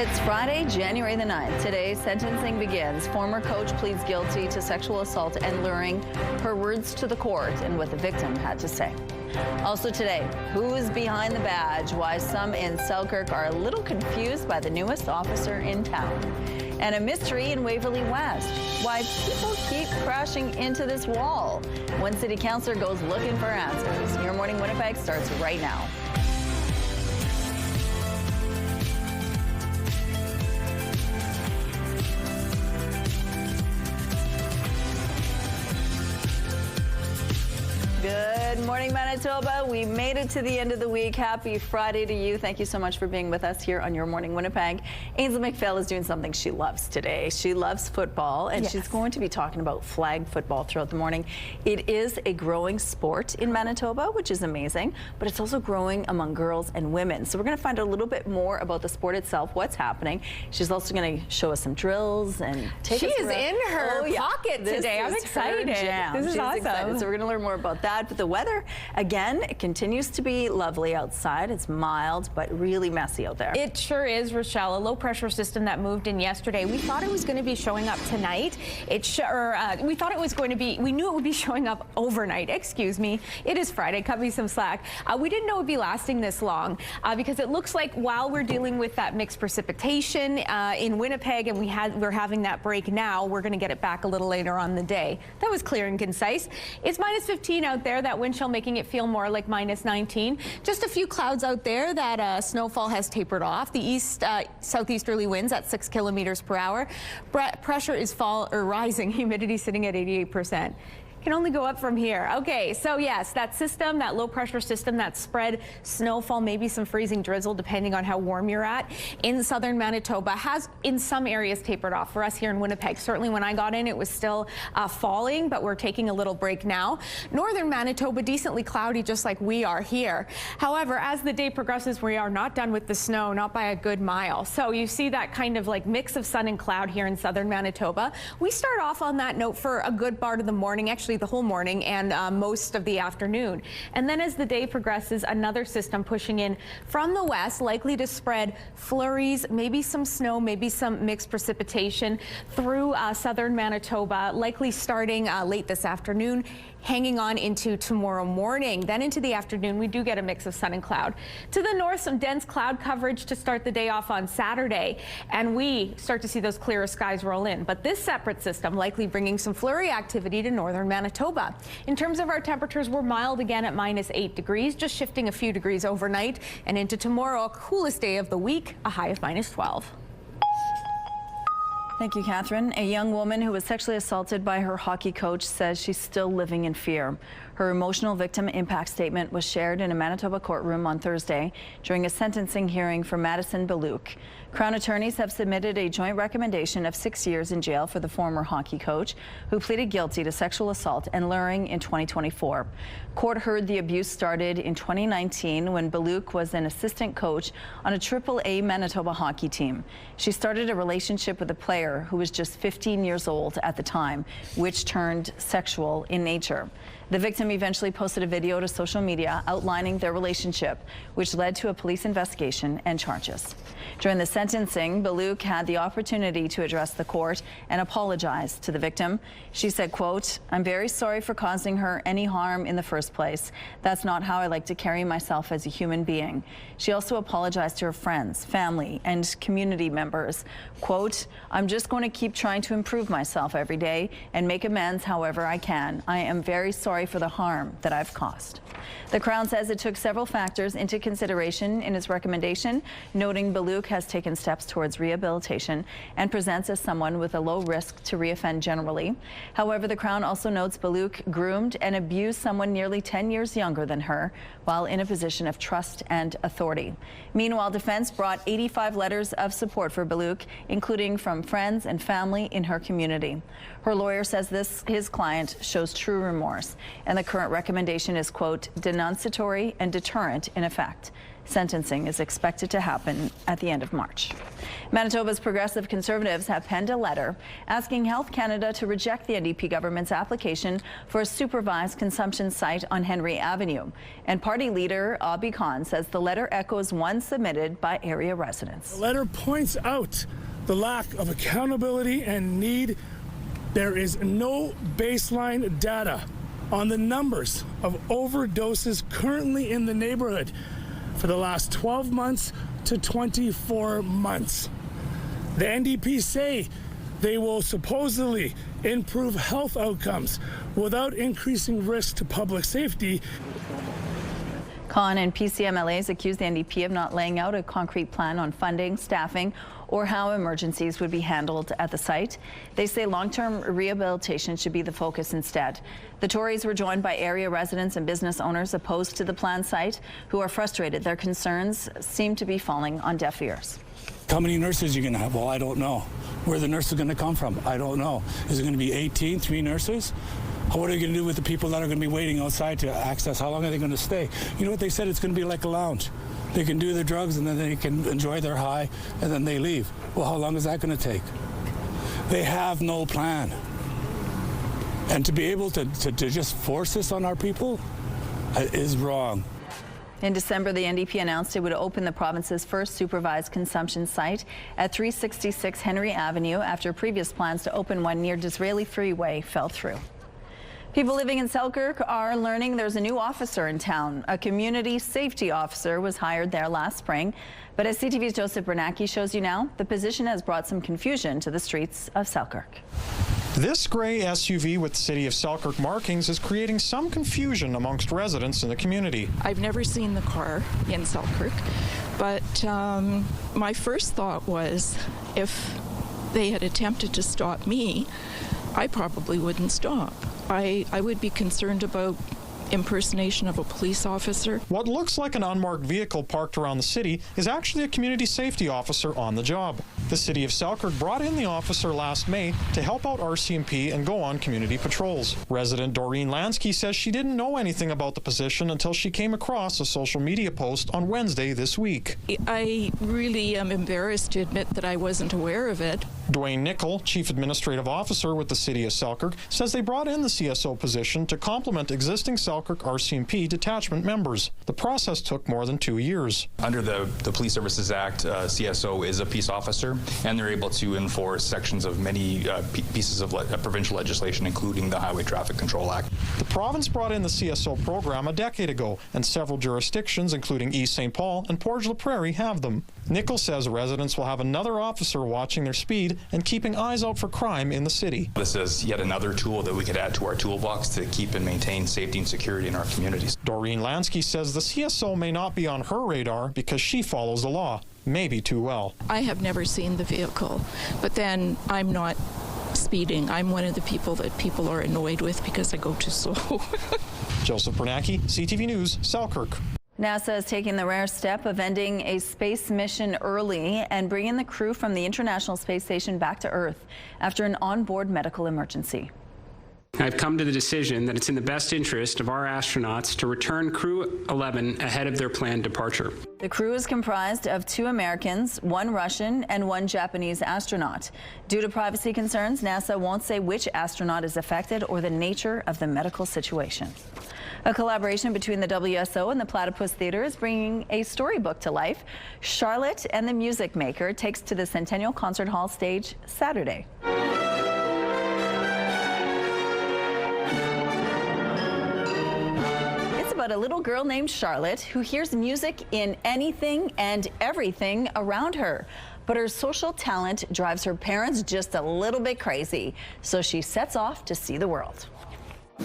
It's Friday, January the 9th. Today, sentencing begins. Former coach pleads guilty to sexual assault and luring. Her words to the court and what the victim had to say. Also today, who's behind the badge? Why some in Selkirk are a little confused by the newest officer in town. And a mystery in Waverly West. Why people keep crashing into this wall. One city councillor goes looking for answers. Your Morning Winnipeg starts right now. Good morning, Manitoba. We made it to the end of the week. Happy Friday to you. Thank you so much for being with us here on Your Morning Winnipeg. Ainsley McPhail is doing something she loves today. She loves football, and she's going to be talking about flag football throughout the morning. It is a growing sport in Manitoba, which is amazing, but it's also growing among girls and women. So we're going to find out a little bit more about the sport itself, what's happening. She's also going to show us some drills and take us around. She's in her pocket today. I'm excited. This is awesome. Excited. So we're going to learn more about that. But the weather, again, it continues to be lovely outside. It's mild, but really messy out there. It sure is, Rochelle. A low pressure system that moved in yesterday. We thought it was going to be showing up tonight. We thought it was going to be, we knew it would be showing up overnight. Excuse me. It is Friday. Cut me some slack. We didn't know it would be lasting this long because it looks like while we're dealing with that mixed precipitation in Winnipeg and we're having that break now, we're going to get it back a little later on the day. That was clear and concise. It's minus 15 out there. That wind chill making it feel more like minus 19. Just a few clouds out there. That snowfall has tapered off. The southeasterly winds at 6 kilometers per hour. Pressure is rising. Humidity sitting at 88%. Can only go up from here. Okay, so yes, that system, that low pressure system that spread snowfall, maybe some freezing drizzle depending on how warm you're at in southern Manitoba has in some areas tapered off. For us here in Winnipeg, certainly when I got in it was still falling, but we're taking a little break now. Northern Manitoba decently cloudy just like we are here. However, as the day progresses, we are not done with the snow, not by a good mile. So you see that kind of like mix of sun and cloud here in southern Manitoba. We start off on that note for a good part of the morning, actually the whole morning and most of the afternoon. And then as the day progresses, another system pushing in from the west, likely to spread flurries, maybe some snow, maybe some mixed precipitation through southern Manitoba, likely starting late this afternoon, hanging on into tomorrow morning. Then into the afternoon, we do get a mix of sun and cloud. To the north, some dense cloud coverage to start the day off on Saturday, and we start to see those clearer skies roll in. But this separate system likely bringing some flurry activity to northern Manitoba. In terms of our temperatures, we're mild again at minus 8 degrees, just shifting a few degrees overnight, and into tomorrow, coolest day of the week, a high of minus 12. Thank you, Catherine. A young woman who was sexually assaulted by her hockey coach says she's still living in fear. Her emotional victim impact statement was shared in a Manitoba courtroom on Thursday during a sentencing hearing for Madison Baluk. Crown attorneys have submitted a joint recommendation of 6 years in jail for the former hockey coach who pleaded guilty to sexual assault and luring in 2024. Court heard the abuse started in 2019 when Baluk was an assistant coach on a AAA Manitoba hockey team. She started a relationship with a player who was just 15 years old at the time, which turned sexual in nature. The victim eventually posted a video to social media outlining their relationship, which led to a police investigation and charges. During the sentencing, Baluk had the opportunity to address the court and apologize to the victim. She said, quote, "I'm very sorry for causing her any harm in the first place. That's not how I like to carry myself as a human being." She also apologized to her friends, family, and community members. Quote, "I'm just going to keep trying to improve myself every day and make amends however I can. I am very sorry for the harm that I've caused." The Crown says it took several factors into consideration in its recommendation, noting Baluk has taken steps towards rehabilitation and presents as someone with a low risk to reoffend generally. However, the Crown also notes Baluk groomed and abused someone nearly 10 years younger than her while in a position of trust and authority. Meanwhile, defense brought 85 letters of support for Baluk, including from friends and family in her community. Her lawyer says his client shows true remorse, and the current recommendation is, quote, "denunciatory and deterrent in effect." Sentencing is expected to happen at the end of March. Manitoba's progressive Conservatives have penned a letter asking Health Canada to reject the NDP government's application for a supervised consumption site on Henry Avenue. And party leader Abhi Khan says the letter echoes one submitted by area residents. The letter points out the lack of accountability and need. There is no baseline data on the numbers of overdoses currently in the neighborhood for the last 12 months to 24 months. The NDP say they will supposedly improve health outcomes without increasing risk to public safety. Khan and PCMLAs accuse the NDP of not laying out a concrete plan on funding, staffing, or how emergencies would be handled at the site. They say long-term rehabilitation should be the focus instead. The Tories were joined by area residents and business owners opposed to the planned site who are frustrated. Their concerns seem to be falling on deaf ears. How many nurses are you going to have? Well, I don't know. Where are the nurses going to come from? I don't know. Is it going to be 18, 3 nurses? What are you going to do with the people that are going to be waiting outside to access? How long are they going to stay? You know what they said? It's going to be like a lounge. They can do their drugs and then they can enjoy their high and then they leave. Well, how long is that going to take? They have no plan. And to be able to just force this on our people is wrong. In December, the NDP announced it would open the province's first supervised consumption site at 366 Henry Avenue after previous plans to open one near Disraeli Freeway fell through. People living in Selkirk are learning there's a new officer in town. A community safety officer was hired there last spring. But as CTV's Joseph Bernacki shows you now, the position has brought some confusion to the streets of Selkirk. This gray SUV with City of Selkirk markings is creating some confusion amongst residents in the community. I've never seen the car in Selkirk, but my first thought was if they had attempted to stop me, I probably wouldn't stop. I would be concerned about impersonation of a police officer. What looks like an unmarked vehicle parked around the city is actually a community safety officer on the job. The City of Selkirk brought in the officer last May to help out RCMP and go on community patrols. Resident Doreen Lansky says she didn't know anything about the position until she came across a social media post on Wednesday this week. I really am embarrassed to admit that I wasn't aware of it. Dwayne Nickel, Chief Administrative Officer with the City of Selkirk, says they brought in the CSO position to complement existing Selkirk RCMP detachment members. The process took more than 2 years. Under the Police Services Act, CSO is a peace officer, and they're able to enforce sections of many pieces of provincial legislation, including the Highway Traffic Control Act. The province brought in the CSO program a decade ago, and several jurisdictions, including East St. Paul and Portage la Prairie, have them. Nickel says residents will have another officer watching their speed and keeping eyes out for crime in the city. This is yet another tool that we could add to our toolbox to keep and maintain safety and security in our communities. Doreen Lansky says the CSO may not be on her radar because she follows the law, maybe too well. I have never seen the vehicle, but then I'm not speeding. I'm one of the people that people are annoyed with because I go too slow. Joseph Bernacki, CTV News, Selkirk. NASA is taking the rare step of ending a space mission early and bringing the crew from the International Space Station back to Earth after an onboard medical emergency. I've come to the decision that it's in the best interest of our astronauts to return Crew 11 ahead of their planned departure. The crew is comprised of 2 Americans, 1 Russian, and 1 Japanese astronaut. Due to privacy concerns, NASA won't say which astronaut is affected or the nature of the medical situation. A collaboration between the WSO and the Platypus Theatre is bringing a storybook to life. Charlotte and the Music Maker takes to the Centennial Concert Hall stage Saturday. About a little girl named Charlotte who hears music in anything and everything around her. But her social talent drives her parents just a little bit crazy, so she sets off to see the world.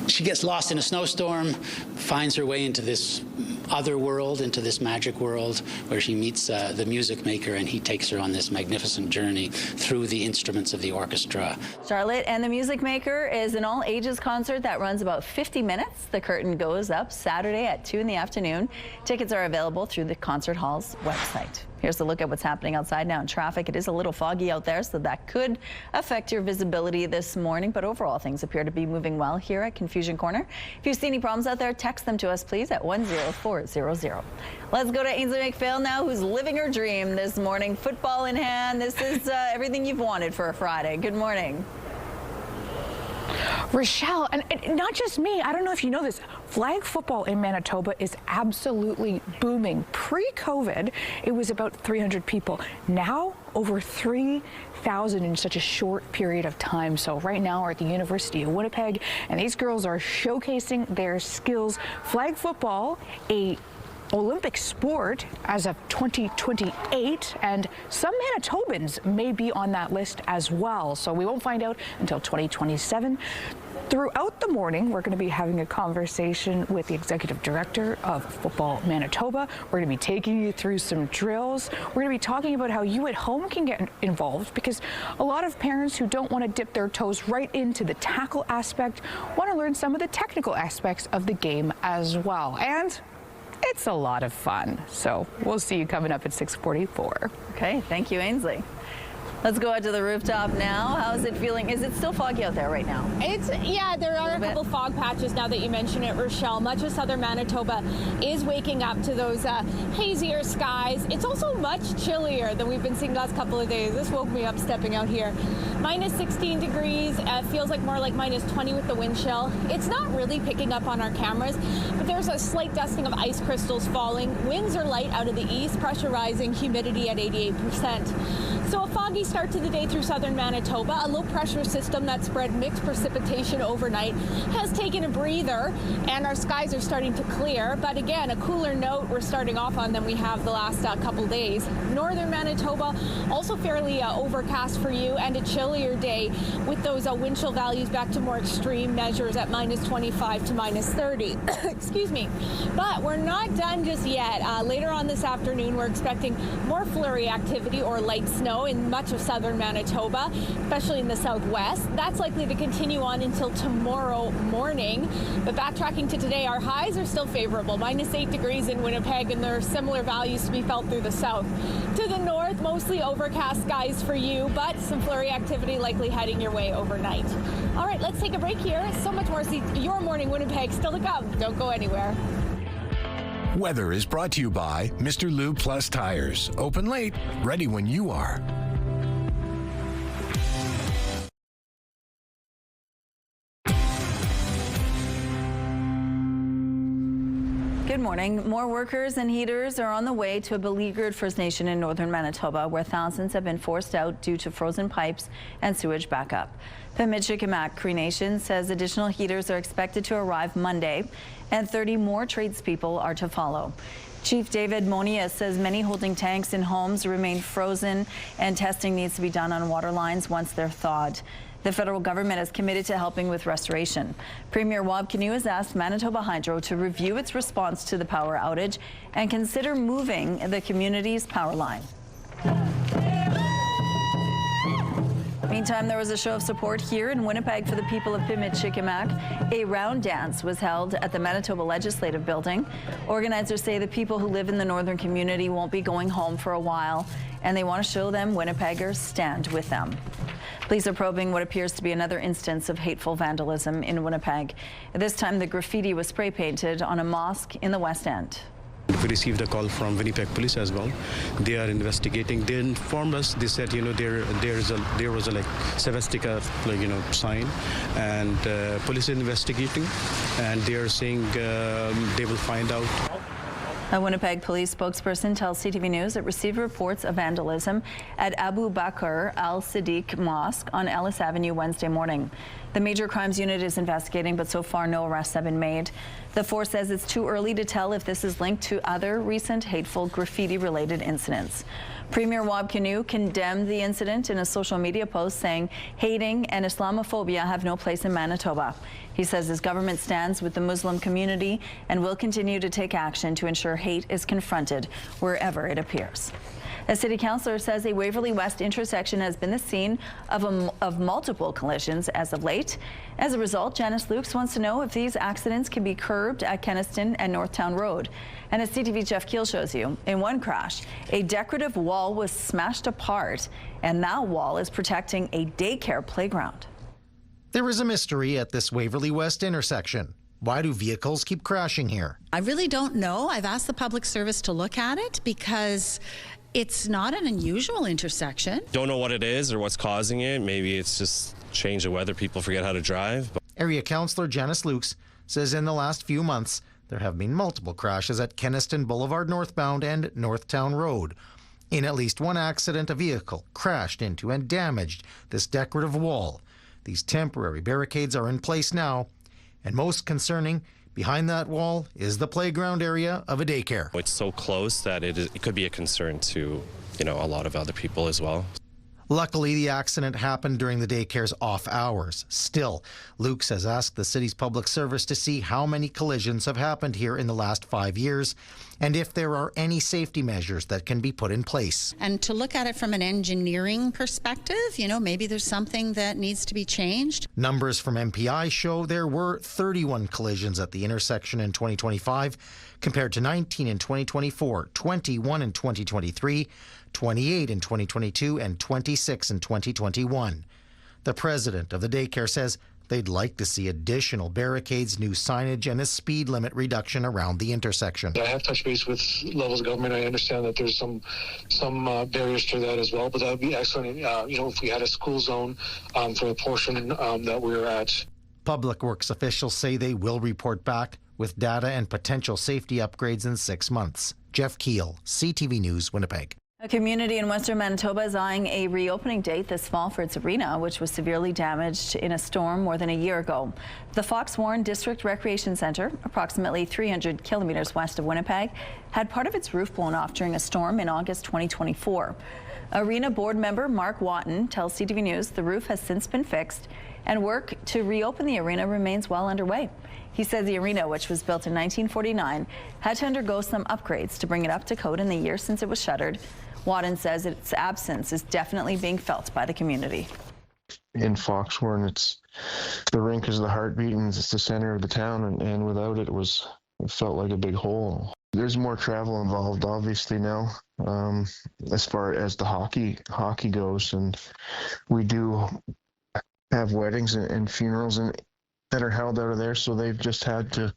She gets lost in a snowstorm, finds her way into this other world, into this magic world, where she meets the music maker, and he takes her on this magnificent journey through the instruments of the orchestra. Charlotte and the Music Maker is an all-ages concert that runs about 50 minutes. The curtain goes up Saturday at 2 in the afternoon. Tickets are available through the concert hall's website. Here's a look at what's happening outside now in traffic. It is a little foggy out there, so that could affect your visibility this morning, but overall things appear to be moving well here at Confusion Corner. If you see any problems out there, text them to us, please, at 10400. Let's go to Ainsley McPhail now, who's living her dream this morning. Football in hand. This is everything you've wanted for a Friday. Good morning. Rochelle, and not just me, I don't know if you know this, flag football in Manitoba is absolutely booming. Pre-COVID, it was about 300 people. Now, over 3,000 in such a short period of time. So right now we're at the University of Winnipeg, and these girls are showcasing their skills. Flag football, a Olympic sport as of 2028, and some Manitobans may be on that list as well. So we won't find out until 2027. Throughout the morning, we're going to be having a conversation with the executive director of Football Manitoba. We're going to be taking you through some drills. We're going to be talking about how you at home can get involved, because a lot of parents who don't want to dip their toes right into the tackle aspect want to learn some of the technical aspects of the game as well. And it's a lot of fun. So we'll see you coming up at 6:44. Okay, thank you, Ainsley. Let's go out to the rooftop now. How's it feeling? Is it still foggy out there right now? Yeah, there are a couple fog patches now that you mention it, Rochelle. Much of southern Manitoba is waking up to those hazier skies. It's also much chillier than we've been seeing the last couple of days. This woke me up stepping out here. Minus 16 degrees, feels like more like minus 20 with the wind chill. It's not really picking up on our cameras, but there's a slight dusting of ice crystals falling. Winds are light out of the east, pressure rising, humidity at 88%. So a foggy start to the day through southern Manitoba. A low pressure system that spread mixed precipitation overnight has taken a breather, and our skies are starting to clear. But again, a cooler note we're starting off on than we have the last couple days. Northern Manitoba also fairly overcast for you, and a chillier day with those wind chill values back to more extreme measures at minus 25 to minus 30. Excuse me. But we're not done just yet. Later on this afternoon, we're expecting more flurry activity or light snow in much of southern Manitoba, especially in the southwest. That's likely to continue on until tomorrow morning. But backtracking to today, our highs are still favorable. Minus 8 degrees in Winnipeg, and there are similar values to be felt through the south. To the north, mostly overcast skies for you, but some flurry activity likely heading your way overnight. All right, let's take a break here. So much more Your Morning Winnipeg still to come. Don't go anywhere. Weather is brought to you by Mr. Lube Plus Tires. Open late, ready when you are. Good morning. More workers and heaters are on the way to a beleaguered First Nation in northern Manitoba, where thousands have been forced out due to frozen pipes and sewage backup. The Michikamak Cree Nation says additional heaters are expected to arrive Monday, and 30 more tradespeople are to follow. Chief David Monia says many holding tanks in homes remain frozen, and testing needs to be done on water lines once they're thawed. The federal government is committed to helping with restoration. Premier Wab Kinew has asked Manitoba Hydro to review its response to the power outage and consider moving the community's power line. Meantime, there was a show of support here in Winnipeg for the people of Pimicikamak. A round dance was held at the Manitoba Legislative Building. Organizers say the people who live in the northern community won't be going home for a while, and they want to show them Winnipeggers stand with them. Police are probing what appears to be another instance of hateful vandalism in Winnipeg. This time, the graffiti was spray painted on a mosque in the West End. We received a call from Winnipeg Police as well. They are investigating. They informed us. They said, there was a like swastika, sign, and police is investigating, and they are saying they will find out. A Winnipeg police spokesperson tells CTV News it received reports of vandalism at Abu Bakr al-Siddiq Mosque on Ellis Avenue Wednesday morning. The Major Crimes Unit is investigating, but so far no arrests have been made. The force says it's too early to tell if this is linked to other recent hateful graffiti-related incidents. Premier Wab Kinew condemned the incident in a social media post, saying hating and Islamophobia have no place in Manitoba. He says his government stands with the Muslim community and will continue to take action to ensure hate is confronted wherever it appears. A city councillor says a Waverly West intersection has been the scene of multiple collisions as of late. As a result, Janice Lukes wants to know if these accidents can be curbed at Kenniston and Northtown Road. And as CTV Jeff Keel shows you, in one crash, a decorative wall was smashed apart, and that wall is protecting a daycare playground. There is a mystery at this Waverly West intersection. Why do vehicles keep crashing here? I really don't know. I've asked the public service to look at it because it's not an unusual intersection. Don't know what it is or what's causing it. Maybe it's just change of weather. People forget how to drive. Area Councillor Janice Lukes says in the last few months, there have been multiple crashes at Kenniston Boulevard northbound and Northtown Road. In at least one accident, a vehicle crashed into and damaged this decorative wall. These temporary barricades are in place now. And most concerning, behind that wall is the playground area of a daycare. It's so close that it could be a concern to, a lot of other people as well. Luckily, the accident happened during the daycare's off hours. Still, Lukes has asked the city's public service to see how many collisions have happened here in the last 5 years and if there are any safety measures that can be put in place. And to look at it from an engineering perspective, maybe there's something that needs to be changed. Numbers from MPI show there were 31 collisions at the intersection in 2025, compared to 19 in 2024, 21 in 2023, 28 in 2022, and 26 in 2021. The president of the daycare says they'd like to see additional barricades, new signage, and a speed limit reduction around the intersection. I have touched base with levels of government. I understand that there's some barriers to that as well, but that would be excellent. If we had a school zone for a portion that we're at. Public Works officials say they will report back with data and potential safety upgrades in 6 months. Jeff Keel, CTV News, Winnipeg. A community in western Manitoba is eyeing a reopening date this fall for its arena, which was severely damaged in a storm more than a year ago. The Fox Warren District Recreation Centre, approximately 300 kilometers west of Winnipeg, had part of its roof blown off during a storm in August 2024. Arena board member Mark Watton tells CTV News the roof has since been fixed and work to reopen the arena remains well underway. He says the arena, which was built in 1949, had to undergo some upgrades to bring it up to code in the year since it was shuttered. Watton says its absence is definitely being felt by the community. In Fox Warren, the rink is the heartbeat and it's the center of the town, and without it, it felt like a big hole. There's more travel involved, obviously, now, as far as the hockey goes, and we do have weddings and funerals that are held out of there, so they've just had to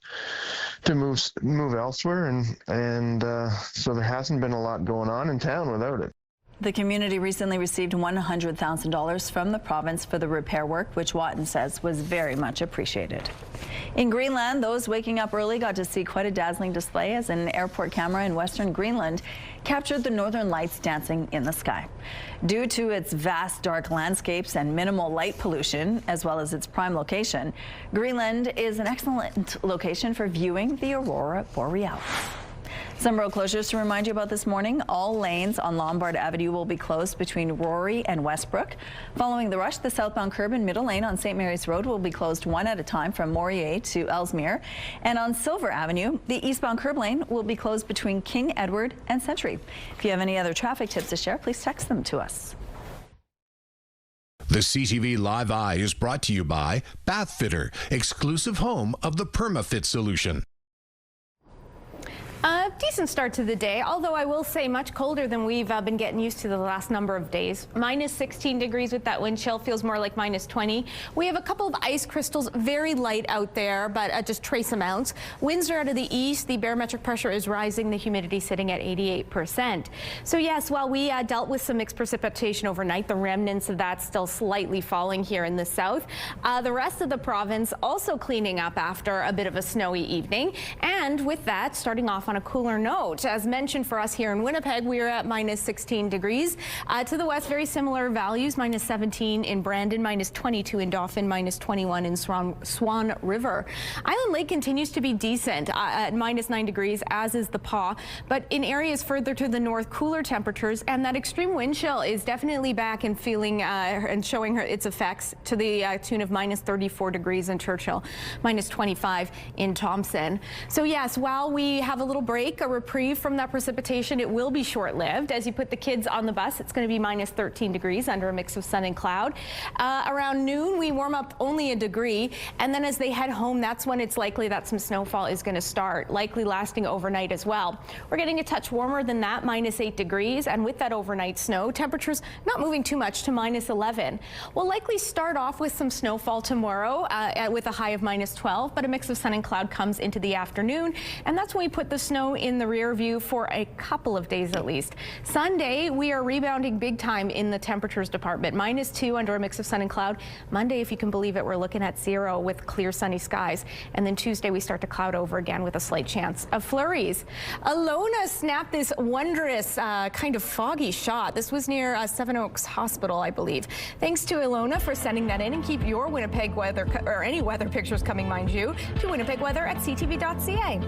move elsewhere, and so there hasn't been a lot going on in town without it. The community recently received $100,000 from the province for the repair work, which Watton says was very much appreciated. In Greenland, those waking up early got to see quite a dazzling display as an airport camera in western Greenland captured the northern lights dancing in the sky. Due to its vast dark landscapes and minimal light pollution, as well as its prime location, Greenland is an excellent location for viewing the aurora borealis. Some road closures to remind you about this morning. All lanes on Lombard Avenue will be closed between Rory and Westbrook. Following the rush, the southbound curb and middle lane on St. Mary's Road will be closed one at a time from Morier to Ellesmere. And on Silver Avenue, the eastbound curb lane will be closed between King Edward and Century. If you have any other traffic tips to share, please text them to us. The CTV Live Eye is brought to you by Bath Fitter, exclusive home of the PermaFit solution. A decent start to the day, although I will say much colder than we've been getting used to the last number of days. Minus 16 degrees with that wind chill, feels more like minus 20. We have a couple of ice crystals, very light out there, but just trace amounts. Winds are out of the east. The barometric pressure is rising. The humidity sitting at 88%. So yes, while we dealt with some mixed precipitation overnight, the remnants of that still slightly falling here in the south. The rest of the province also cleaning up after a bit of a snowy evening. And with that, starting off on a cooler note. As mentioned for us here in Winnipeg, we are at minus 16 degrees. To the west, very similar values, minus 17 in Brandon, minus 22 in Dauphin, minus 21 in Swan River. Island Lake continues to be decent at minus 9 degrees, as is the Paw. But in areas further to the north, cooler temperatures, and that extreme wind chill is definitely back and feeling and showing its effects to the tune of minus 34 degrees in Churchill, minus 25 in Thompson. So yes, while we have a little little break, a reprieve from that precipitation. It will be short-lived. As you put the kids on the bus, it's going to be minus 13 degrees under a mix of sun and cloud. Around noon, we warm up only a degree, and then as they head home, that's when it's likely that some snowfall is going to start, likely lasting overnight as well. We're getting a touch warmer than that, minus 8 degrees, and with that overnight snow, temperatures not moving too much to minus 11. We'll likely start off with some snowfall tomorrow with a high of minus 12, but a mix of sun and cloud comes into the afternoon, and that's when we put the snow in the rear view for a couple of days at least. Sunday, we are rebounding big time in the temperatures department, minus 2 under a mix of sun and cloud. Monday, if you can believe it, we're looking at 0 with clear sunny skies, and then Tuesday we start to cloud over again with a slight chance of flurries. Alona snapped this wondrous kind of foggy shot. This was near Seven Oaks Hospital, I believe. Thanks to Alona for sending that in, and keep your Winnipeg weather, or any weather pictures coming, mind you, to Winnipeg Weather at ctv.ca.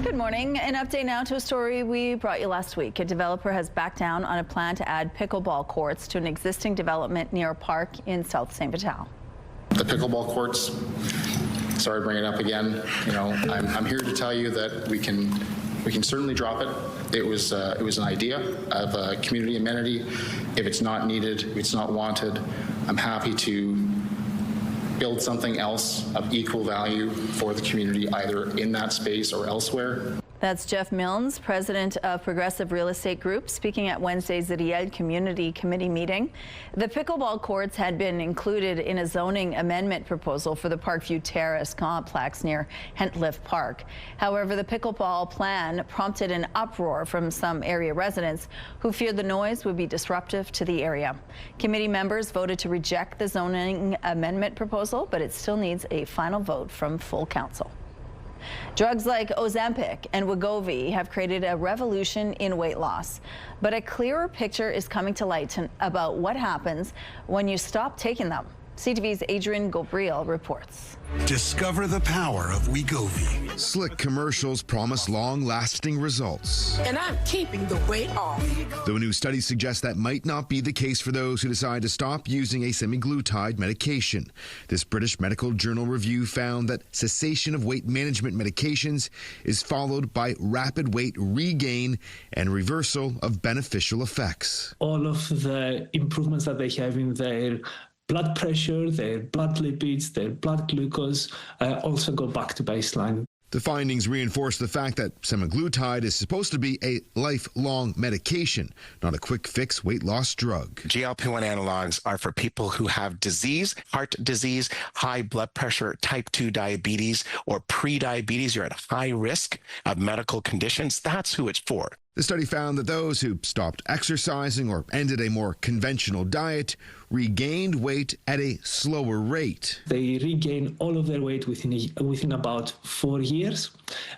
Good morning. An update now to a story we brought you last week. A developer has backed down on a plan to add pickleball courts to an existing development near a park in South St. Vital. The pickleball courts, sorry to bring it up again. You know, I'm here to tell you that we can certainly drop it. It was an idea of a community amenity. If it's not needed, if it's not wanted, I'm happy to build something else of equal value for the community, either in that space or elsewhere. That's Jeff Milnes, president of Progressive Real Estate Group, speaking at Wednesday's Riel Community Committee meeting. The pickleball courts had been included in a zoning amendment proposal for the Parkview Terrace complex near Hentliff Park. However, the pickleball plan prompted an uproar from some area residents who feared the noise would be disruptive to the area. Committee members voted to reject the zoning amendment proposal, but it still needs a final vote from full council. Drugs like Ozempic and Wegovy have created a revolution in weight loss, but a clearer picture is coming to light about what happens when you stop taking them. CTV's Adrian Gobriel reports. Discover the power of Wegovy. Slick commercials promise long-lasting results. And I'm keeping the weight off. Though new studies suggest that might not be the case for those who decide to stop using a semaglutide medication. This British Medical Journal review found that cessation of weight management medications is followed by rapid weight regain and reversal of beneficial effects. All of the improvements that they have in their blood pressure, their blood lipids, their blood glucose also go back to baseline. The findings reinforce the fact that semaglutide is supposed to be a lifelong medication, not a quick fix weight loss drug. GLP-1 analogs are for people who have disease, heart disease, high blood pressure, type 2 diabetes, or pre-diabetes. You're at high risk of medical conditions. That's who it's for. The study found that those who stopped exercising or ended a more conventional diet regained weight at a slower rate. They regain all of their weight within about 4 years,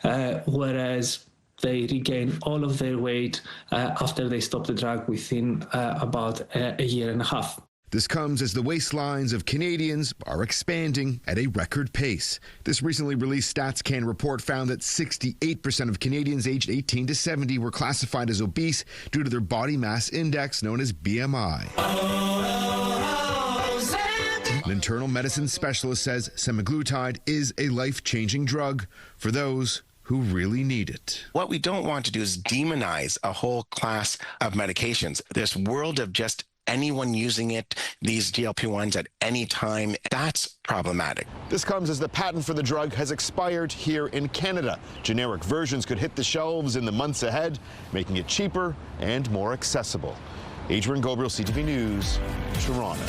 whereas they regain all of their weight after they stop the drug within about a year and a half. This comes as the waistlines of Canadians are expanding at a record pace. This recently released StatsCan report found that 68% of Canadians aged 18 to 70 were classified as obese due to their body mass index known as BMI. An internal medicine specialist says semaglutide is a life-changing drug for those who really need it. What we don't want to do is demonize a whole class of medications. This world of just anyone using it, these GLP-1s at any time, that's problematic. This comes as the patent for the drug has expired here in Canada. Generic versions could hit the shelves in the months ahead, making it cheaper and more accessible. Adrian Gobriel, CTV News, Toronto.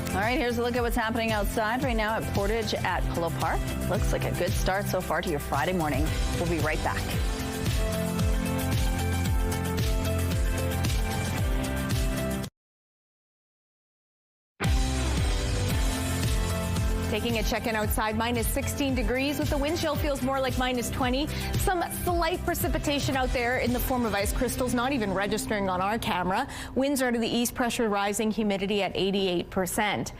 All right, here's a look at what's happening outside right now at Portage at Pillow Park. Looks like a good start so far to your Friday morning. We'll be right back. Taking a check-in outside, minus 16 degrees with the wind chill feels more like minus 20. Some slight precipitation out there in the form of ice crystals, not even registering on our camera. Winds are to the east, pressure rising, humidity at 88%.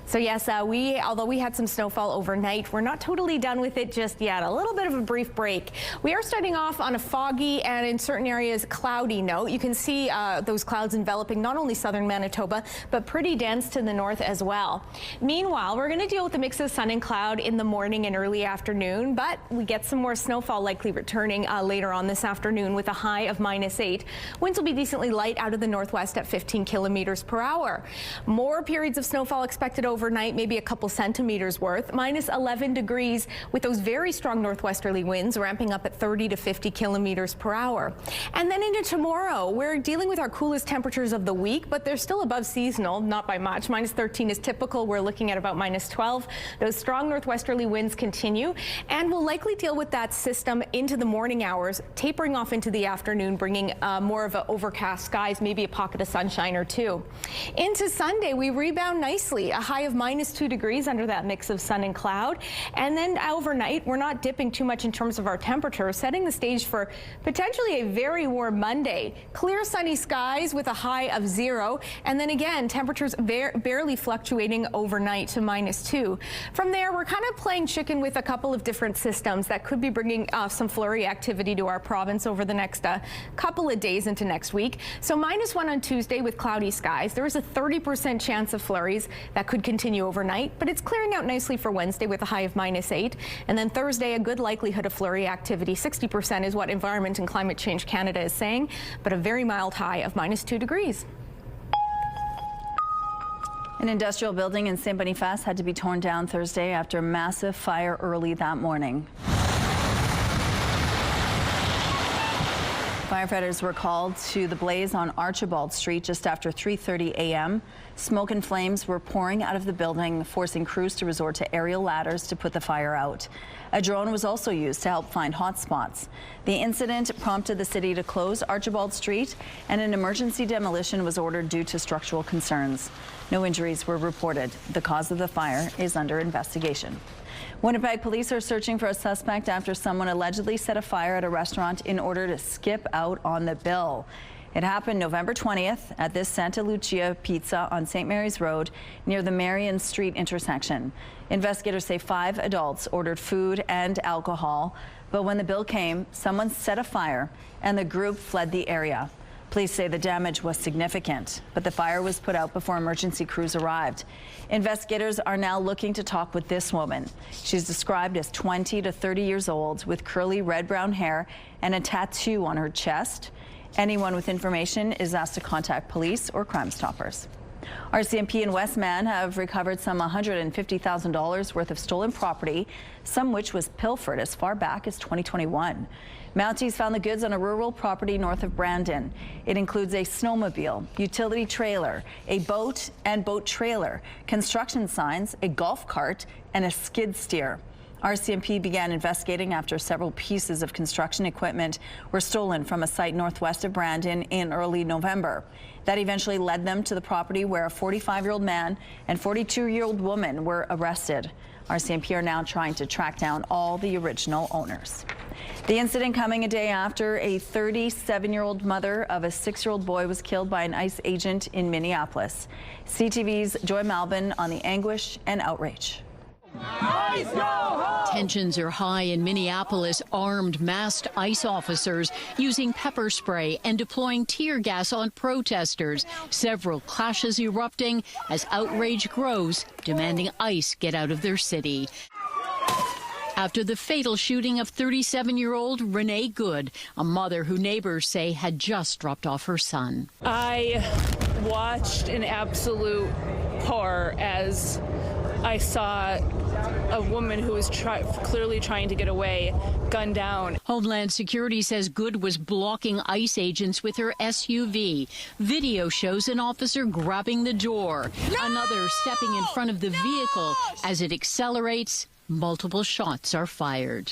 So yes, although we had some snowfall overnight, we're not totally done with it just yet. A little bit of a brief break. We are starting off on a foggy and in certain areas cloudy note. You can see those clouds enveloping not only southern Manitoba, but pretty dense to the north as well. Meanwhile, we're going to deal with a mix of sun and cloud in the morning and early afternoon, but we get some more snowfall likely returning later on this afternoon with a high of -8. Winds will be decently light out of the northwest at 15 kilometers per hour. More periods of snowfall expected overnight, maybe a couple centimeters worth. -11 degrees with those very strong northwesterly winds ramping up at 30 to 50 kilometers per hour. And then into tomorrow, we're dealing with our coolest temperatures of the week, but they're still above seasonal, not by much. -13 is typical. We're looking at about -12. Those strong northwesterly winds continue, and we'll likely deal with that system into the morning hours, tapering off into the afternoon, bringing more of an overcast skies, maybe a pocket of sunshine or two. Into Sunday, we rebound nicely, a high of -2 degrees under that mix of sun and cloud. And then overnight, we're not dipping too much in terms of our temperature, setting the stage for potentially a very warm Monday. Clear sunny skies with a high of 0. And then again, temperatures barely fluctuating overnight to -2. From there, we're kind of playing chicken with a couple of different systems that could be bringing some flurry activity to our province over the next couple of days into next week. So -1 on Tuesday with cloudy skies. There is a 30% chance of flurries that could continue overnight, but it's clearing out nicely for Wednesday with a high of -8. And then Thursday, a good likelihood of flurry activity. 60% is what Environment and Climate Change Canada is saying, but a very mild high of -2 degrees. An industrial building in St. Boniface had to be torn down Thursday after a massive fire early that morning. Firefighters were called to the blaze on Archibald Street just after 3:30 a.m. Smoke and flames were pouring out of the building, forcing crews to resort to aerial ladders to put the fire out. A drone was also used to help find hot spots. The incident prompted the city to close Archibald Street, and an emergency demolition was ordered due to structural concerns. No injuries were reported. The cause of the fire is under investigation. Winnipeg police are searching for a suspect after someone allegedly set a fire at a restaurant in order to skip out on the bill. It happened November 20th at this Santa Lucia Pizza on St. Mary's Road near the Marion Street intersection. Investigators say 5 adults ordered food and alcohol, but when the bill came, someone set a fire and the group fled the area. Police say the damage was significant, but the fire was put out before emergency crews arrived. Investigators are now looking to talk with this woman. She's described as 20 to 30 years old with curly red-brown hair and a tattoo on her chest. Anyone with information is asked to contact police or Crime Stoppers. RCMP and Westman have recovered some $150,000 worth of stolen property, some which was pilfered as far back as 2021. Mounties found the goods on a rural property north of Brandon. It includes a snowmobile, utility trailer, a boat and boat trailer, construction signs, a golf cart, and a skid steer. RCMP began investigating after several pieces of construction equipment were stolen from a site northwest of Brandon in early November. That eventually led them to the property where a 45-year-old man and 42-year-old woman were arrested. RCMP are now trying to track down all the original owners. The incident coming a day after a 37-year-old mother of a 6-year-old boy was killed by an ICE agent in Minneapolis. CTV's Joy Malbin on the anguish and outrage. Tensions are high in Minneapolis. Armed, masked ICE officers using pepper spray and deploying tear gas on protesters. Several clashes erupting as outrage grows, demanding ICE get out of their city. After the fatal shooting of 37-year-old Renee Good, a mother who neighbors say had just dropped off her son. I watched in absolute horror as I saw a woman who was clearly trying to get away, gunned down. Homeland Security says Good was blocking ICE agents with her SUV. Video shows an officer grabbing the door, another stepping in front of the vehicle. As it accelerates, multiple shots are fired.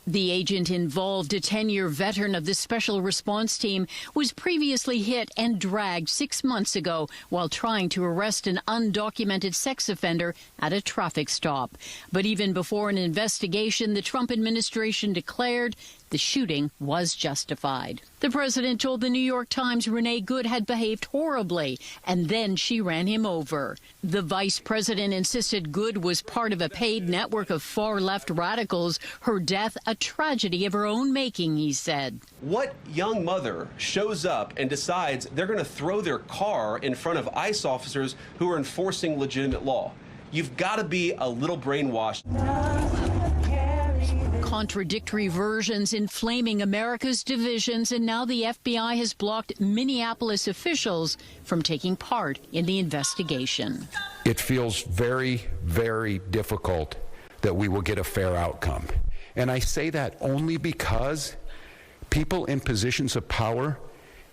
The agent involved, a 10-year veteran of the Special Response Team, was previously hit and dragged 6 months ago while trying to arrest an undocumented sex offender at a traffic stop. But even before an investigation, the Trump administration declared the shooting was justified. The president told the New York Times Renee Good had behaved horribly, and then she ran him over. The vice president insisted Good was part of a paid network of far-left radicals. Her death, a tragedy of her own making, he said. What young mother shows up and decides they're going to throw their car in front of ICE officers who are enforcing legitimate law? You've got to be a little brainwashed. Contradictory versions inflaming America's divisions, and now the FBI has blocked Minneapolis officials from taking part in the investigation. It feels very, very difficult that we will get a fair outcome. And I say that only because people in positions of power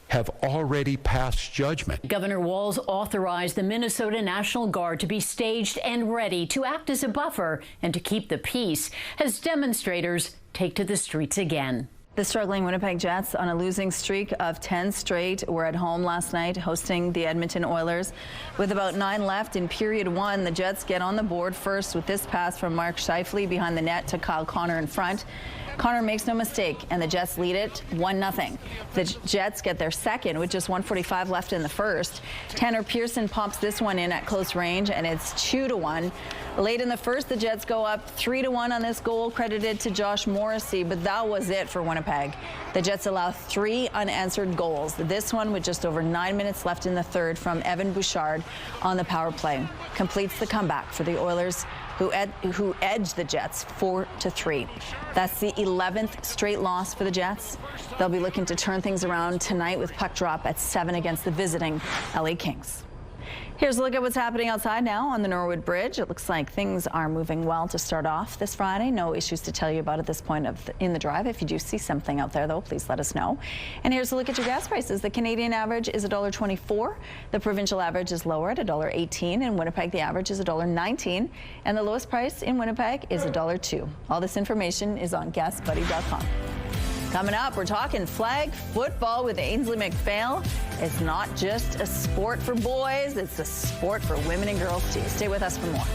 have already passed judgment. Governor Walz authorized the Minnesota National Guard to be staged and ready to act as a buffer and to keep the peace as demonstrators take to the streets again. The struggling Winnipeg Jets, on a losing streak of 10 straight, were at home last night hosting the Edmonton Oilers. With about 9 left in period 1, the Jets get on the board first with this pass from Mark Scheifele behind the net to Kyle Connor in front. Connor makes no mistake, and the Jets lead it 1-0. The Jets get their second with just 1:45 left in the first. Tanner Pearson pops this one in at close range, and it's 2-1. Late in the first, the Jets go up 3-1 on this goal, credited to Josh Morrissey, but that was it for Winnipeg. The Jets allow 3 unanswered goals. This one with just over 9 minutes left in the third from Evan Bouchard on the power play. Completes the comeback for the Oilers, who edged the Jets 4-3. That's the 11th straight loss for the Jets. They'll be looking to turn things around tonight with puck drop at 7 against the visiting LA Kings. Here's a look at what's happening outside now on the Norwood Bridge. It looks like things are moving well to start off this Friday. No issues to tell you about at this point in the drive. If you do see something out there, though, please let us know. And here's a look at your gas prices. The Canadian average is $1.24. The provincial average is lower at $1.18. In Winnipeg, the average is $1.19. And the lowest price in Winnipeg is $1.02. All this information is on gasbuddy.com. Coming up, we're talking flag football with Ainsley McPhail. It's not just a sport for boys, it's a sport for women and girls too. Stay with us for more.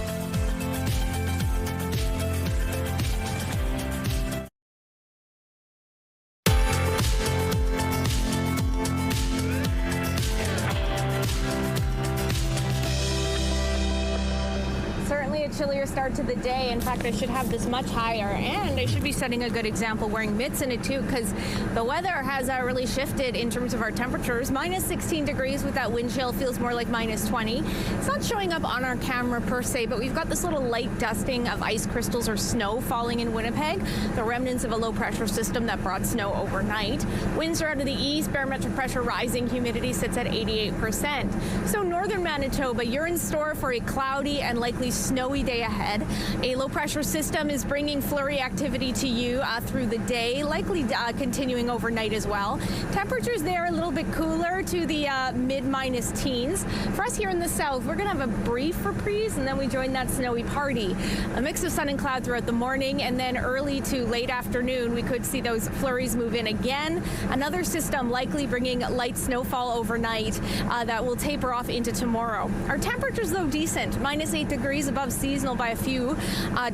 Certainly a chillier start to the day. In fact, I should have this much higher, and I should be setting a good example wearing mitts in it too, because the weather has really shifted in terms of our temperatures. Minus 16 degrees with that wind chill, feels more like minus 20. It's not showing up on our camera per se, but we've got this little light dusting of ice crystals or snow falling in Winnipeg, the remnants of a low pressure system that brought snow overnight. Winds are out of the east, barometric pressure rising, humidity sits at 88%. So northern Manitoba, you're in store for a cloudy and likely snowy day ahead. A low pressure system is bringing flurry activity to you through the day, likely continuing overnight as well. Temperatures there a little bit cooler to the mid-minus teens. For us here in the south, we're going to have a brief reprise, and then we join that snowy party. A mix of sun and cloud throughout the morning, and then early to late afternoon, we could see those flurries move in again. Another system likely bringing light snowfall overnight that will taper off into tomorrow. Our temperatures, though, decent. Minus 8 degrees above seasonal by a few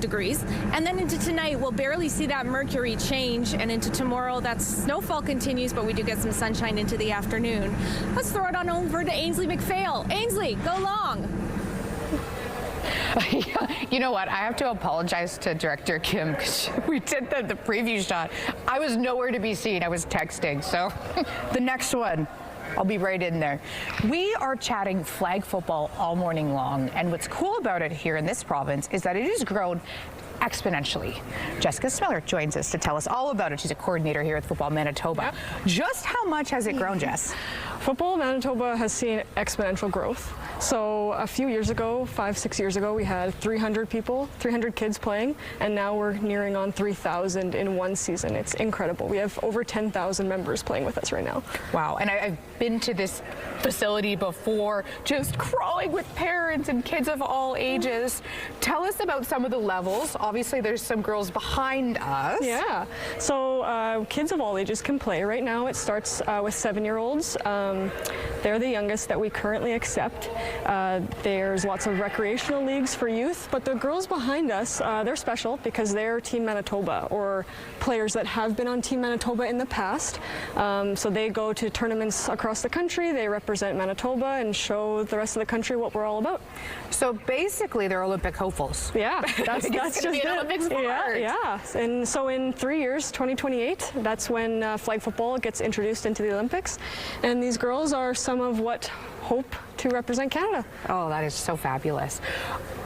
degrees. And then into tonight, we'll barely see that mercury change. And into tomorrow, that snowfall continues, but we do get some sunshine into the afternoon. Let's throw it on over to Ainsley McPhail. Ainsley, go long. You know what? I have to apologize to Director Kim because we did the preview shot. I was nowhere to be seen. I was texting. So the next one, I'll be right in there. We are chatting flag football all morning long. And what's cool about it here in this province is that it has grown exponentially. Jessica Smiller joins us to tell us all about it. She's a coordinator here at Football Manitoba. Yep. Just how much has it grown, Jess? Football Manitoba has seen exponential growth. So a few years ago, 5-6 years ago, we had 300 people, 300 kids playing, and now we're nearing on 3,000 in one season. It's incredible. We have over 10,000 members playing with us right now. Wow, and I've been to this facility before, just crawling with parents and kids of all ages. Tell us about some of the levels. Obviously, there's some girls behind us. Yeah, so kids of all ages can play. Right now, it starts with 7-year-olds. They're the youngest that we currently accept. There's lots of recreational leagues for youth, but the girls behind us, they're special because they're Team Manitoba, or players that have been on Team Manitoba in the past. So they go to tournaments across the country, they represent Manitoba and show the rest of the country what we're all about. So basically they're Olympic hopefuls. Yeah, that's just an Olympic sport. Yeah. And so in 3 years, 2028, that's when flag football gets introduced into the Olympics. And these girls are some of what hope to represent Canada. Oh, that is so fabulous.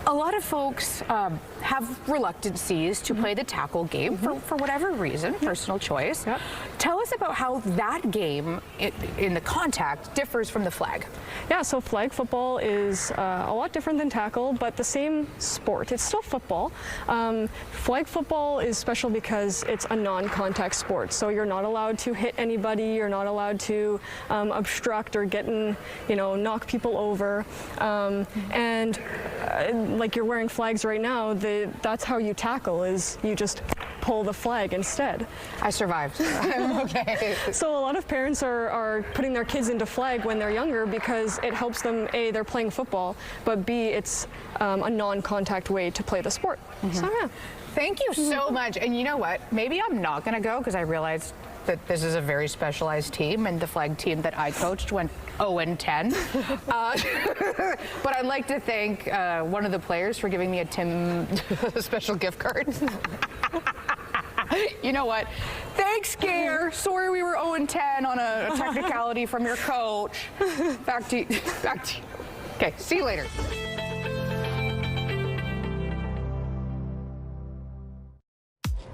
A lot of folks have reluctancies to play the tackle game for whatever reason, personal choice. Yep. Tell us about how that game in the contact differs from the flag. Yeah, so flag football is a lot different than tackle, but the same sport. It's still football. Flag football is special because it's a non-contact sport, so you're not allowed to hit anybody, you're not allowed to obstruct or get in, knock people over. And like you're wearing flags right now, that's how you tackle, is you just pull the flag instead. I survived. I'm okay. So a lot of parents are putting their kids into flag when they're younger because it helps them, A, they're playing football, but B, it's a non-contact way to play the sport. So yeah. Thank you so much. And you know what? Maybe I'm not going to go because I realized that this is a very specialized team, and the flag team that I coached went 0-10. But I'd like to thank one of the players for giving me a Tim special gift card. You know what? Thanks, Gare. Sorry we were 0-10 on a technicality from your coach. Back to you. Okay, see you later.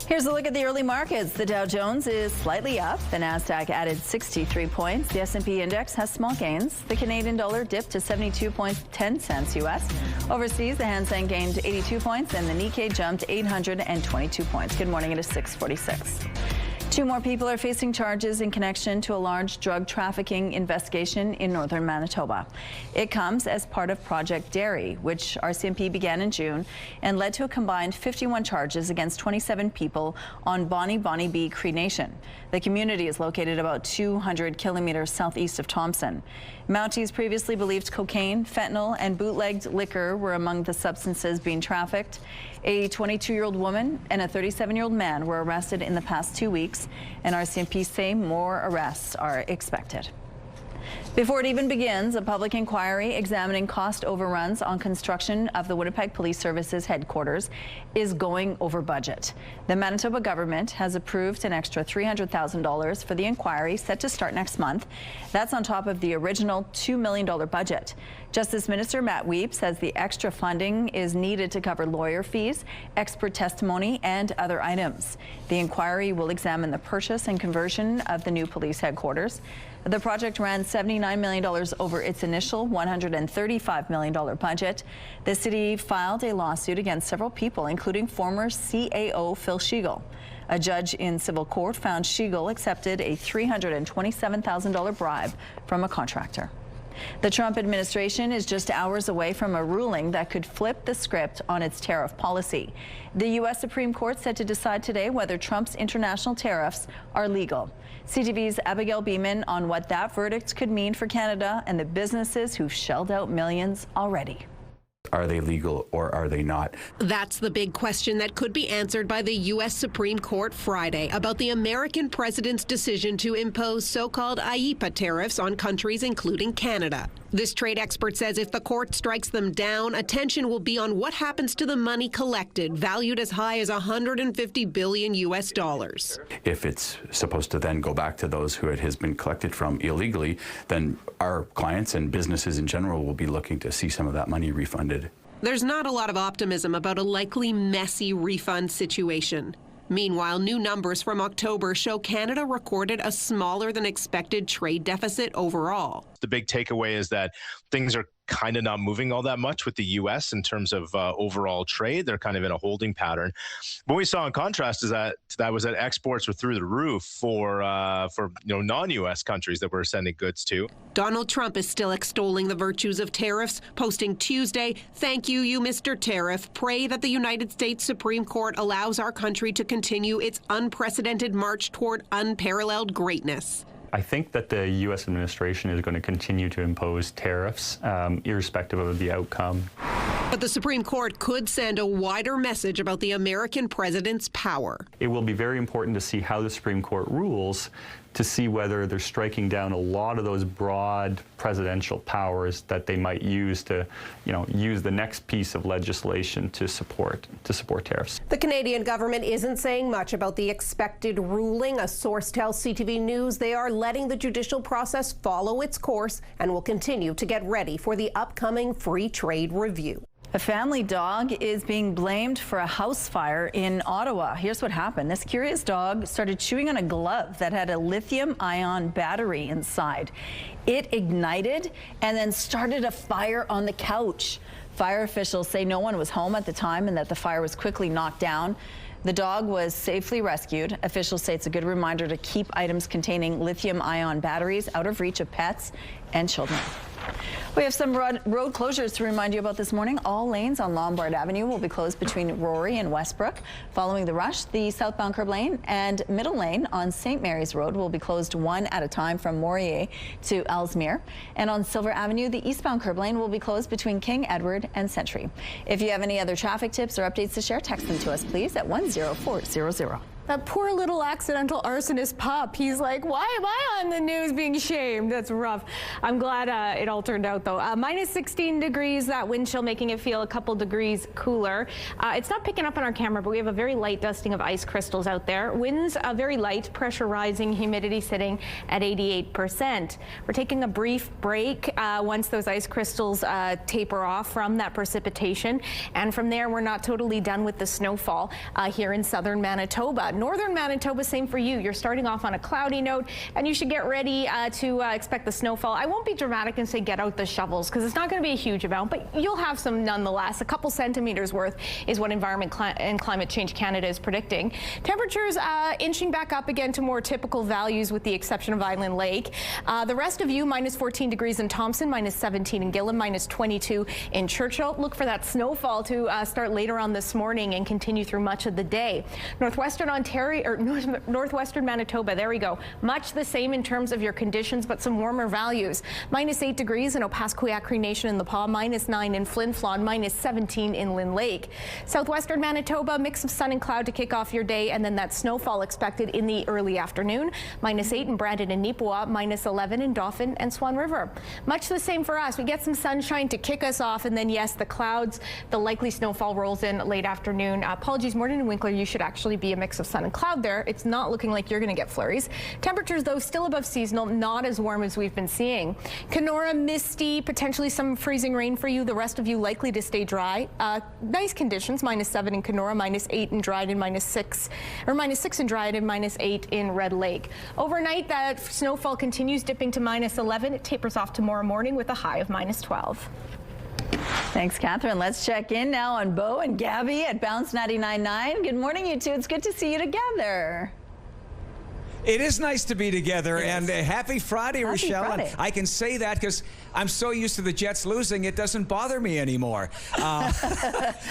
Here's a look at the early markets. The Dow Jones is slightly up. The Nasdaq added 63 points. The S&P index has small gains. The Canadian dollar dipped to 72.10 cents US. Overseas, the Hang Seng gained 82 points and the Nikkei jumped 822 points. Good morning. It is 6:46. 2 more people are facing charges in connection to a large drug trafficking investigation in northern Manitoba. It comes as part of Project Dairy, which RCMP began in June and led to a combined 51 charges against 27 people on Bonnie Bee Cree Nation. The community is located about 200 kilometers southeast of Thompson. Mounties previously believed cocaine, fentanyl, and bootlegged liquor were among the substances being trafficked. A 22-year-old woman and a 37-year-old man were arrested in the past 2 weeks, and RCMP say more arrests are expected. Before it even begins, a public inquiry examining cost overruns on construction of the Winnipeg Police Services headquarters is going over budget. The Manitoba government has approved an extra $300,000 for the inquiry, set to start next month. That's on top of the original $2 million budget. Justice Minister Matt Weep says the extra funding is needed to cover lawyer fees, expert testimony, and other items. The inquiry will examine the purchase and conversion of the new police headquarters. The project ran $79 million over its initial $135 million budget. The city filed a lawsuit against several people, including former CAO Phil Schiegel. A judge in civil court found Schiegel accepted a $327,000 bribe from a contractor. The Trump administration is just hours away from a ruling that could flip the script on its tariff policy. The U.S. Supreme Court set to decide today whether Trump's international tariffs are legal. CTV's Abigail Beeman on what that verdict could mean for Canada and the businesses who've shelled out millions already. Are they legal or are they not? That's the big question that could be answered by the U.S. Supreme Court Friday about the American president's decision to impose so-called IEEPA tariffs on countries including Canada. This trade expert says if the court strikes them down, attention will be on what happens to the money collected, valued as high as $150 billion US. If it's supposed to then go back to those who it has been collected from illegally, then our clients and businesses in general will be looking to see some of that money refunded. There's not a lot of optimism about a likely messy refund situation. Meanwhile, new numbers from October show Canada recorded a smaller than expected trade deficit overall. The big takeaway is that things are kind of not moving all that much with the U.S. in terms of overall trade. They're kind of in a holding pattern. What we saw in contrast is that exports were through the roof for non-U.S. countries that we're sending goods to. Donald Trump is still extolling the virtues of tariffs, posting Tuesday, "Thank you, Mr. Tariff. Pray that the United States Supreme Court allows our country to continue its unprecedented march toward unparalleled greatness." I think that the U.S. administration is going to continue to impose tariffs, irrespective of the outcome. But the Supreme Court could send a wider message about the American president's power. It will be very important to see how the Supreme Court rules, to see whether they're striking down a lot of those broad presidential powers that they might use to, use the next piece of legislation to support tariffs. The Canadian government isn't saying much about the expected ruling. A source tells CTV News they are letting the judicial process follow its course and will continue to get ready for the upcoming free trade review. A family dog is being blamed for a house fire in Ottawa. Here's what happened. This curious dog started chewing on a glove that had a lithium-ion battery inside. It ignited and then started a fire on the couch. Fire officials say no one was home at the time and that the fire was quickly knocked down. The dog was safely rescued. Officials say it's a good reminder to keep items containing lithium-ion batteries out of reach of pets and children. We have some road closures to remind you about this morning. All lanes on Lombard Avenue will be closed between Rory and Westbrook. Following the rush, the southbound curb lane and middle lane on St. Mary's Road will be closed one at a time from Morier to Ellesmere. And on Silver Avenue, the eastbound curb lane will be closed between King Edward and Century. If you have any other traffic tips or updates to share, text them to us, please, at 10400. That poor little accidental arsonist pup. He's like, why am I on the news being shamed? That's rough. I'm glad it all turned out, though. Minus 16 degrees, that wind chill making it feel a couple degrees cooler. It's not picking up on our camera, but we have a very light dusting of ice crystals out there. Winds very light, pressure rising, humidity sitting at 88%. We're taking a brief break once those ice crystals taper off from that precipitation. And from there, we're not totally done with the snowfall here in southern Manitoba. Northern Manitoba, same for you. You're starting off on a cloudy note, and you should get ready to expect the snowfall. I won't be dramatic and say get out the shovels, because it's not going to be a huge amount, but you'll have some nonetheless. A couple centimeters worth is what Environment and Climate Change Canada is predicting. Temperatures inching back up again to more typical values with the exception of Island Lake. The rest of you, minus 14 degrees in Thompson, minus 17 in Gillam, minus 22 in Churchill. Look for that snowfall to start later on this morning and continue through much of the day. Northwestern Northwestern Manitoba, there we go. Much the same in terms of your conditions, but some warmer values. Minus 8 degrees in Opaskwayak Cree Nation in the Paw, minus 9 in Flin Flon, minus 17 in Lynn Lake. Southwestern Manitoba, mix of sun and cloud to kick off your day, and then that snowfall expected in the early afternoon. Minus 8 in Brandon and Neepawa, minus 11 in Dauphin and Swan River. Much the same for us. We get some sunshine to kick us off, and then yes, the clouds, the likely snowfall rolls in late afternoon. Apologies, Morton and Winkler, you should actually be a mix of sun and cloud there. It's not looking like you're going to get flurries. Temperatures, though, still above seasonal, not as warm as we've been seeing. Kenora, misty, potentially some freezing rain for you. The rest of you likely to stay dry. Nice conditions, minus 7 in Kenora, minus 8 in Dryden, minus 6 in Dryden, minus 8 in Red Lake. Overnight, that snowfall continues dipping to minus 11. It tapers off tomorrow morning with a high of minus 12. Thanks, Catherine. Let's check in now on Bo and Gabby at Bounce 99.9. Good morning, you two. It's good to see you together. It is nice to be together, and happy Friday, Rochelle. Friday. And I can say that because I'm so used to the Jets losing, it doesn't bother me anymore.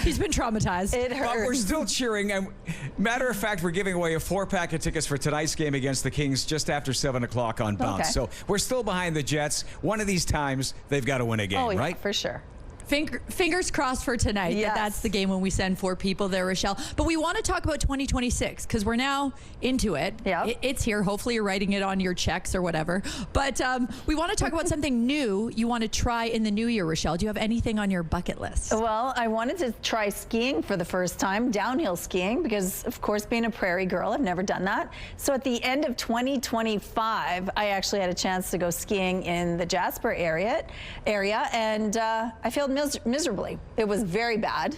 He's been traumatized. It hurts. But we're still cheering. And matter of fact, we're giving away a 4-pack of tickets for tonight's game against the Kings just after 7 o'clock on Bounce. Okay. So we're still behind the Jets. One of these times, they've got to win a game, Oh, yeah, right? for sure. Fingers crossed for tonight. Yes. That's the game when we send 4 people there, Rochelle. But we want to talk about 2026 because we're now into it. Yep. It's here. Hopefully you're writing it on your checks or whatever. But we want to talk about something new you want to try in the new year, Rochelle. Do you have anything on your bucket list? Well, I wanted to try skiing for the first time, downhill skiing, because, of course, being a prairie girl, I've never done that. So at the end of 2025, I actually had a chance to go skiing in the Jasper area and I failed miserably. It was very bad.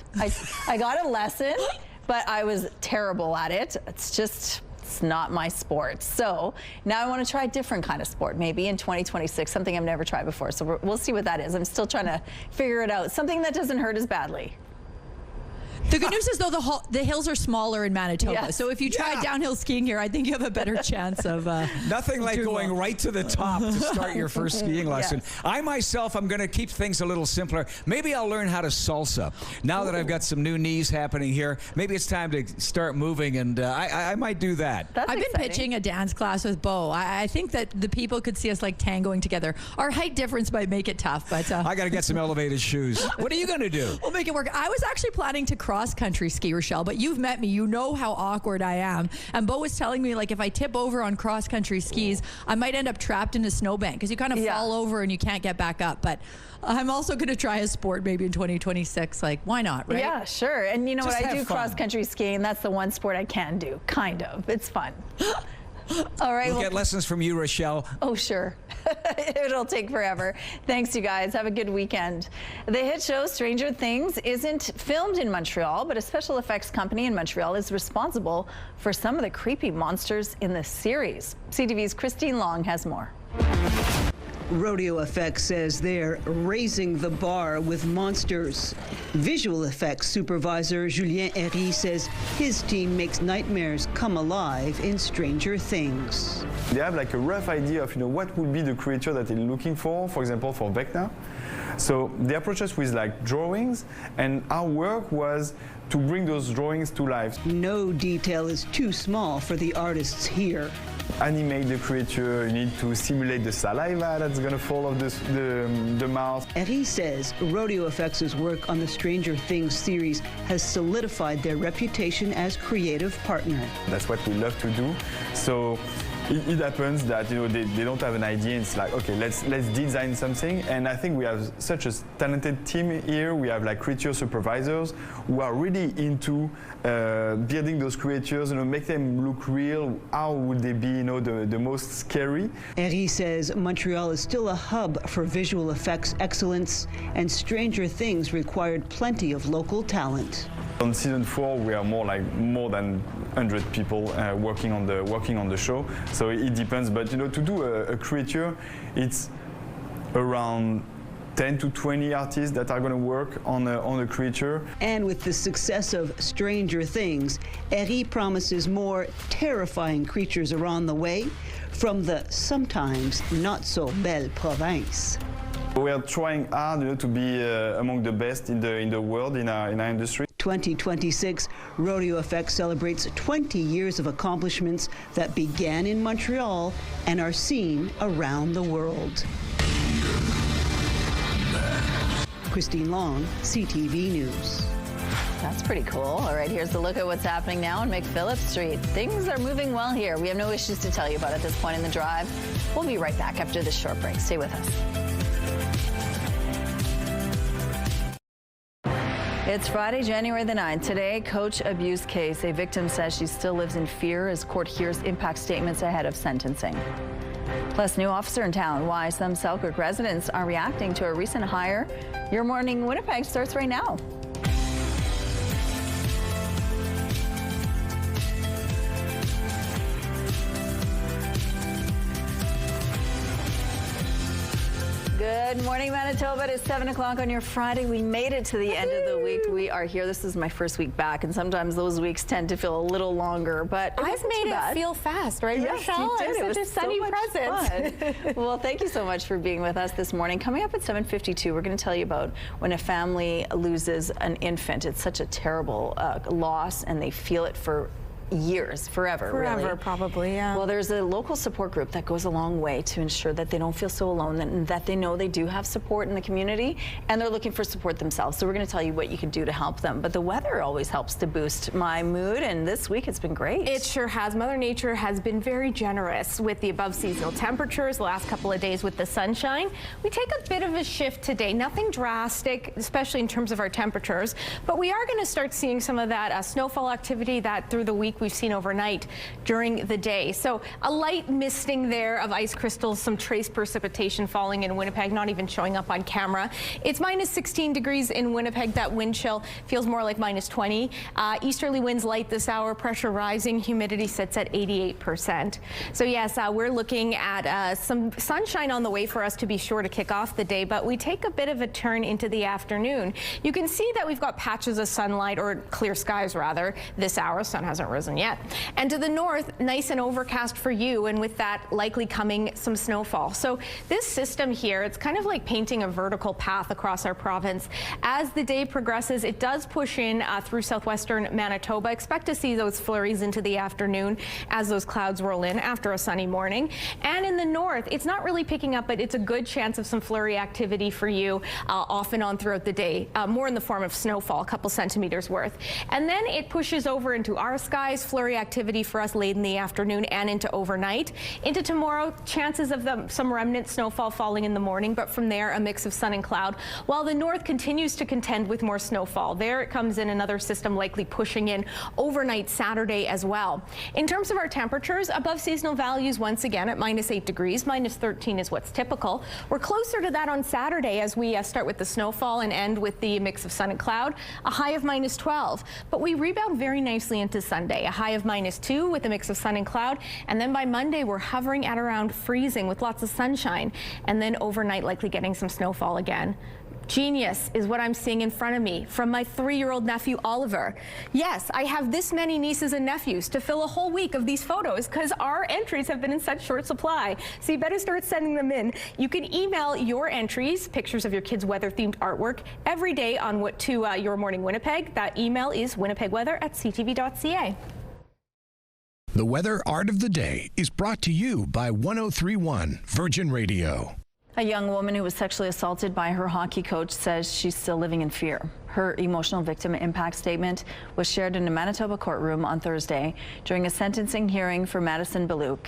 I got a lesson, but I was terrible at it. It's not my sport. So now I want to try a different kind of sport, maybe in 2026, something I've never tried before. So we'll see what that is. I'm still trying to figure it out. Something that doesn't hurt as badly. The good news is, though, the hills are smaller in Manitoba. Yes. So if you try downhill skiing here, I think you have a better chance of Nothing like going right to the top to start your first skiing lesson. Yes. I myself, I'm going to keep things a little simpler. Maybe I'll learn how to salsa. Now that I've got some new knees happening here, maybe it's time to start moving, and I might do that. I've been pitching a dance class with Bo. I think that the people could see us like tangoing together. Our height difference might make it tough, but I got to get some elevated shoes. What are you going to do? We'll make it work. I was actually planning to cross-country ski, Rochelle, but you've met me. You know how awkward I am. And Bo was telling me, like, if I tip over on cross-country skis, I might end up trapped in a snowbank because you kind of fall over and you can't get back up. But I'm also going to try a sport maybe in 2026. Like, why not, right? Yeah, sure. And you know Just what? I have do fun. cross-country skiing. That's the one sport I can do, kind of. It's fun. All right. We'll get lessons from you, Rochelle. Oh, sure. It'll take forever. Thanks, you guys. Have a good weekend. The hit show Stranger Things isn't filmed in Montreal, but a special effects company in Montreal is responsible for some of the creepy monsters in the series. CTV's Christine Long has more. Rodeo Effects says they're raising the bar with monsters. Visual effects supervisor Julien Herry says his team makes nightmares come alive in Stranger Things. They have like a rough idea of what would be the creature that they're looking for example, for Vecna. So they approach us with like drawings, and our work was to bring those drawings to life. No detail is too small for the artists here. Animate the creature, you need to simulate the saliva that's going to fall off the mouth. Herry says Rodeo Effects' work on the Stranger Things series has solidified their reputation as creative partner. That's what we love to do. So it happens that they don't have an idea. It's like, okay, let's design something. And I think we have such a talented team here. We have like creature supervisors who are really into building those creatures, make them look real. How would they be, the most scary? Herry says Montreal is still a hub for visual effects excellence, and Stranger Things required plenty of local talent. On season 4, we are more than 100 people working on the show. So it depends, but to do a creature, it's around 10 to 20 artists that are going to work on a creature. And with the success of Stranger Things, Herry promises more terrifying creatures are on the way from the sometimes not so belle province. We are trying hard to be among the best in the world in our industry. 2026, Rodeo Effects celebrates 20 years of accomplishments that began in Montreal and are seen around the world. Christine Long, CTV News. That's pretty cool. All right, here's a look at what's happening now on McPhillip Street. Things are moving well here. We have no issues to tell you about at this point in the drive. We'll be right back after this short break. Stay with us. It's Friday, January the 9th. Today, coach abuse case. A victim says she still lives in fear as court hears impact statements ahead of sentencing. Plus, new officer in town. Why some Selkirk residents are reacting to a recent hire. Your Morning Winnipeg starts right now. Good morning, Manitoba. It is 7 o'clock on your Friday. We made it to the end of the week. We are here. This is my first week back, and sometimes those weeks tend to feel a little longer, but I've made it feel fast, right, yes, Rochelle? you did. I'm It was such a sunny so much presence. fun. Well, thank you so much for being with us this morning. Coming up at 7:52, we're going to tell you about when a family loses an infant. It's such a terrible loss, and they feel it for years, forever, really. Probably, yeah. Well, there's a local support group that goes a long way to ensure that they don't feel so alone, and that they know they do have support in the community, and they're looking for support themselves. So we're going to tell you what you can do to help them. But the weather always helps to boost my mood, and this week it's been great. It sure has. Mother Nature has been very generous with the above seasonal temperatures the last couple of days with the sunshine. We take a bit of a shift today. Nothing drastic, especially in terms of our temperatures, but we are going to start seeing some of that snowfall activity that through the week we've seen overnight during the day. So a light misting there of ice crystals, some trace precipitation falling in Winnipeg, not even showing up on camera. It's minus 16 degrees in Winnipeg. That wind chill feels more like minus 20. Easterly winds light this hour, pressure rising, humidity sits at 88%. So yes, we're looking at some sunshine on the way for us to be sure to kick off the day, but we take a bit of a turn into the afternoon. You can see that we've got patches of sunlight, or clear skies rather, this hour. Sun hasn't risen yet. And to the north, nice and overcast for you, and with that likely coming some snowfall. So this system here, it's kind of like painting a vertical path across our province. As the day progresses, it does push in through southwestern Manitoba. Expect to see those flurries into the afternoon as those clouds roll in after a sunny morning. And in the north, it's not really picking up, but it's a good chance of some flurry activity for you off and on throughout the day, more in the form of snowfall, a couple centimeters worth. And then it pushes over into our skies, flurry activity for us late in the afternoon and into overnight. Into tomorrow, chances of some remnant snowfall falling in the morning, but from there, a mix of sun and cloud, while the north continues to contend with more snowfall. There it comes in, another system likely pushing in overnight Saturday as well. In terms of our temperatures, above seasonal values once again at minus 8 degrees, minus 13 is what's typical. We're closer to that on Saturday as we start with the snowfall and end with the mix of sun and cloud, a high of minus 12. But we rebound very nicely into Sunday, a high of minus 2 with a mix of sun and cloud. And then by Monday, we're hovering at around freezing with lots of sunshine. And then overnight, likely getting some snowfall again. Genius is what I'm seeing in front of me from my 3-year-old nephew, Oliver. Yes, I have this many nieces and nephews to fill a whole week of these photos because our entries have been in such short supply. So you better start sending them in. You can email your entries, pictures of your kids' weather-themed artwork, every day to Your Morning Winnipeg. That email is winnipegweather@ctv.ca. The Weather Art of the Day is brought to you by 103.1 Virgin Radio. A young woman who was sexually assaulted by her hockey coach says she's still living in fear. Her emotional victim impact statement was shared in a Manitoba courtroom on Thursday during a sentencing hearing for Madison Baluk.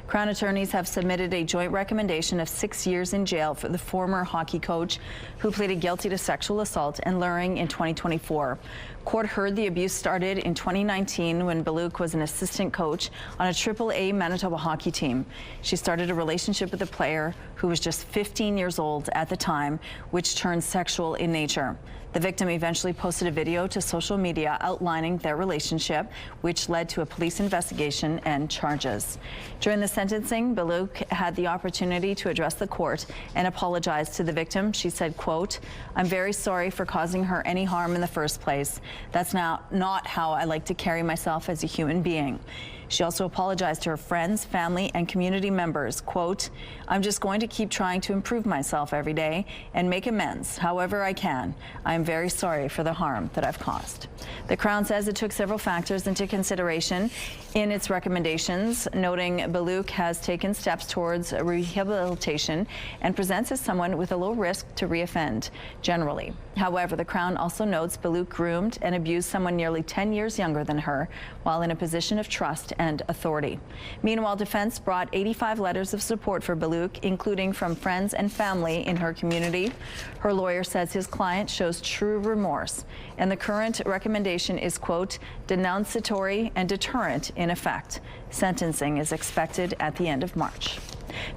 Crown attorneys have submitted a joint recommendation of 6 years in jail for the former hockey coach who pleaded guilty to sexual assault and luring in 2024. Court heard the abuse started in 2019 when Baluk was an assistant coach on a AAA Manitoba hockey team. She started a relationship with a player who was just 15 years old at the time, which turned sexual in nature. The victim eventually posted a video to social media outlining their relationship, which led to a police investigation and charges. During the sentencing, Baluk had the opportunity to address the court and apologize to the victim. She said, quote, "I'm very sorry for causing her any harm in the first place. That's not how I like to carry myself as a human being." She also apologized to her friends, family, and community members. Quote, "I'm just going to keep trying to improve myself every day and make amends however I can. I am very sorry for the harm that I've caused." The Crown says it took several factors into consideration in its recommendations, noting Baluk has taken steps towards rehabilitation and presents as someone with a low risk to reoffend generally. However, the Crown also notes Baluk groomed and abused someone nearly 10 years younger than her while in a position of trust and authority. Meanwhile, defense brought 85 letters of support for Baluk, including from friends and family in her community. Her lawyer says his client shows true remorse, and the current recommendation is, quote, "denunciatory and deterrent in effect." Sentencing is expected at the end of March.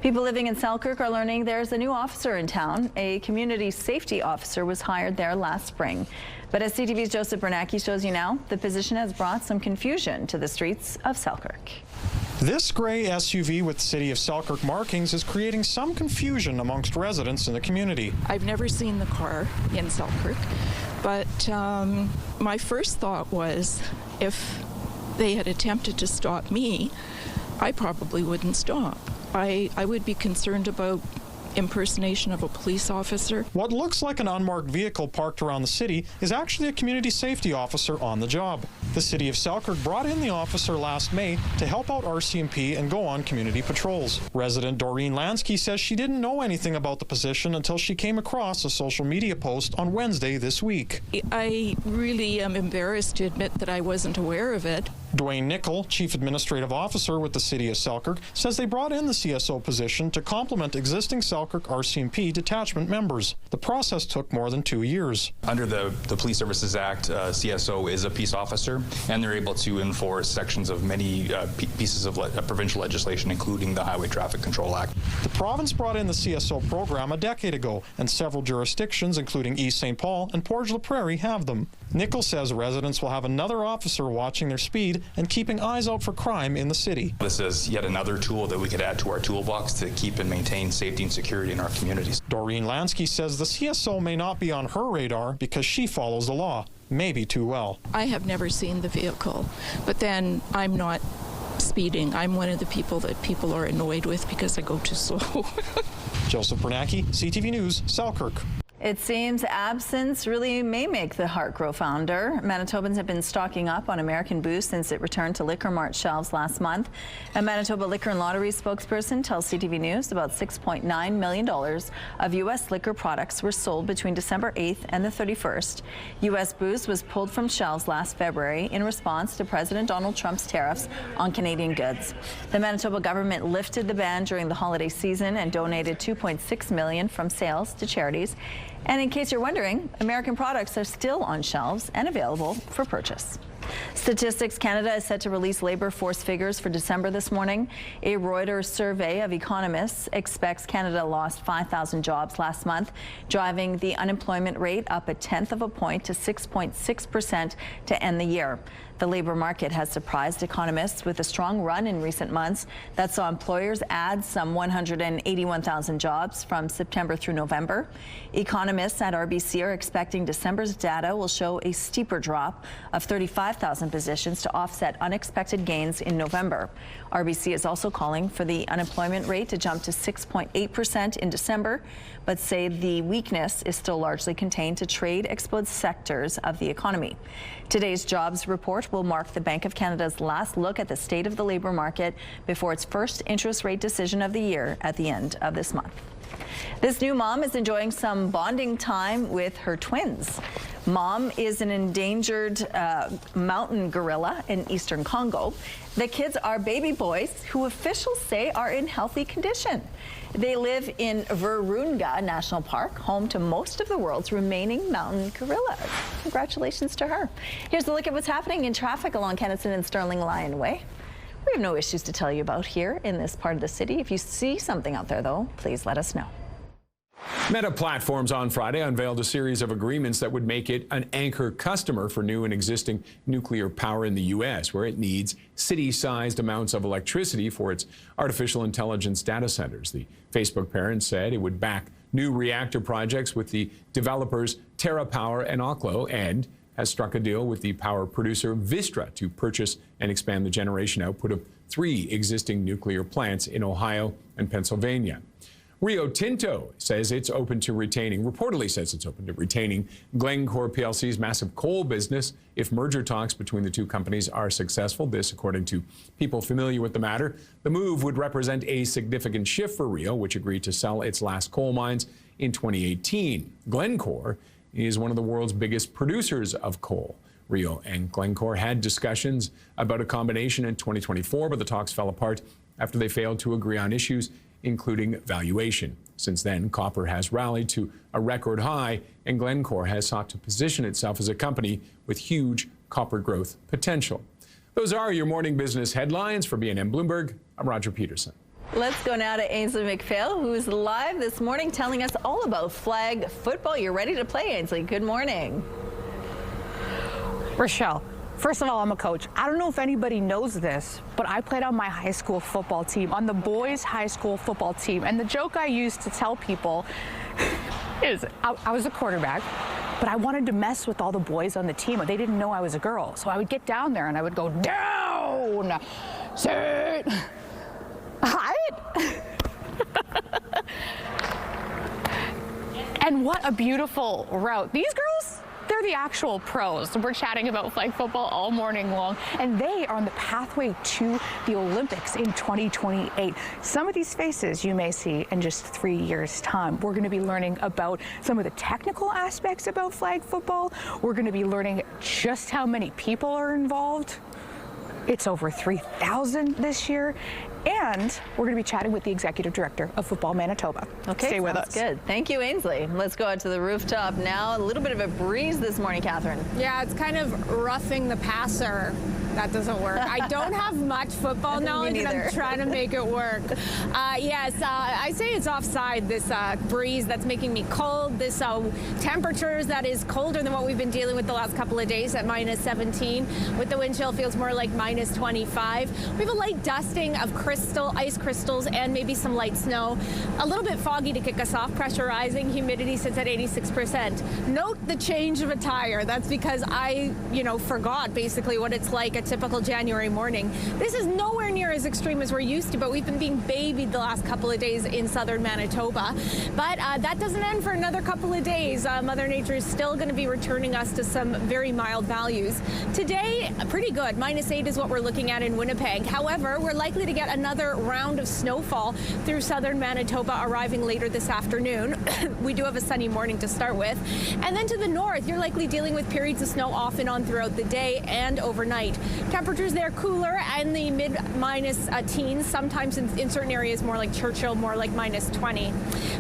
People living in Selkirk are learning there's a new officer in town. A community safety officer was hired there last spring. But as CTV's Joseph Bernacki shows you now, the position has brought some confusion to the streets of Selkirk. This gray SUV with City of Selkirk markings is creating some confusion amongst residents in the community. I've never seen the car in Selkirk, but my first thought was if they had attempted to stop me, I probably wouldn't stop. I would be concerned about impersonation of a police officer. What looks like an unmarked vehicle parked around the city is actually a community safety officer on the job. The City of Selkirk brought in the officer last May to help out RCMP and go on community patrols. Resident Doreen Lansky says she didn't know anything about the position until she came across a social media post on Wednesday this week. I really am embarrassed to admit that I wasn't aware of it. Dwayne Nickel, Chief Administrative Officer with the City of Selkirk, says they brought in the CSO position to complement existing Selkirk RCMP detachment members. The process took more than 2 years. Under the Police Services Act, CSO is a peace officer, and they're able to enforce sections of many pieces of provincial legislation, including the Highway Traffic Control Act. The province brought in the CSO program a decade ago, and several jurisdictions, including East St. Paul and Portage la Prairie, have them. Nickel says residents will have another officer watching their speed and keeping eyes out for crime in the city. This is yet another tool that we could add to our toolbox to keep and maintain safety and security in our communities. Doreen Lansky says the CSO may not be on her radar because she follows the law, maybe too well. I have never seen the vehicle, but then I'm not speeding. I'm one of the people that people are annoyed with because I go too slow. Joseph Bernacki, CTV News, Selkirk. It seems absence really may make the heart grow fonder. Manitobans have been stocking up on American Boost since it returned to Liquor Mart shelves last month. A Manitoba Liquor and Lottery spokesperson tells CTV News about $6.9 million of U.S. liquor products were sold between December 8th and the 31st. U.S. Boost was pulled from shelves last February in response to President Donald Trump's tariffs on Canadian goods. The Manitoba government lifted the ban during the holiday season and donated $2.6 million from sales to charities. And in case you're wondering, American products are still on shelves and available for purchase. Statistics Canada is set to release labor force figures for December this morning. A Reuters survey of economists expects Canada lost 5,000 jobs last month, driving the unemployment rate up 1/10 of a point to 6.6% to end the year. The labor market has surprised economists with a strong run in recent months that saw employers add some 181,000 jobs from September through November. Economists at RBC are expecting December's data will show a steeper drop of 35,000 positions to offset unexpected gains in November. RBC is also calling for the unemployment rate to jump to 6.8% in December, but say the weakness is still largely contained to trade-exposed sectors of the economy. Today's jobs report will mark the Bank of Canada's last look at the state of the labor market before its first interest rate decision of the year at the end of this month. This new mom is enjoying some bonding time with her twins. Mom is an endangered mountain gorilla in eastern Congo. The kids are baby boys who officials say are in healthy condition. They live in Virunga National Park, home to most of the world's remaining mountain gorillas. Congratulations to her. Here's a look at what's happening in traffic along Kennison and Sterling Lion Way. We have no issues to tell you about here in this part of the city. If you see something out there, though, please let us know. Meta Platforms on Friday unveiled a series of agreements that would make it an anchor customer for new and existing nuclear power in the U.S., where it needs city-sized amounts of electricity for its artificial intelligence data centers. The Facebook parent said it would back new reactor projects with the developers TerraPower and Oklo, and has struck a deal with the power producer Vistra to purchase and expand the generation output of 3 existing nuclear plants in Ohio and Pennsylvania. Rio Tinto says it's open to retaining, reportedly says it's open to retaining Glencore PLC's massive coal business if merger talks between the two companies are successful. This, according to people familiar with the matter. The move would represent a significant shift for Rio, which agreed to sell its last coal mines in 2018. Glencore is one of the world's biggest producers of coal. Rio and Glencore had discussions about a combination in 2024, but the talks fell apart after they failed to agree on issues including valuation. Since then, copper has rallied to a record high, and Glencore has sought to position itself as a company with huge copper growth potential. Those are your morning business headlines. For BNN Bloomberg, I'm Roger Peterson. Let's go now to Ainsley McPhail, who's live this morning telling us all about flag football. You're ready to play, Ainsley. Good morning. Rochelle, first of all, I'm a coach. I don't know if anybody knows this, but I played on my high school football team, on the boys' high school football team. And the joke I used to tell people is I was a quarterback, but I wanted to mess with all the boys on the team. They didn't know I was a girl. So I would get down there and I would go, down, sit, hide. And what a beautiful route. These girls, they're the actual pros. We're chatting about flag football all morning long, and they are on the pathway to the Olympics in 2028. Some of these faces you may see in just 3 years' time. We're going to be learning about some of the technical aspects about flag football. We're going to be learning just how many people are involved. It's over 3,000 this year. And we're going to be chatting with the executive director of Football Manitoba. Okay, stay with us. Good. Thank you, Ainsley. Let's go out to the rooftop now. A little bit of a breeze this morning, Catherine. Yeah, it's kind of roughing the passer. That doesn't work. I don't have much football knowledge, and I'm trying to make it work. Yes, I say it's offside, this breeze that's making me cold, this temperatures that is colder than what we've been dealing with the last couple of days at minus 17. With the wind chill, feels more like minus 25. We have a light dusting of ice crystals and maybe some light snow. A little bit foggy to kick us off, pressure rising, humidity sits at 86%. Note the change of attire. That's because I, forgot basically what it's like a typical January morning. This is nowhere near as extreme as we're used to, but we've been being babied the last couple of days in southern Manitoba. But that doesn't end for another couple of days. Mother Nature is still going to be returning us to some very mild values. Today, pretty good. -8 is what we're looking at in Winnipeg. However, we're likely to get another round of snowfall through southern Manitoba arriving later this afternoon. We do have a sunny morning to start with. And then to the north, you're likely dealing with periods of snow off and on throughout the day and overnight. Temperatures there cooler and the mid-minus teens, sometimes in certain areas more like Churchill, more like -20.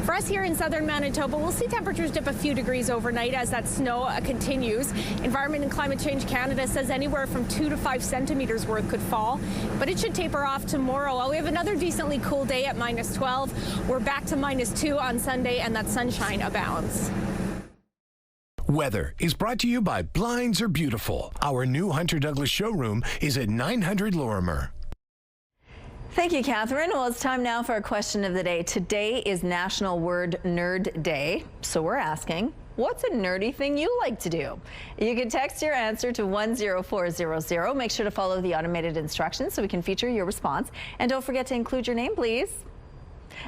For us here in southern Manitoba, we'll see temperatures dip a few degrees overnight as that snow continues. Environment and Climate Change Canada says anywhere from 2 to 5 centimeters worth could fall, but it should taper off tomorrow. We have another decently cool day at -12. We're back to -2 on Sunday, and that sunshine abounds. Weather is brought to you by Blinds Are Beautiful. Our new Hunter Douglas showroom is at 900 Lorimer. Thank you, Catherine. Well, it's time now for our question of the day. Today is National Word Nerd Day, so we're asking, what's a nerdy thing you like to do? You can text your answer to 10400. Make sure to follow the automated instructions so we can feature your response. And don't forget to include your name, please.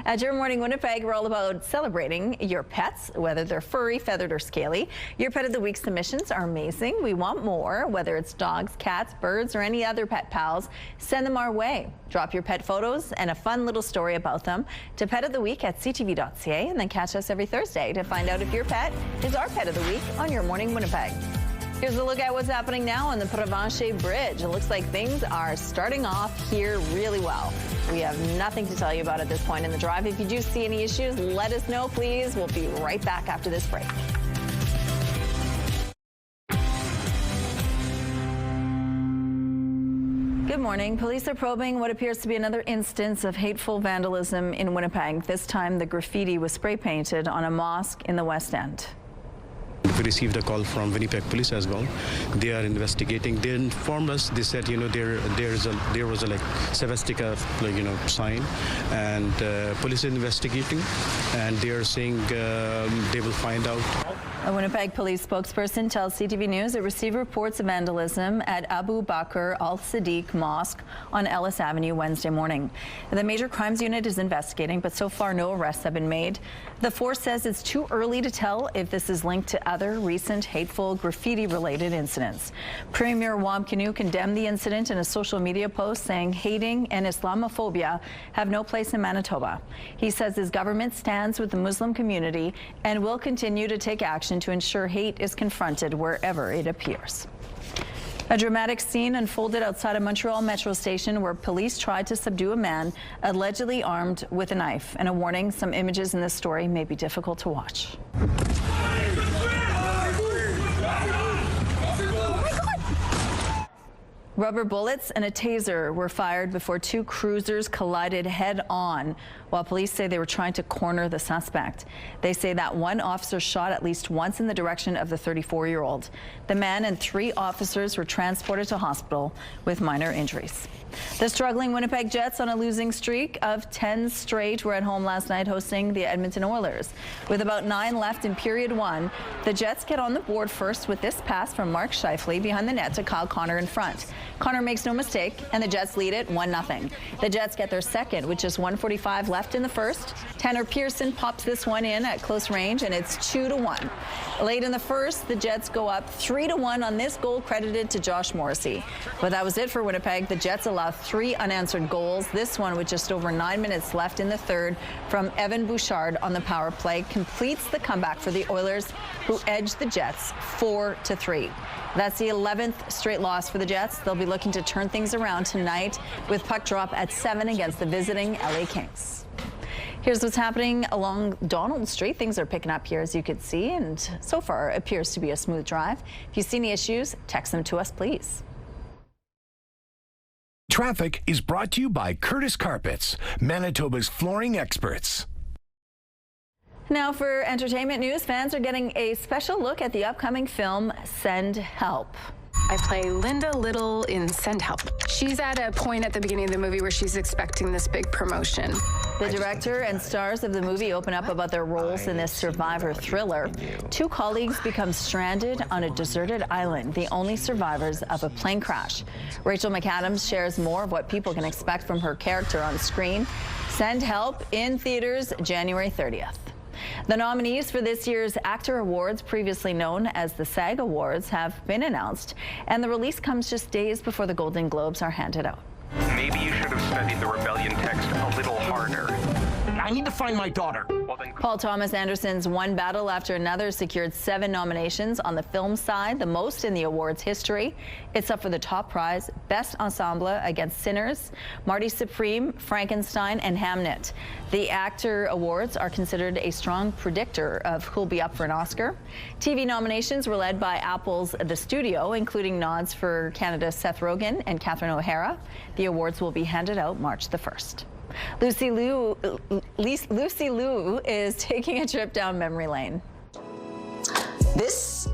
At Your Morning Winnipeg, we're all about celebrating your pets, whether they're furry, feathered, or scaly. Your Pet of the Week submissions are amazing. We want more, whether it's dogs, cats, birds, or any other pet pals. Send them our way. Drop your pet photos and a fun little story about them to petoftheweek@ctv.ca, and then catch us every Thursday to find out if your pet is our Pet of the Week on Your Morning Winnipeg. Here's a look at what's happening now on the Provencher Bridge. It looks like things are starting off here really well. We have nothing to tell you about at this point in the drive. If you do see any issues, let us know, please. We'll be right back after this break. Good morning. Police are probing what appears to be another instance of hateful vandalism in Winnipeg. This time, the graffiti was spray painted on a mosque in the West End. We received a call from Winnipeg Police as well. They are investigating. They informed us. They said, there was a like swastika, sign, and police is investigating, and they are saying they will find out. A Winnipeg police spokesperson tells CTV News it received reports of vandalism at Abu Bakr al-Siddiq Mosque on Ellis Avenue Wednesday morning. The Major Crimes Unit is investigating, but so far no arrests have been made. The force says it's too early to tell if this is linked to other recent hateful graffiti-related incidents. Premier Wab Kinew condemned the incident in a social media post, saying hating and Islamophobia have no place in Manitoba. He says his government stands with the Muslim community and will continue to take action to ensure hate is confronted wherever it appears. A dramatic scene unfolded outside a Montreal metro station where police tried to subdue a man allegedly armed with a knife. And a warning, some images in this story may be difficult to watch. Rubber bullets and a taser were fired before two cruisers collided head-on, while police say they were trying to corner the suspect. They say that one officer shot at least once in the direction of the 34-year-old. The man and 3 officers were transported to hospital with minor injuries. The struggling Winnipeg Jets on a losing streak of 10 straight were at home last night hosting the Edmonton Oilers. With about 9 left in period 1, the Jets get on the board first with this pass from Mark Scheifele behind the net to Kyle Connor in front. Connor makes no mistake, and the Jets lead it 1-0. The Jets get their second with just 1:45 left left in the first. Tanner Pearson pops this one in at close range, and it's 2-1. Late in the first, the Jets go up 3-1 on this goal credited to Josh Morrissey. But that was it for Winnipeg. The Jets allow 3 unanswered goals. This one, with just over 9 minutes left in the third, from Evan Bouchard on the power play, completes the comeback for the Oilers, who edged the Jets 4-3. That's the 11th straight loss for the Jets. They'll be looking to turn things around tonight with puck drop at 7 against the visiting LA Kings. Here's what's happening along Donald Street. Things are picking up here, as you can see, and so far appears to be a smooth drive. If you see any issues, text them to us, please. Traffic is brought to you by Curtis Carpets, Manitoba's flooring experts. Now for entertainment news, fans are getting a special look at the upcoming film Send Help. I play Linda Little in Send Help. She's at a point at the beginning of the movie where she's expecting this big promotion. The director and stars of the movie open up about their roles in this survivor thriller. 2 colleagues become stranded on a deserted island, the only survivors of a plane crash. Rachel McAdams shares more of what people can expect from her character on screen. Send Help in theaters January 30th. The nominees for this year's Actor Awards, previously known as the SAG Awards, have been announced, and the release comes just days before the Golden Globes are handed out. Maybe you should have studied the rebellion text a little harder. I need to find my daughter. Paul Thomas Anderson's One Battle After Another secured 7 nominations on the film side, the most in the awards history. It's up for the top prize, Best Ensemble against Sinners, Marty Supreme, Frankenstein, and Hamnet. The Actor Awards are considered a strong predictor of who'll be up for an Oscar. TV nominations were led by Apple's The Studio, including nods for Canada's Seth Rogen and Catherine O'Hara. The awards will be handed out March the 1st. Lucy Liu is taking a trip down memory lane. This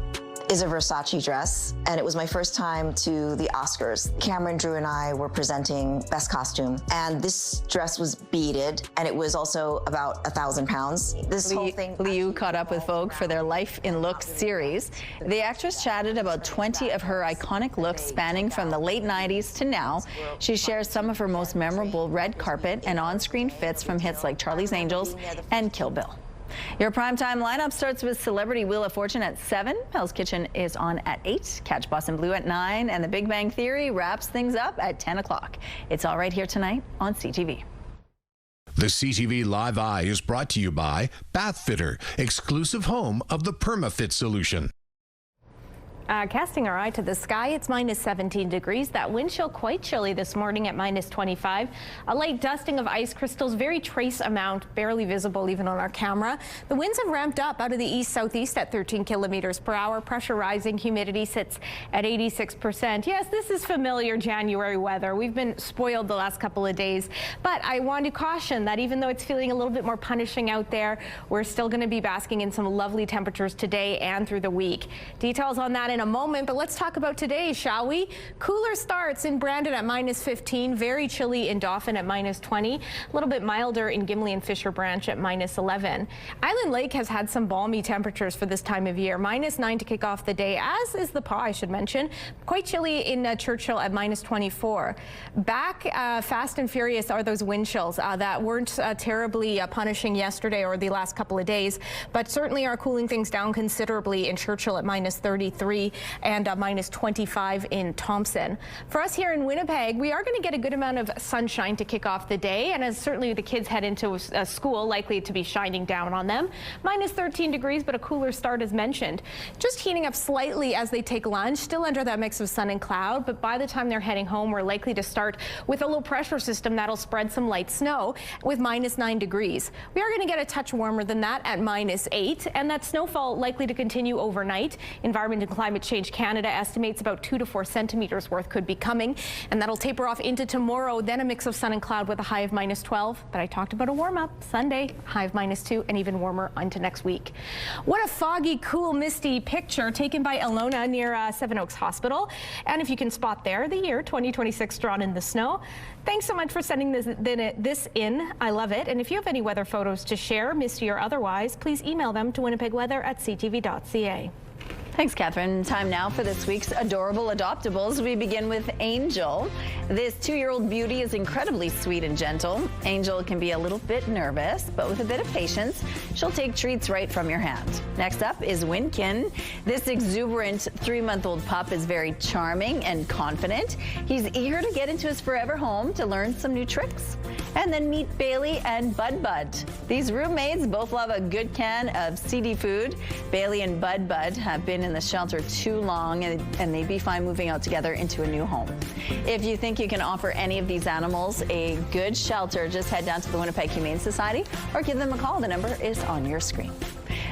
is a Versace dress, and it was my first time to the Oscars. Cameron, Drew, and I were presenting Best Costume, and this dress was beaded, and it was also about 1,000 pounds. This whole thing. Liu caught up with Vogue for their Life in Looks series. The actress chatted about 20 of her iconic looks spanning from the late 90s to now. She shares some of her most memorable red carpet and on-screen fits from hits like Charlie's Angels and Kill Bill. Your primetime lineup starts with Celebrity Wheel of Fortune at 7. Hell's Kitchen is on at 8. Catch Boston Blue at 9. And The Big Bang Theory wraps things up at 10 o'clock. It's all right here tonight on CTV. The CTV Live Eye is brought to you by Bath Fitter, exclusive home of the PermaFit solution. Casting our eye to the sky, it's minus 17 degrees. That wind chill quite chilly this morning at minus 25. A light dusting of ice crystals, very trace amount, barely visible even on our camera. The winds have ramped up out of the east-southeast at 13 kilometers per hour. Pressure rising, humidity sits at 86%. Yes, this is familiar January weather. We've been spoiled the last couple of days, but I want to caution that even though it's feeling a little bit more punishing out there, we're still going to be basking in some lovely temperatures today and through the week. Details on that in a moment, but let's talk about today, shall we? Cooler starts in Brandon at minus 15, very chilly in Dauphin at minus 20, a little bit milder in Gimli and Fisher Branch at minus 11. Island Lake has had some balmy temperatures for this time of year, minus 9 to kick off the day, as is the Paw, I should mention. Quite chilly in Churchill at minus 24. Back fast and furious are those wind chills that weren't terribly punishing yesterday or the last couple of days, but certainly are cooling things down considerably in Churchill at minus 33. And minus 25 in Thompson. For us here in Winnipeg, we are going to get a good amount of sunshine to kick off the day, and as certainly the kids head into school, likely to be shining down on them. Minus 13 degrees, but a cooler start as mentioned. Just heating up slightly as they take lunch, still under that mix of sun and cloud, but by the time they're heading home, we're likely to start with a low pressure system that'll spread some light snow with minus 9 degrees. We are going to get a touch warmer than that at minus 8, and that snowfall likely to continue overnight. Environment and Climate Change Canada estimates about 2 to 4 centimeters worth could be coming, and that'll taper off into tomorrow, then a mix of sun and cloud with a high of minus 12. But I talked about a warm up Sunday, high of minus 2, and even warmer into next week. What a foggy, cool, misty picture taken by Alona near Seven Oaks Hospital. And if you can spot there, the year 2026 drawn in the snow. Thanks so much for sending this in. I love it. And if you have any weather photos to share, misty or otherwise, please email them to winnipegweather@ctv.ca. Thanks, Catherine. Time now for this week's Adorable Adoptables. We begin with Angel. This 2-year-old beauty is incredibly sweet and gentle. Angel can be a little bit nervous, but with a bit of patience, she'll take treats right from your hand. Next up is Winkin. This exuberant 3-month-old pup is very charming and confident. He's eager to get into his forever home to learn some new tricks. And then meet Bailey and Bud Bud. These roommates both love a good can of seedy food. Bailey and Bud Bud have been in the shelter too long, and they'd be fine moving out together into a new home. If you think you can offer any of these animals a good shelter, just head down to the Winnipeg Humane Society or give them a call. The number is on your screen.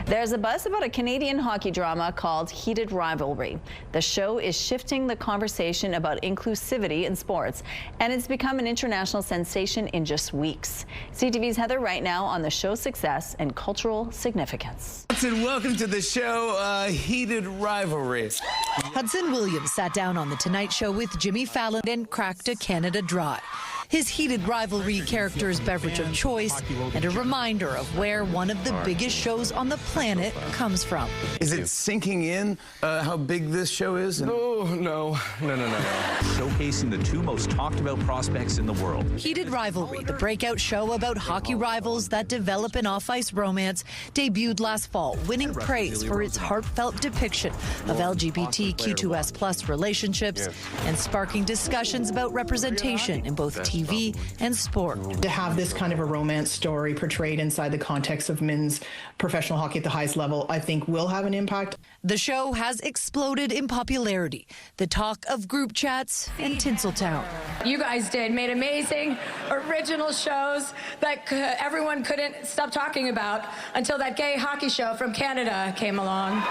There's a buzz about a Canadian hockey drama called Heated Rivalry. The show is shifting the conversation about inclusivity in sports, and it's become an international sensation in just weeks. CTV's Heather right now on the show's success and cultural significance. Hudson, welcome to the show, Heated Rivalry. Hudson Williams sat down on The Tonight Show with Jimmy Fallon and cracked a Canada Dry. His Heated Rivalry character's beverage of choice, and a reminder of where one of the biggest shows on the planet comes from. Is it sinking in how big this show is? No. Showcasing the 2 most talked about prospects in the world. Heated Rivalry, the breakout show about hockey rivals that develop an off-ice romance, debuted last fall, winning praise for its heartfelt depiction of LGBTQ2S+ relationships and sparking discussions about representation in both TV and sport. To have this kind of a romance story portrayed inside the context of men's professional hockey at the highest level, I think will have an impact. The show has exploded in popularity, the talk of group chats and Tinseltown. You guys made amazing, original shows that everyone couldn't stop talking about until that gay hockey show from Canada came along.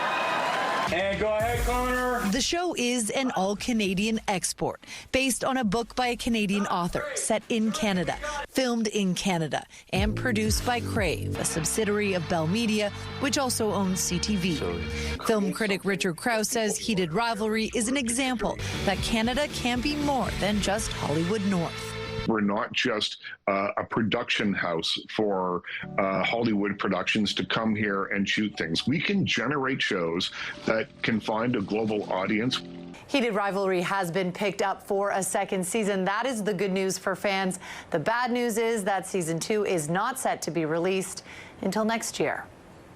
Hey, go ahead, Connor. The show is an all-Canadian export, based on a book by a Canadian author, set in Canada, filmed in Canada, and produced by Crave, a subsidiary of Bell Media, which also owns CTV. Film critic Richard Krause says Heated Rivalry is an example that Canada can be more than just Hollywood North. We're not just a production house for Hollywood productions to come here and shoot things. We can generate shows that can find a global audience. Heated Rivalry has been picked up for a second season. That is the good news for fans. The bad news is that season 2 is not set to be released until next year.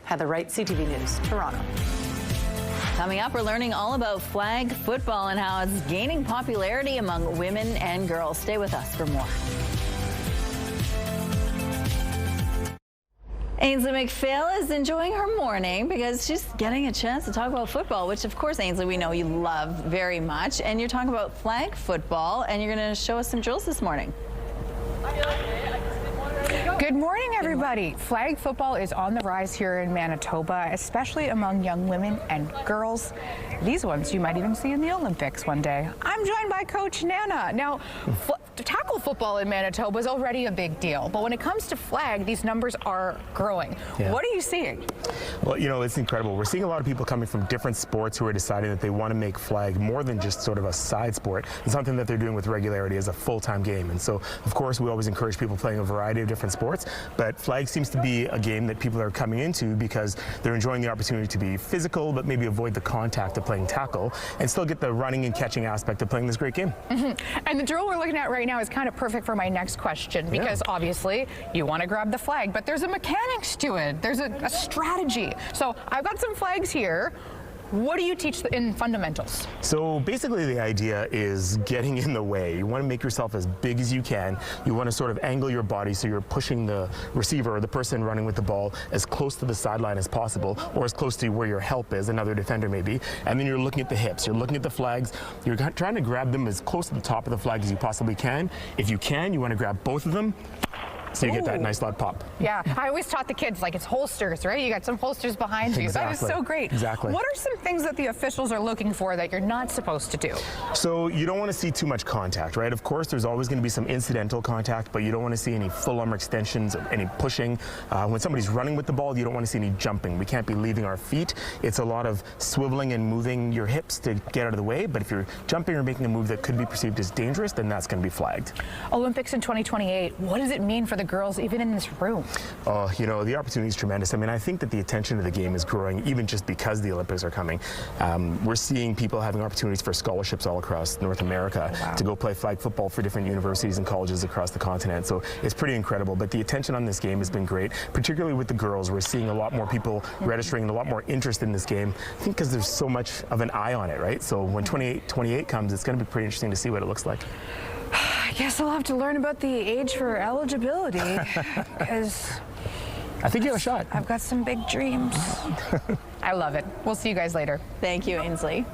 Heather Wright, CTV News, Toronto. Coming up, we're learning all about flag football and how it's gaining popularity among women and girls. Stay with us for more. Ainsley McPhail is enjoying her morning because she's getting a chance to talk about football, which, of course, Ainsley, we know you love very much. And you're talking about flag football, and you're going to show us some drills this morning. Good morning, everybody. Flag football is on the rise here in Manitoba, especially among young women and girls. These ones you might even see in the Olympics one day. I'm joined by Coach Nana. Now, tackle football in Manitoba is already a big deal, but when it comes to flag, these numbers are growing. Yeah. What are you seeing? Well, you know, it's incredible. We're seeing a lot of people coming from different sports who are deciding that they want to make flag more than just sort of a side sport and something that they're doing with regularity as a full-time game. And so, of course, we always encourage people playing a variety of different sports, but flag seems to be a game that people are coming into because they're enjoying the opportunity to be physical, but maybe avoid the contact of playing tackle and still get the running and catching aspect of playing this great game. And the drill we're looking at right now is kind of perfect for my next question because obviously you want to grab the flag, but there's a mechanics to it. There's a strategy. So I've got some flags here. What do you teach in fundamentals? So basically the idea is getting in the way. You want to make yourself as big as you can. You want to sort of angle your body so you're pushing the receiver or the person running with the ball as close to the sideline as possible, or as close to where your help is, another defender maybe. And then you're looking at the hips. You're looking at the flags. You're trying to grab them as close to the top of the flag as you possibly can. If you can, you want to grab both of them, so you get that nice loud pop. Yeah, I always taught the kids, like, it's holsters, right? You got some holsters behind you. Exactly. That is so great. Exactly. What are some things that the officials are looking for that you're not supposed to do? So you don't want to see too much contact, right? Of course, there's always going to be some incidental contact, but you don't want to see any full arm extensions, any pushing. When somebody's running with the ball, you don't want to see any jumping. We can't be leaving our feet. It's a lot of swiveling and moving your hips to get out of the way, but if you're jumping or making a move that could be perceived as dangerous, then that's going to be flagged. Olympics in 2028, what does it mean for the girls, even in this room? Oh, you know, the opportunity is tremendous. I mean, I think that the attention to the game is growing, even just because the Olympics are coming. We're seeing people having opportunities for scholarships all across North America to go play flag football for different universities and colleges across the continent. So it's pretty incredible. But the attention on this game has been great, particularly with the girls. We're seeing a lot more people registering and a lot more interest in this game. I think because there's so much of an eye on it, right? So when 28 comes, it's going to be pretty interesting to see what it looks like. I guess I'll have to learn about the age for eligibility, because I think you have a shot. I've got some big dreams. I love it. We'll see you guys later. Thank you, Ainsley.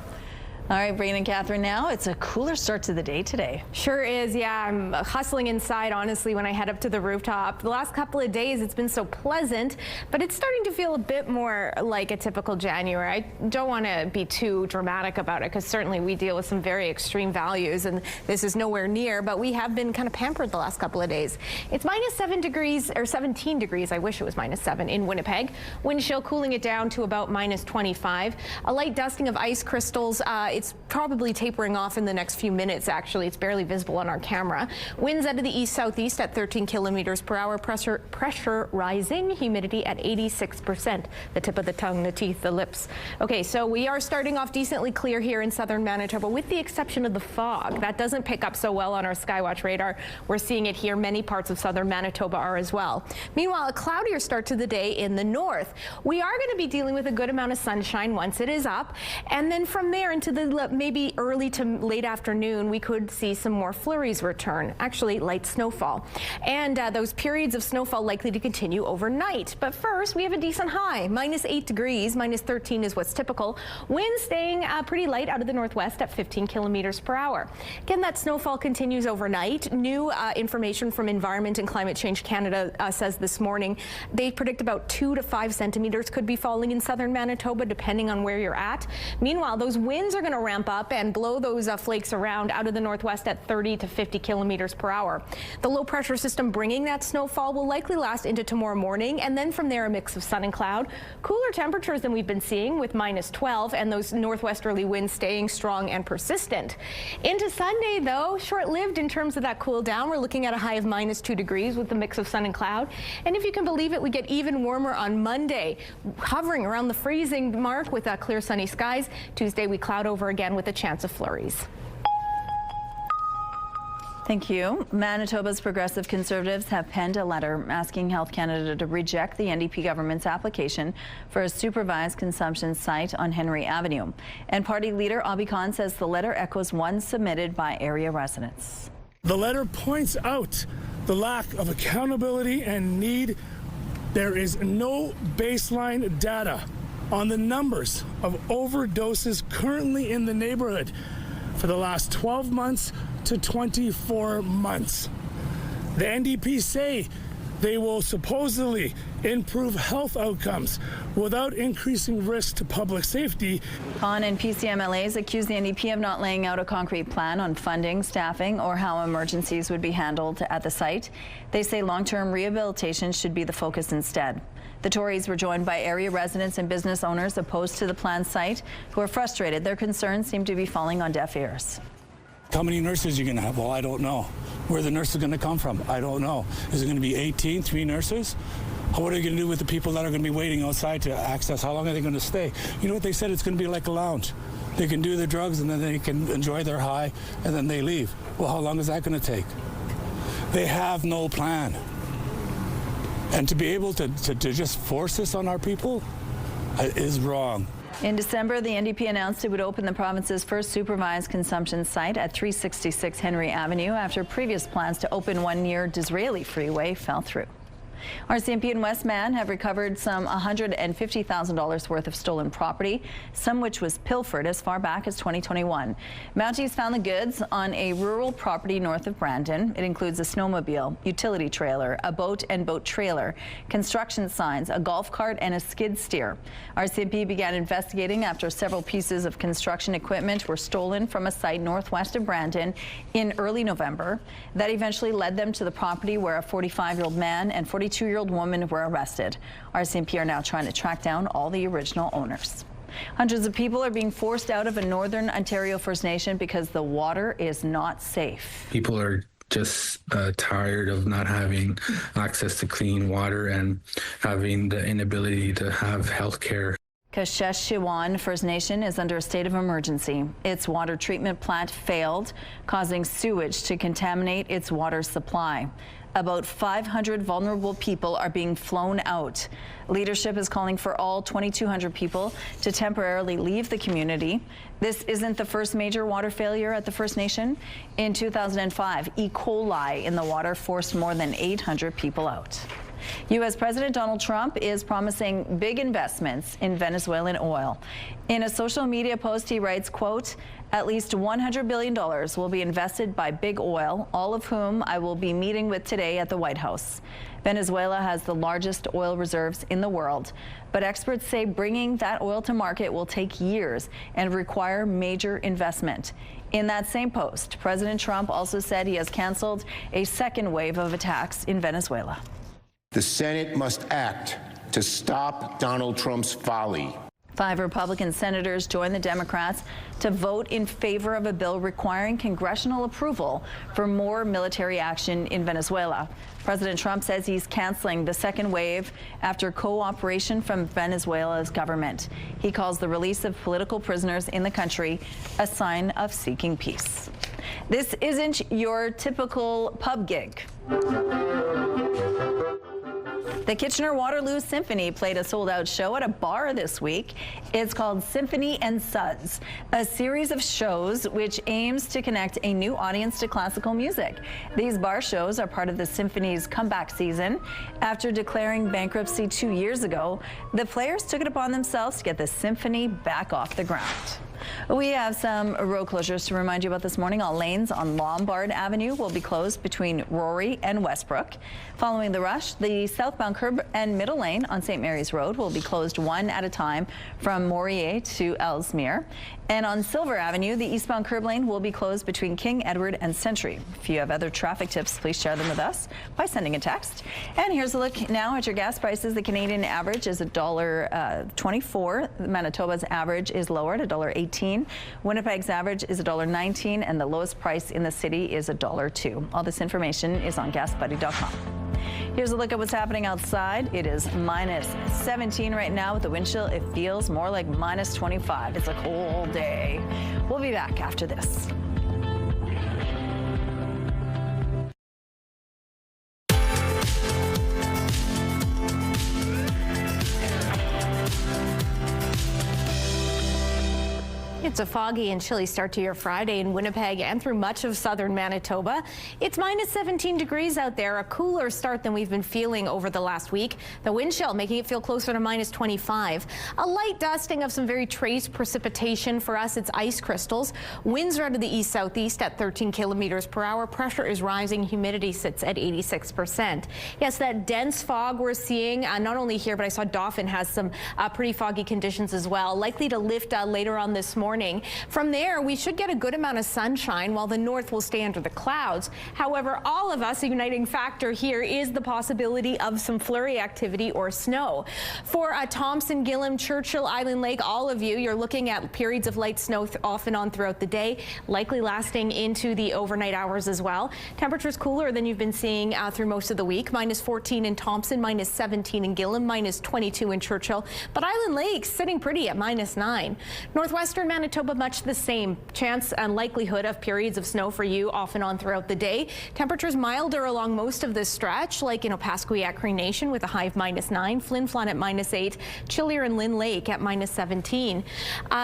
All right, Breen and Catherine, now it's a cooler start to the day today. Sure is, yeah. I'm hustling inside, honestly, when I head up to the rooftop. The last couple of days, it's been so pleasant, but it's starting to feel a bit more like a typical January. I don't want to be too dramatic about it, because certainly we deal with some very extreme values, and this is nowhere near, but we have been kind of pampered the last couple of days. It's minus 7 degrees, or 17 degrees, I wish it was minus 7 in Winnipeg. Wind chill cooling it down to about minus 25. A light dusting of ice crystals. It's probably tapering off in the next few minutes, actually. It's barely visible on our camera. Winds out of the east-southeast at 13 kilometers per hour. Pressure rising. Humidity at 86%. The tip of the tongue, the teeth, the lips. Okay, so we are starting off decently clear here in southern Manitoba, with the exception of the fog. That doesn't pick up so well on our Skywatch radar. We're seeing it here. Many parts of southern Manitoba are as well. Meanwhile, a cloudier start to the day in the north. We are going to be dealing with a good amount of sunshine once it is up, and then from there into the maybe early to late afternoon, we could see some more flurries return, actually light snowfall. And those periods of snowfall likely to continue overnight. But first, we have a decent high, minus 8 degrees, minus 13 is what's typical. Wind staying pretty light out of the northwest at 15 kilometers per hour. Again, that snowfall continues overnight. New information from Environment and Climate Change Canada says this morning they predict about 2 to 5 centimeters could be falling in southern Manitoba, depending on where you're at. Meanwhile, those winds are going to ramp up and blow those flakes around out of the northwest at 30 to 50 kilometers per hour. The low pressure system bringing that snowfall will likely last into tomorrow morning, and then from there a mix of sun and cloud. Cooler temperatures than we've been seeing, with minus 12, and those northwesterly winds staying strong and persistent. Into Sunday, though, short-lived in terms of that cool down. We're looking at a high of minus 2 degrees with a mix of sun and cloud. And if you can believe it, we get even warmer on Monday, hovering around the freezing mark with clear sunny skies. Tuesday, we cloud over again with a chance of flurries. Thank you. Manitoba's Progressive Conservatives have penned a letter asking Health Canada to reject the NDP government's application for a supervised consumption site on Henry Avenue. And party leader Abhi Khan says the letter echoes one submitted by area residents. The letter points out the lack of accountability and need. There is no baseline data on the numbers of overdoses currently in the neighborhood for the last 12 months to 24 months. The NDP say they will supposedly improve health outcomes without increasing risk to public safety. Khan and PCMLAs accuse the NDP of not laying out a concrete plan on funding, staffing, or how emergencies would be handled at the site. They say long-term rehabilitation should be the focus instead. The Tories were joined by area residents and business owners opposed to the planned site who are frustrated. Their concerns seem to be falling on deaf ears. How many nurses are you going to have? Well, I don't know. Where the nurses are going to come from? I don't know. Is it going to be 18, 3 nurses? What are you going to do with the people that are going to be waiting outside to access? How long are they going to stay? You know what they said? It's going to be like a lounge. They can do the drugs and then they can enjoy their high and then they leave. Well, how long is that going to take? They have no plan. And to be able to just force this on our people is wrong. In December, the NDP announced it would open the province's first supervised consumption site at 366 Henry Avenue after previous plans to open one near Disraeli Freeway fell through. RCMP and Westman have recovered some $150,000 worth of stolen property, some which was pilfered as far back as 2021. Mounties found the goods on a rural property north of Brandon. It includes a snowmobile, utility trailer, a boat and boat trailer, construction signs, a golf cart, and a skid steer. RCMP began investigating after several pieces of construction equipment were stolen from a site northwest of Brandon in early November. That eventually led them to the property where a 45-year-old man and 42-year-old woman were arrested. RCMP are now trying to track down all the original owners. Hundreds of people are being forced out of a Northern Ontario First Nation because the water is not safe. People are just tired of not having access to clean water and having the inability to have health care. Kashechewan First Nation is under a state of emergency. Its water treatment plant failed, causing sewage to contaminate its water supply. About 500 vulnerable people are being flown out. Leadership is calling for all 2,200 people to temporarily leave the community. This isn't the first major water failure at the First Nation. In 2005, E. coli in the water forced more than 800 people out. U.S. President Donald Trump is promising big investments in Venezuelan oil. In a social media post, he writes, quote, "At least $100 billion will be invested by big oil, all of whom I will be meeting with today at the White House." Venezuela has the largest oil reserves in the world, but experts say bringing that oil to market will take years and require major investment. In that same post, President Trump also said he has canceled a second wave of attacks in Venezuela. The Senate must act to stop Donald Trump's folly. 5 Republican senators joined the Democrats to vote in favor of a bill requiring congressional approval for more military action in Venezuela. President Trump says he's canceling the second wave after cooperation from Venezuela's government. He calls the release of political prisoners in the country a sign of seeking peace. This isn't your typical pub gig. The Kitchener-Waterloo Symphony played a sold-out show at a bar this week. It's called Symphony and Suds, a series of shows which aims to connect a new audience to classical music. These bar shows are part of the Symphony's comeback season. After declaring bankruptcy 2 years ago, the players took it upon themselves to get the Symphony back off the ground. We have some road closures to remind you about this morning. All lanes on Lombard Avenue will be closed between Rory and Westbrook. Following the rush, the southbound curb and middle lane on St. Mary's Road will be closed one at a time from Morier to Ellesmere. And on Silver Avenue, the eastbound curb lane will be closed between King Edward and Century. If you have other traffic tips, please share them with us by sending a text. And here's a look now at your gas prices. The Canadian average is $1.24. Manitoba's average is lower at $1.18. Winnipeg's average is $1.19, and the lowest price in the city is $1.02. All this information is on gasbuddy.com. Here's a look at what's happening outside. It is minus 17 right now with the wind chill. It feels more like minus 25. It's a cold day. We'll be back after this. It's a foggy and chilly start to your Friday in Winnipeg and through much of southern Manitoba. It's minus 17 degrees out there, a cooler start than we've been feeling over the last week. The wind chill making it feel closer to minus 25. A light dusting of some very trace precipitation. For us, it's ice crystals. Winds are out of the east-southeast at 13 kilometers per hour. Pressure is rising. Humidity sits at 86%. Yes, that dense fog we're seeing, not only here, but I saw Dauphin has some pretty foggy conditions as well. Likely to lift later on this morning. From there, we should get a good amount of sunshine while the north will stay under the clouds. However, all of us, a uniting factor here is the possibility of some flurry activity or snow. For Thompson, Gillam, Churchill, Island Lake, all of you, you're looking at periods of light snow off and on throughout the day, likely lasting into the overnight hours as well. Temperatures cooler than you've been seeing through most of the week. Minus 14 in Thompson, minus 17 in Gillam, minus 22 in Churchill. But Island Lake sitting pretty at minus 9. Northwestern Manitoba, much the same. Chance and likelihood of periods of snow for you off and on throughout the day. Temperatures milder along most of this stretch, like in Opaskwayak Cree Nation with a high of minus 9, Flin Flon at minus 8, chillier in Lynn Lake at minus 17.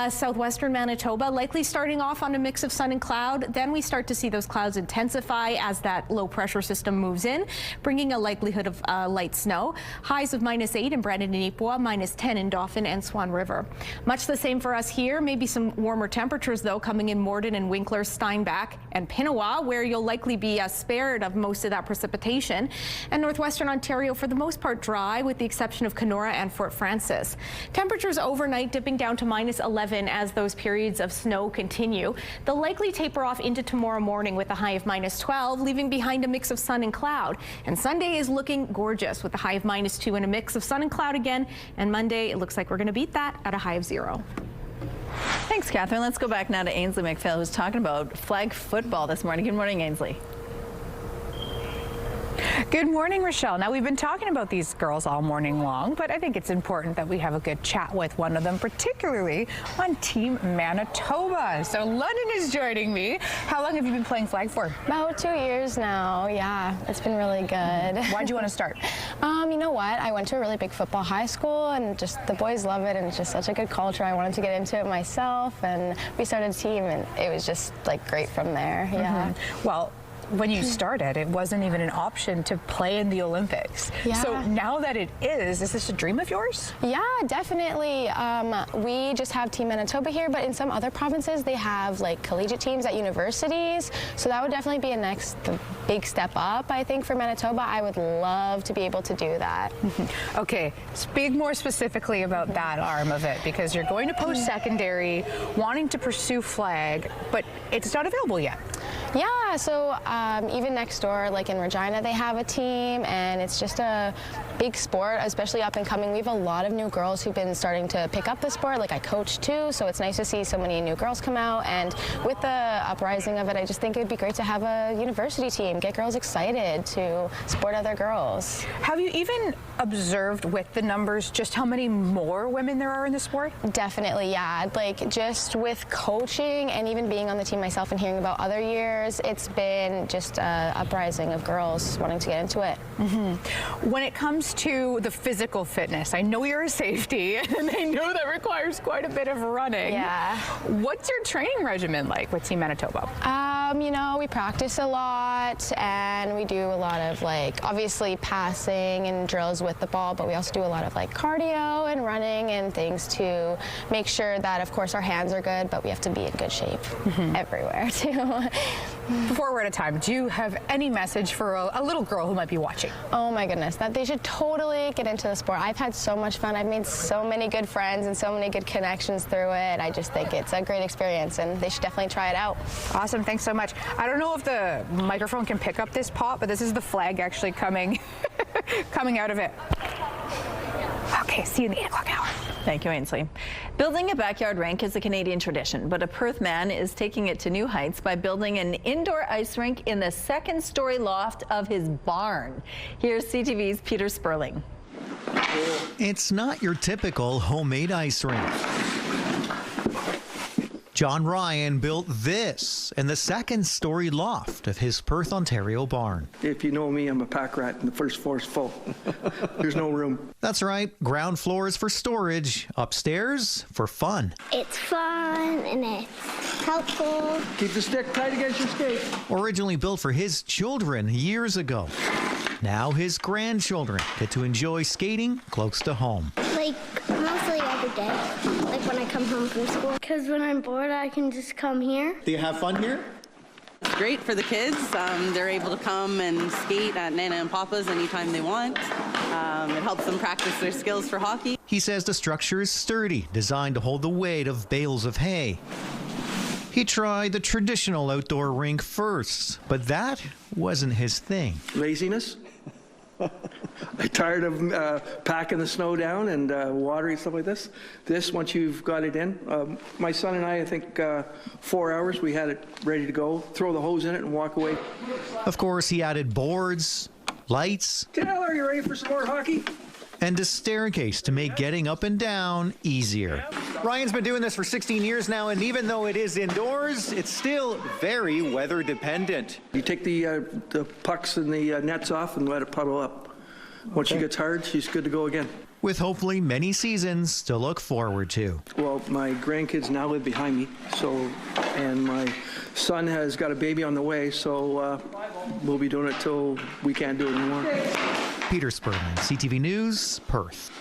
Southwestern Manitoba likely starting off on a mix of sun and cloud. Then we start to see those clouds intensify as that low pressure system moves in, bringing a likelihood of light snow. Highs of minus 8 in Brandon and Ipoh, minus 10 in Dauphin and Swan River. Much the same for us here. Maybe some warmer temperatures, though, coming in Morden and Winkler, Steinbach and Pinawa, where you'll likely be spared of most of that precipitation. And northwestern Ontario, for the most part, dry, with the exception of Kenora and Fort Francis. Temperatures overnight dipping down to minus 11 as those periods of snow continue. They'll likely taper off into tomorrow morning with a high of minus 12, leaving behind a mix of sun and cloud. And Sunday is looking gorgeous with a high of minus 2 and a mix of sun and cloud again. And Monday, it looks like we're going to beat that at a high of 0. Thanks, Catherine. Let's go back now to Ainsley McPhail, who's talking about flag football this morning. Good morning, Ainsley. Good morning, Rochelle. Now, we've been talking about these girls all morning long, but I think it's important that we have a good chat with one of them, particularly on Team Manitoba. So London is joining me. How long have you been playing flag for? About 2 years now. Yeah, it's been really good. Why'd you want to start? You know what? I went to a really big football high school, and just the boys love it, and it's just such a good culture. I wanted to get into it myself, and we started a team, and it was just like great from there. Yeah. Well, when you started, it wasn't even an option to play in the Olympics. Yeah. So now that it is this a dream of yours? Yeah, definitely. We just have Team Manitoba here, but in some other provinces, they have like collegiate teams at universities. So that would definitely be the big step up, I think, for Manitoba. I would love to be able to do that. Okay, speak more specifically about that arm of it, because you're going to post-secondary, wanting to pursue flag, but it's not available yet. Yeah, so even next door, like in Regina, they have a team, and it's just a big sport, especially up and coming. We have a lot of new girls who've been starting to pick up the sport. Like I coach too, so it's nice to see so many new girls come out. And with the uprising of it, I just think it'd be great to have a university team, get girls excited to support other girls. Have you even observed with the numbers just how many more women there are in the sport? Definitely, yeah. Like just with coaching and even being on the team myself and hearing about other years, it's been just an uprising of girls wanting to get into it. When it comes to the physical fitness, I know you're a safety, and I know that requires quite a bit of running. Yeah. What's your training regimen like with Team Manitoba? You know, we practice a lot, and we do a lot of like obviously passing and drills with the ball, but we also do a lot of like cardio and running and things to make sure that, of course, our hands are good, but we have to be in good shape everywhere too. Before we're out of time, do you have any message for a little girl who might be watching? Oh my goodness, that they should totally get into the sport. I've had so much fun. I've made so many good friends and so many good connections through it. I just think it's a great experience, and they should definitely try it out. Awesome, thanks so much. I don't know if the microphone can pick up this pop, but this is the flag actually coming out of it. Okay, see you in the 8 o'clock hour. Thank you, Ainsley. Building a backyard rink is a Canadian tradition, but a Perth man is taking it to new heights by building an indoor ice rink in the second-story loft of his barn. Here's CTV's Peter Sperling. It's not your typical homemade ice rink. John Ryan built this in the second-story loft of his Perth, Ontario barn. If you know me, I'm a pack rat, and the first floor is full. There's no room. That's right. Ground floor is for storage. Upstairs, for fun. It's fun and it's helpful. Keep the stick tight against your skate. Originally built for his children years ago. Now his grandchildren get to enjoy skating close to home. Like, mostly every day. Like when I come home from school. Because when I'm bored, I can just come here. Do you have fun here? It's great for the kids. They're able to come and skate at Nana and Papa's anytime they want. It helps them practice their skills for hockey. He says the structure is sturdy, designed to hold the weight of bales of hay. He tried the traditional outdoor rink first, but that wasn't his thing. Laziness. I'm tired of packing the snow down and watering stuff like this. This, once you've got it in, my son and I think 4 hours, we had it ready to go. Throw the hose in it and walk away. Of course, he added boards, lights. Taylor, are you ready for some more hockey? And a staircase to make getting up and down easier. Ryan's been doing this for 16 years now, and even though it is indoors, it's still very weather dependent. You take the pucks and the nets off and let it puddle up. Once she gets hard, she's good to go again. With hopefully many seasons to look forward to. Well, my grandkids now live behind me, and my son has got a baby on the way, so we'll be doing it till we can't do it anymore. Peter Sperling, CTV News, Perth.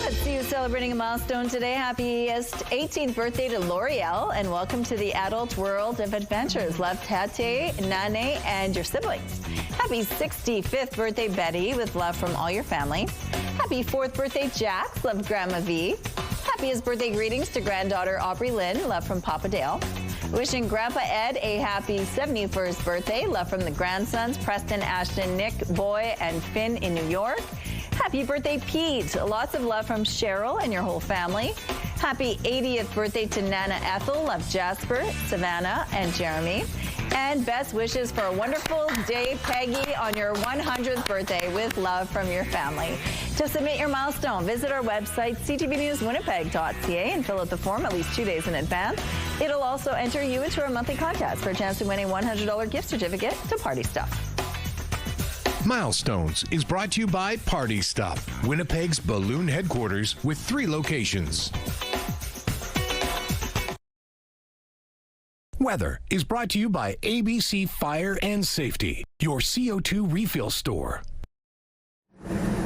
Let's see who's celebrating a milestone today. Happiest 18th birthday to L'Oreal, and welcome to the adult world of adventures. Love Tate, Nane, and your siblings. Happy 65th birthday, Betty, with love from all your family. Happy 4th birthday, Jax. Love Grandma V. Happiest birthday greetings to granddaughter Aubrey Lynn. Love from Papa Dale. Wishing Grandpa Ed a happy 71st birthday. Love from the grandsons, Preston, Ashton, Nick, Boy, and Finn in New York. Happy birthday, Pete. Lots of love from Cheryl and your whole family. Happy 80th birthday to Nana Ethel of Jasper, Savannah, and Jeremy. And best wishes for a wonderful day, Peggy, on your 100th birthday, with love from your family. To submit your milestone, visit our website, ctvnewswinnipeg.ca, and fill out the form at least 2 days in advance. It'll also enter you into our monthly contest for a chance to win a $100 gift certificate to Party Stuff. Milestones is brought to you by Party Stuff, Winnipeg's balloon headquarters with 3 locations. Weather is brought to you by ABC Fire and Safety, your CO2 refill store.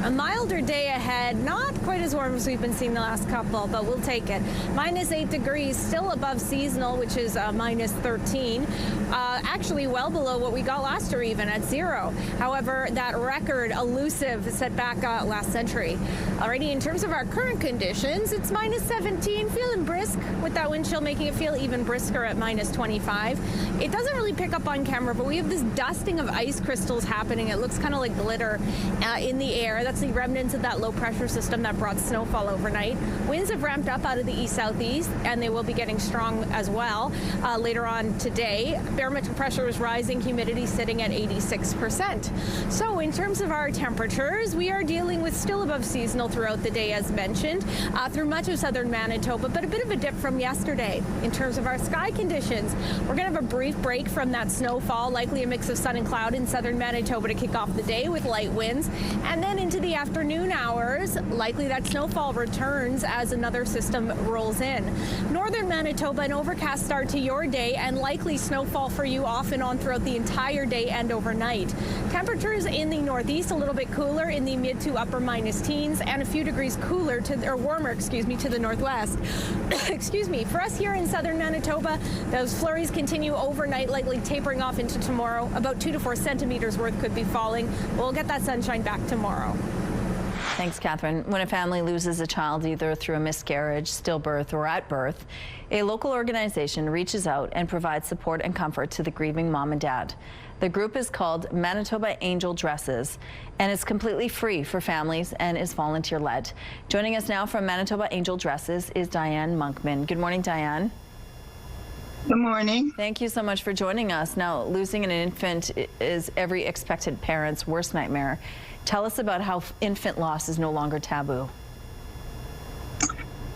A milder day ahead, not quite as warm as we've been seeing the last couple, but we'll take it. -8 degrees, still above seasonal, which is -13. Actually well below what we got last year, even at 0. However, that record elusive set back last century. Alrighty, in terms of our current conditions, it's -17, feeling brisk, with that wind chill making it feel even brisker at -25. It doesn't really pick up on camera, but we have this dusting of ice crystals happening. It looks kind of like glitter in the air. That's the remnants of that low pressure system that brought snowfall overnight. Winds have ramped up out of the east-southeast, and they will be getting strong as well later on today. Barometric pressure is rising, humidity sitting at 86%. So in terms of our temperatures, we are dealing with still above seasonal throughout the day, as mentioned, through much of southern Manitoba, but a bit of a dip from yesterday. In terms of our sky conditions, we're going to have a brief break from that snowfall, likely a mix of sun and cloud in southern Manitoba to kick off the day with light winds, and then into the afternoon hours, likely that snowfall returns as another system rolls in. Northern Manitoba, an overcast start to your day, and likely snowfall for you off and on throughout the entire day and overnight. Temperatures in the northeast a little bit cooler, in the mid to upper minus teens, and a few degrees cooler or warmer, to the northwest. Excuse me. For us here in southern Manitoba, those flurries continue overnight, likely tapering off into tomorrow. About 2 to 4 centimeters worth could be falling. We'll get that sunshine back tomorrow. Thanks, Catherine. When a family loses a child either through a miscarriage, stillbirth, or at birth, a local organization reaches out and provides support and comfort to the grieving mom and dad. The group is called Manitoba Angel Dresses, and it's completely free for families and is volunteer-led. Joining us now from Manitoba Angel Dresses is Diane Monkman. Good morning, Diane. Good morning. Thank you so much for joining us. Now, losing an infant is every expectant parent's worst nightmare. Tell us about how infant loss is no longer taboo.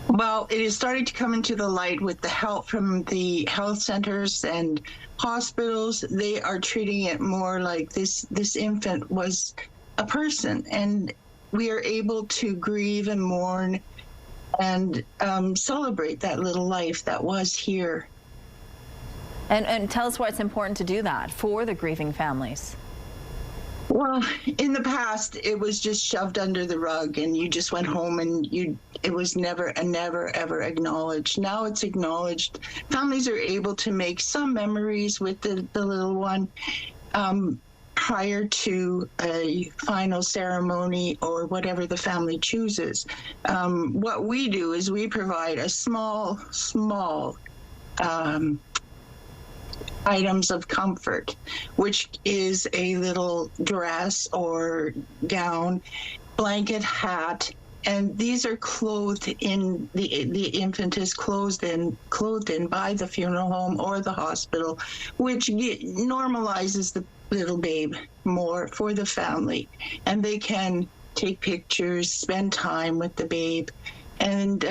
Well, it is starting to come into the light with the help from the health centers and hospitals. They are treating it more like this infant was a person, and we are able to grieve and mourn and celebrate that little life that was here. And tell us why it's important to do that for the grieving families. Well, in the past, it was just shoved under the rug, and you just went home, and it was never ever acknowledged. Now it's acknowledged. Families are able to make some memories with the little one prior to a final ceremony or whatever the family chooses. What we do is we provide a small items of comfort, which is a little dress or gown, blanket, hat, and these are clothed in, the infant is clothed in by the funeral home or the hospital, which normalizes the little babe more for the family, and they can take pictures, spend time with the babe, and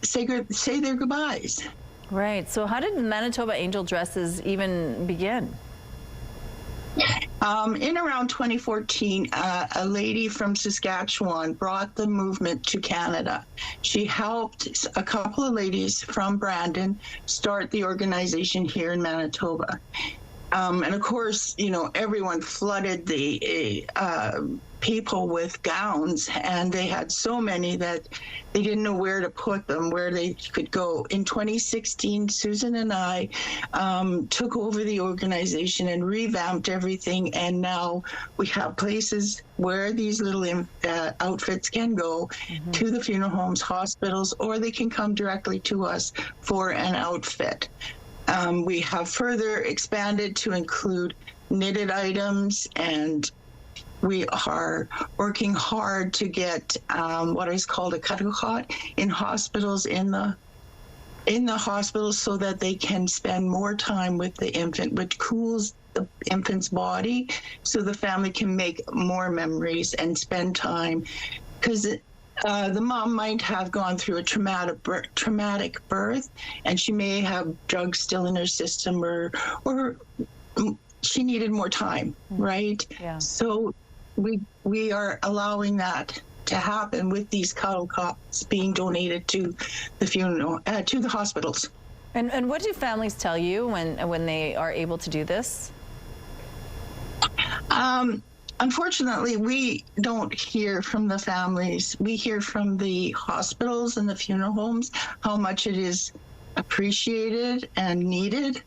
say their goodbyes. Right. So how did Manitoba Angel Dresses even begin? In around 2014, a lady from Saskatchewan brought the movement to Canada. She helped a couple of ladies from Brandon start the organization here in Manitoba. And of course, everyone flooded the people with gowns, and they had so many that they didn't know where to put them, where they could go. In 2016, Susan and I took over the organization and revamped everything, and now we have places where these little outfits can go to the funeral homes, hospitals, or they can come directly to us for an outfit. We have further expanded to include knitted items and We are working hard to get what is called a cuddle cot in hospitals, in the hospitals, so that they can spend more time with the infant, which cools the infant's body, so the family can make more memories and spend time. Because the mom might have gone through a traumatic birth, and she may have drugs still in her system, or she needed more time, right? Yeah. So we are allowing that to happen with these cuddle cots being donated to the funeral, to the hospitals. And what do families tell you when they are able to do this? Unfortunately, we don't hear from the families. We hear from the hospitals and the funeral homes how much it is appreciated and needed.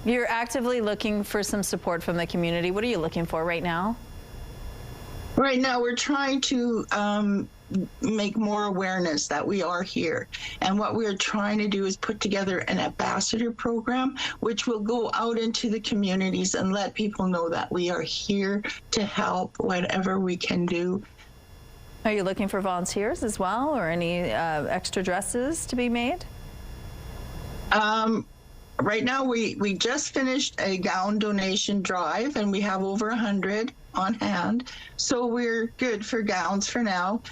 You're actively looking for some support from the community. What are you looking for right now? Right now, we're trying to make more awareness that we are here. And what we're trying to do is put together an ambassador program, which will go out into the communities and let people know that we are here to help whatever we can do. Are you looking for volunteers as well, or any extra dresses to be made? Right now, we just finished a gown donation drive, and we have over 100 on hand. So we're good for gowns for now.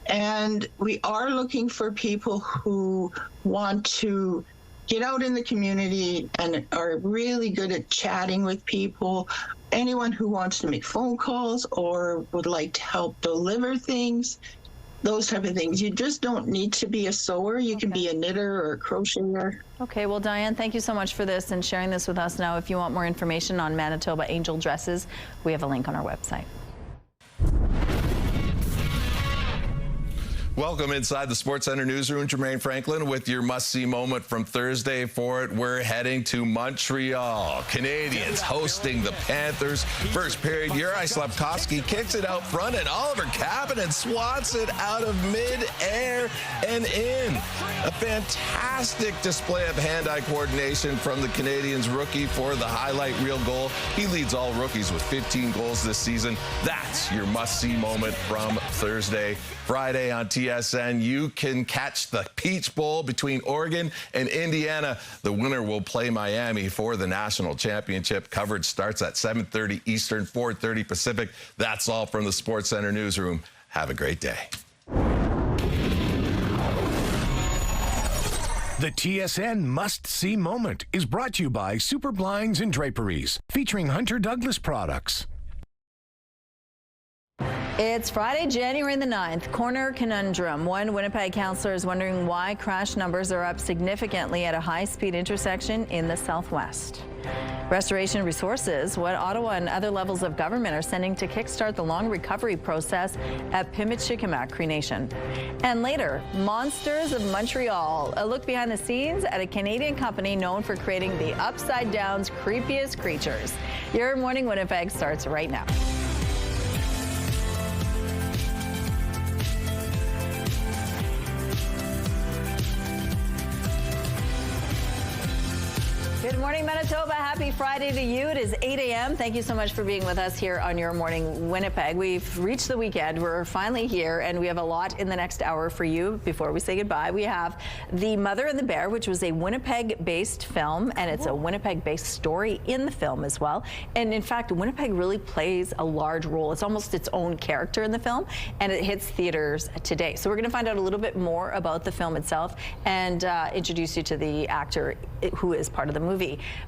And we are looking for people who want to get out in the community and are really good at chatting with people. Anyone who wants to make phone calls or would like to help deliver things, those type of things. You just don't need to be a sewer. You can be a knitter or a crocheter. Okay, well, Diane, thank you so much for this and sharing this with us. Now, if you want more information on Manitoba Angel dresses, we have a link on our website. Welcome inside the Sports Center newsroom. Jermaine Franklin with your must-see moment from Thursday. For it, we're heading to Montreal. Canadians hosting the Panthers. First period, Juraj Slafkovsky kicks it out front, and Oliver Kapanen swats it out of mid-air and in. A fantastic display of hand-eye coordination from the Canadians rookie for the highlight reel goal. He leads all rookies with 15 goals this season. That's your must-see moment from Thursday. Friday on TSN, you can catch the Peach Bowl between Oregon and Indiana. The winner will play Miami for the national championship. Coverage starts at 7:30 Eastern, 4:30 Pacific. That's all from the Sports Center newsroom. Have a great day. The TSN must-see moment is brought to you by Super Blinds and Draperies, featuring Hunter Douglas products. It's Friday, January the 9th. Corner Conundrum. One Winnipeg councillor is wondering why crash numbers are up significantly at a high-speed intersection in the southwest. Restoration Resources, what Ottawa and other levels of government are sending to kickstart the long recovery process at Pimicikamak Cree Nation. And later, Monsters of Montreal, a look behind the scenes at a Canadian company known for creating the Upside Down's creepiest creatures. Your Morning Winnipeg starts right now. Good morning, Manitoba. Happy Friday to you. It is 8 a.m. Thank you so much for being with us here on Your Morning Winnipeg. We've reached the weekend. We're finally here, and we have a lot in the next hour for you. Before we say goodbye, we have The Mother and the Bear, which was a Winnipeg-based film, and it's a Winnipeg-based story in the film as well. And in fact, Winnipeg really plays a large role. It's almost its own character in the film, and it hits theaters today. So we're going to find out a little bit more about the film itself and introduce you to the actor who is part of the movie.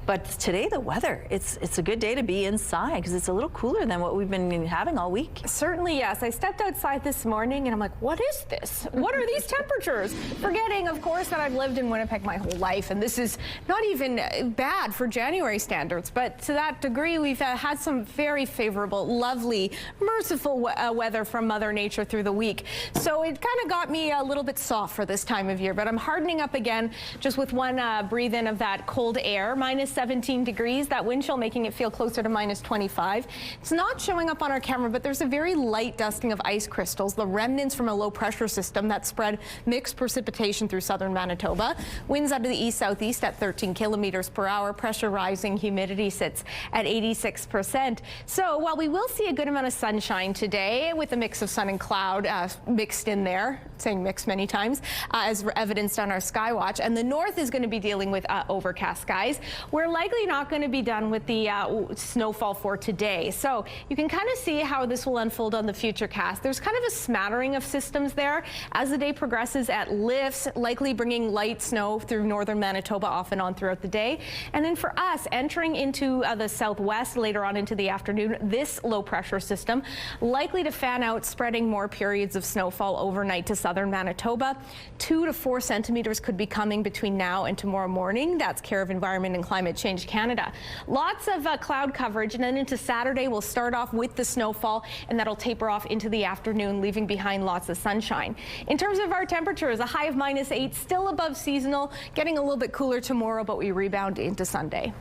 But today, the weather, it's a good day to be inside because it's a little cooler than what we've been having all week. Certainly, yes. I stepped outside this morning and I'm like, what is this? What are these temperatures? Forgetting, of course, that I've lived in Winnipeg my whole life, and this is not even bad for January standards. But to that degree, we've had some very favorable, lovely, merciful weather from Mother Nature through the week. So it kind of got me a little bit soft for this time of year, but I'm hardening up again just with one breathe in of that cold air. there, minus 17 degrees. That wind chill making it feel closer to minus 25. It's not showing up on our camera, but there's a very light dusting of ice crystals, the remnants from a low pressure system that spread mixed precipitation through southern Manitoba. Winds out of the east-southeast at 13 kilometers per hour. Pressure rising, humidity sits at 86%. So while we will see a good amount of sunshine today with a mix of sun and cloud mixed in there, saying mixed many times, as evidenced on our Skywatch, and the north is going to be dealing with overcast skies, we're likely not going to be done with the snowfall for today. So you can kind of see how this will unfold on the futurecast. There's kind of a smattering of systems there as the day progresses at lifts, likely bringing light snow through northern Manitoba off and on throughout the day. And then for us, entering into the southwest later on into the afternoon, this low pressure system likely to fan out, spreading more periods of snowfall overnight to southern Manitoba. 2 to 4 centimeters could be coming between now and tomorrow morning. That's Care of Environment and Climate Change Canada. Lots of cloud coverage, and then into Saturday we'll start off with the snowfall, and that'll taper off into the afternoon, leaving behind lots of sunshine. In terms of our temperatures, a high of minus 8, still above seasonal, getting a little bit cooler tomorrow, but we rebound into Sunday.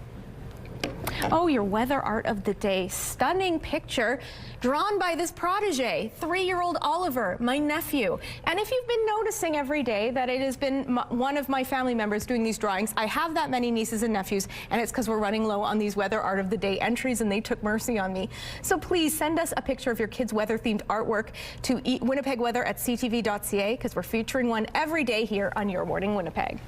Oh, your weather art of the day. Stunning picture drawn by this protege, 3-year-old Oliver, my nephew. And if you've been noticing every day that it has been one of my family members doing these drawings, I have that many nieces and nephews, and it's because we're running low on these weather art of the day entries, and they took mercy on me. So please send us a picture of your kids' weather-themed artwork to winnipegweather@ctv.ca, because we're featuring one every day here on Your Morning Winnipeg.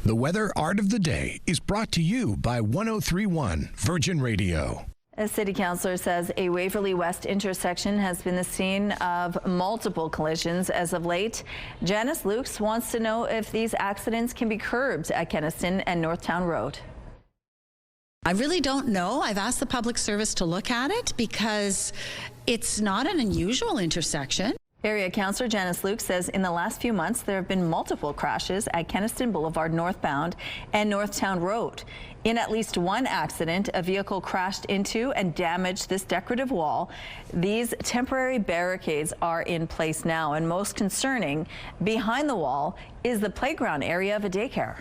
The weather art of the day is brought to you by 103.1 Virgin Radio. A city councillor says a Waverly West intersection has been the scene of multiple collisions as of late. Janice Lukes wants to know if these accidents can be curbed at Kenaston and Northtown Road. I really don't know. I've asked the public service to look at it because it's not an unusual intersection. Area Councillor Janice Luke says in the last few months there have been multiple crashes at Kenaston Boulevard northbound and Northtown Road. In at least one accident, a vehicle crashed into and damaged this decorative wall. These temporary barricades are in place now, and most concerning, behind the wall is the playground area of a daycare.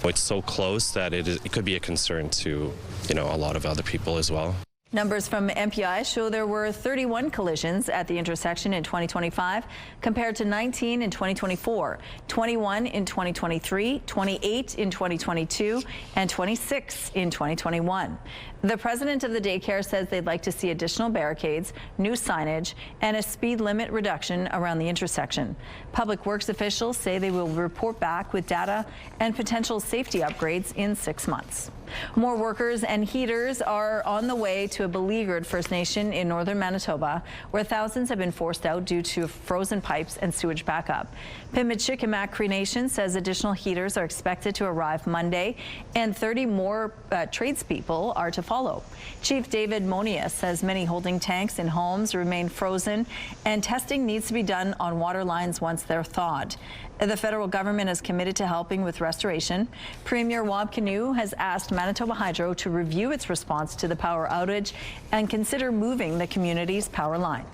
It's so close that it could be a concern to, a lot of other people as well. Numbers from MPI show there were 31 collisions at the intersection in 2025 compared to 19 in 2024, 21 in 2023, 28 in 2022, and 26 in 2021. The president of the daycare says they'd like to see additional barricades, new signage, and a speed limit reduction around the intersection. Public Works officials say they will report back with data and potential safety upgrades in 6 months. More workers and heaters are on the way to a beleaguered First Nation in northern Manitoba, where thousands have been forced out due to frozen pipes and sewage backup. Pimicikamak Cree Nation says additional heaters are expected to arrive Monday, and 30 more tradespeople are to follow. Chief David Monia says many holding tanks in homes remain frozen, and testing needs to be done on water lines once they're thawed. The federal government is committed to helping with restoration. Premier Wab Kinew has asked Manitoba Hydro to review its response to the power outage and consider moving the community's power line.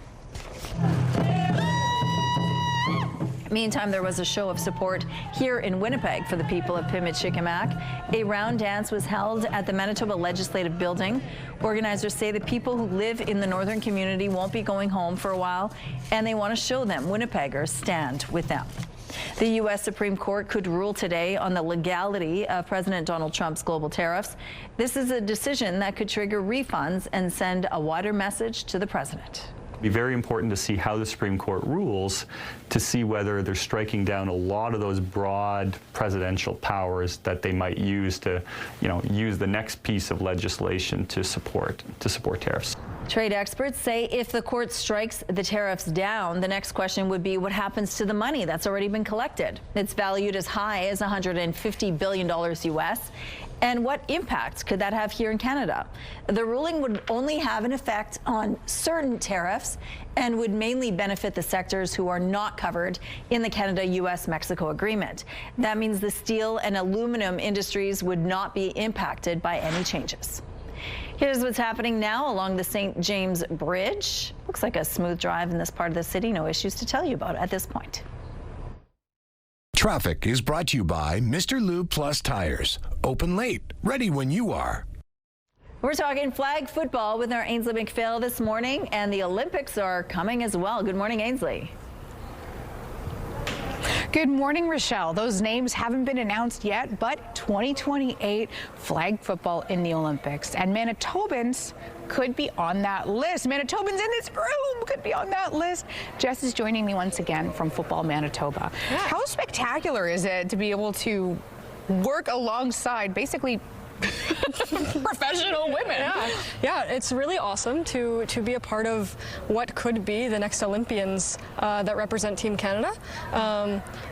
Meantime, there was a show of support here in Winnipeg for the people of Pimicikamak. A round dance was held at the Manitoba Legislative Building. Organizers say the people who live in the northern community won't be going home for a while, and they want to show them Winnipeggers stand with them. The U.S. Supreme Court could rule today on the legality of President Donald Trump's global tariffs. This is a decision that could trigger refunds and send a wider message to the president. It'd be very important to see how the Supreme Court rules to see whether they're striking down a lot of those broad presidential powers that they might use to, use the next piece of legislation to support tariffs. Trade experts say if the court strikes the tariffs down, the next question would be what happens to the money that's already been collected. It's valued as high as $150 billion US. And what impact could that have here in Canada? The ruling would only have an effect on certain tariffs and would mainly benefit the sectors who are not covered in the Canada-US-Mexico agreement. That means the steel and aluminum industries would not be impacted by any changes. Here's what's happening now along the St. James Bridge. Looks like a smooth drive in this part of the city. No issues to tell you about at this point. Traffic is brought to you by Mr. Lube Plus Tires. Open late, ready when you are. We're talking flag football with our Ainsley McPhail this morning, and the Olympics are coming as well. Good morning, Ainsley. Good morning, Rochelle. Those names haven't been announced yet, but 2028 flag football in the Olympics. And Manitobans could be on that list. Manitobans in this room could be on that list. Jess is joining me once again from Football Manitoba. Yeah. How spectacular is it to be able to work alongside basically professional women? Yeah, it's really awesome to be a part of what could be the next Olympians that represent Team Canada.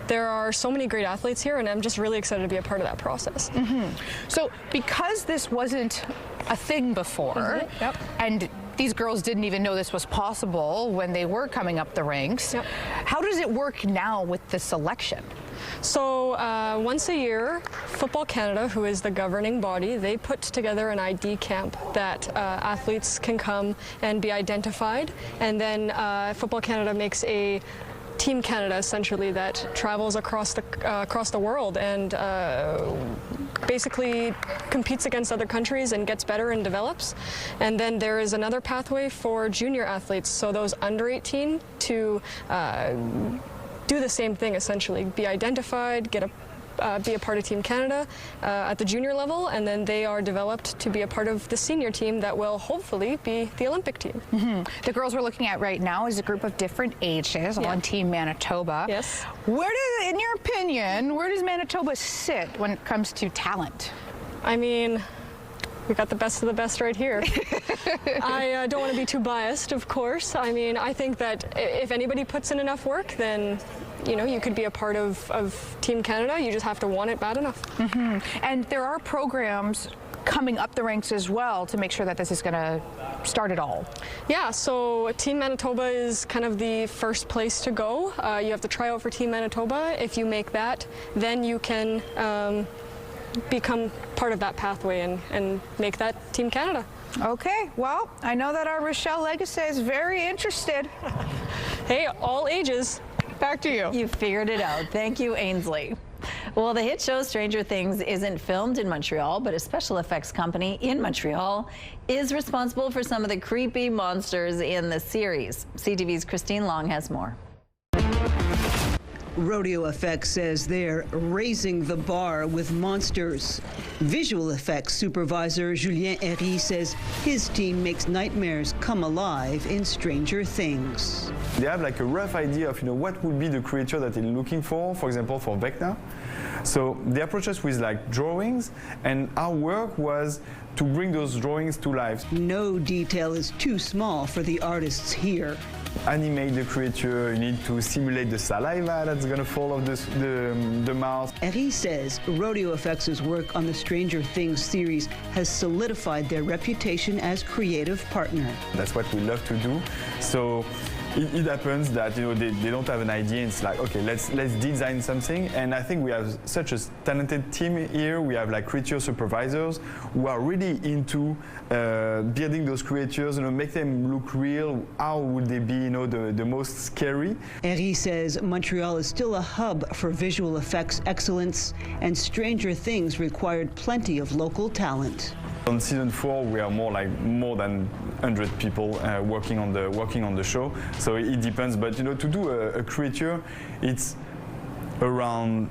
There are so many great athletes here, and I'm just really excited to be a part of that process. So because this wasn't a thing before, and these girls didn't even know this was possible when they were coming up the ranks, how does it work now with the selection? So once a year, Football Canada, who is the governing body, they put together an ID camp that athletes can come and be identified, and then Football Canada makes a Team Canada, essentially, that travels across the world and basically competes against other countries and gets better and develops. And then there is another pathway for junior athletes, so those under 18 to do the same thing, essentially, be identified, be a part of Team Canada at the junior level, and then they are developed to be a part of the senior team that will hopefully be the Olympic team. The girls we're looking at right now is a group of different ages on Team Manitoba. Yes. In your opinion, where does Manitoba sit when it comes to talent? I mean, we got the best of the best right here. I don't want to be too biased, of course. I mean, I think that if anybody puts in enough work, then you could be a part of Team Canada. You just have to want it bad enough. And there are programs coming up the ranks as well to make sure that this is going to start it all. Yeah, so Team Manitoba is kind of the first place to go. You have to try out for Team Manitoba. If you make that, then you can become part of that pathway and make that Team Canada. Okay, well, I know that our Rochelle Legacy is very interested. Hey, all ages. Back to you. You figured it out. Thank you, Ainsley. Well, the hit show Stranger Things isn't filmed in Montreal, but a special effects company in Montreal is responsible for some of the creepy monsters in the series. CTV's Christine Long has more. Rodeo Effects says they're raising the bar with monsters. Visual effects supervisor Julien Herry says his team makes nightmares come alive in Stranger Things. They have like a rough idea of what would be the creature that they're looking for example, for Vecna. So they approach us with like drawings, and our work was to bring those drawings to life. No detail is too small for the artists here. Animate the creature, you need to simulate the saliva that's going to fall off the mouth. Herry says Rodeo Effects' work on the Stranger Things series has solidified their reputation as creative partner. That's what we love to do. So it happens that they don't have an idea. It's like, okay, let's design something. And I think we have such a talented team here. We have like creature supervisors who are really into building those creatures, make them look real. How would they be, the most scary? Herry says Montreal is still a hub for visual effects excellence, and Stranger Things required plenty of local talent. On season 4, we are more than 100 people working on the show. So it depends, but to do a creature, it's around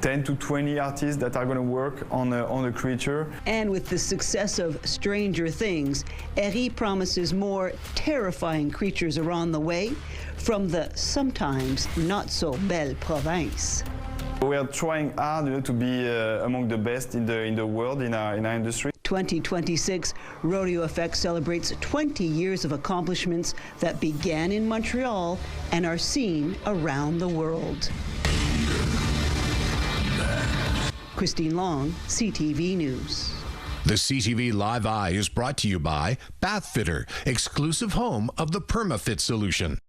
10 to 20 artists that are going to work on a creature. And with the success of Stranger Things, Herry promises more terrifying creatures are on the way from the sometimes not so belle province. We are trying hard to be among the best in the world in our industry. 2026, Rodeo Effects celebrates 20 years of accomplishments that began in Montreal and are seen around the world. Christine Long, CTV News. The CTV Live Eye is brought to you by Bathfitter, exclusive home of the PermaFit solution.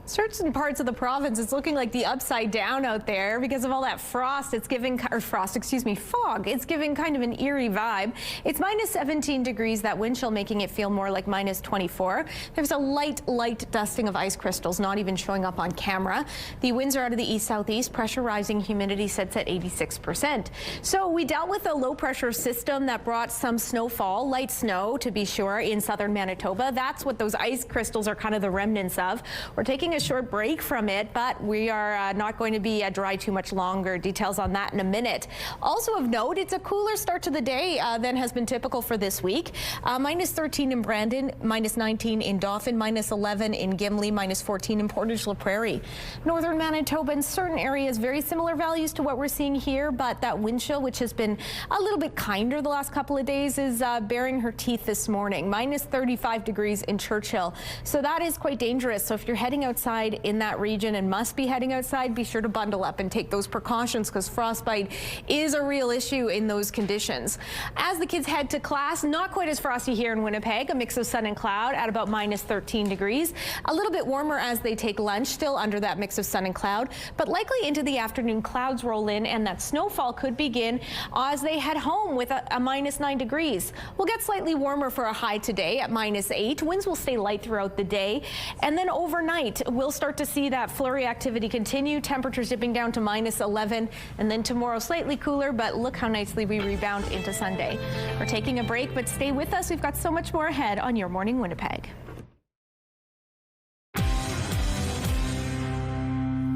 Certain parts of the province, it's looking like the upside down out there because of all that frost. It's giving, fog. It's giving kind of an eerie vibe. It's minus 17 degrees, that wind chill making it feel more like minus 24. There's a light dusting of ice crystals, not even showing up on camera. The winds are out of the east-southeast. Pressure rising, humidity sits at 86%. So we dealt with a low pressure system that brought some snowfall, light snow to be sure, in southern Manitoba. That's what those ice crystals are kind of the remnants of. We're taking a short break from it, but we are not going to be dry too much longer. Details on that in a minute. Also of note, it's a cooler start to the day than has been typical for this week. Minus 13 in Brandon, minus 19 in Dauphin, minus 11 in Gimli, minus 14 in Portage La Prairie. Northern Manitoba in certain areas, very similar values to what we're seeing here, but that wind chill, which has been a little bit kinder the last couple of days, is bearing her teeth this morning. Minus 35 degrees in Churchill. So that is quite dangerous. So if you're heading outside in that region and must be heading outside, be sure to bundle up and take those precautions because frostbite is a real issue in those conditions. As the kids head to class, not quite as frosty here in Winnipeg, a mix of sun and cloud at about minus 13 degrees. A little bit warmer as they take lunch, still under that mix of sun and cloud, but likely into the afternoon clouds roll in and that snowfall could begin as they head home with a minus 9 degrees. We'll get slightly warmer for a high today at minus 8. Winds will stay light throughout the day, and then overnight we'll start to see that flurry activity continue. Temperatures dipping down to minus 11, and then tomorrow slightly cooler, but look how nicely we rebound into Sunday. We're taking a break, but stay with us. We've got so much more ahead on Your Morning Winnipeg.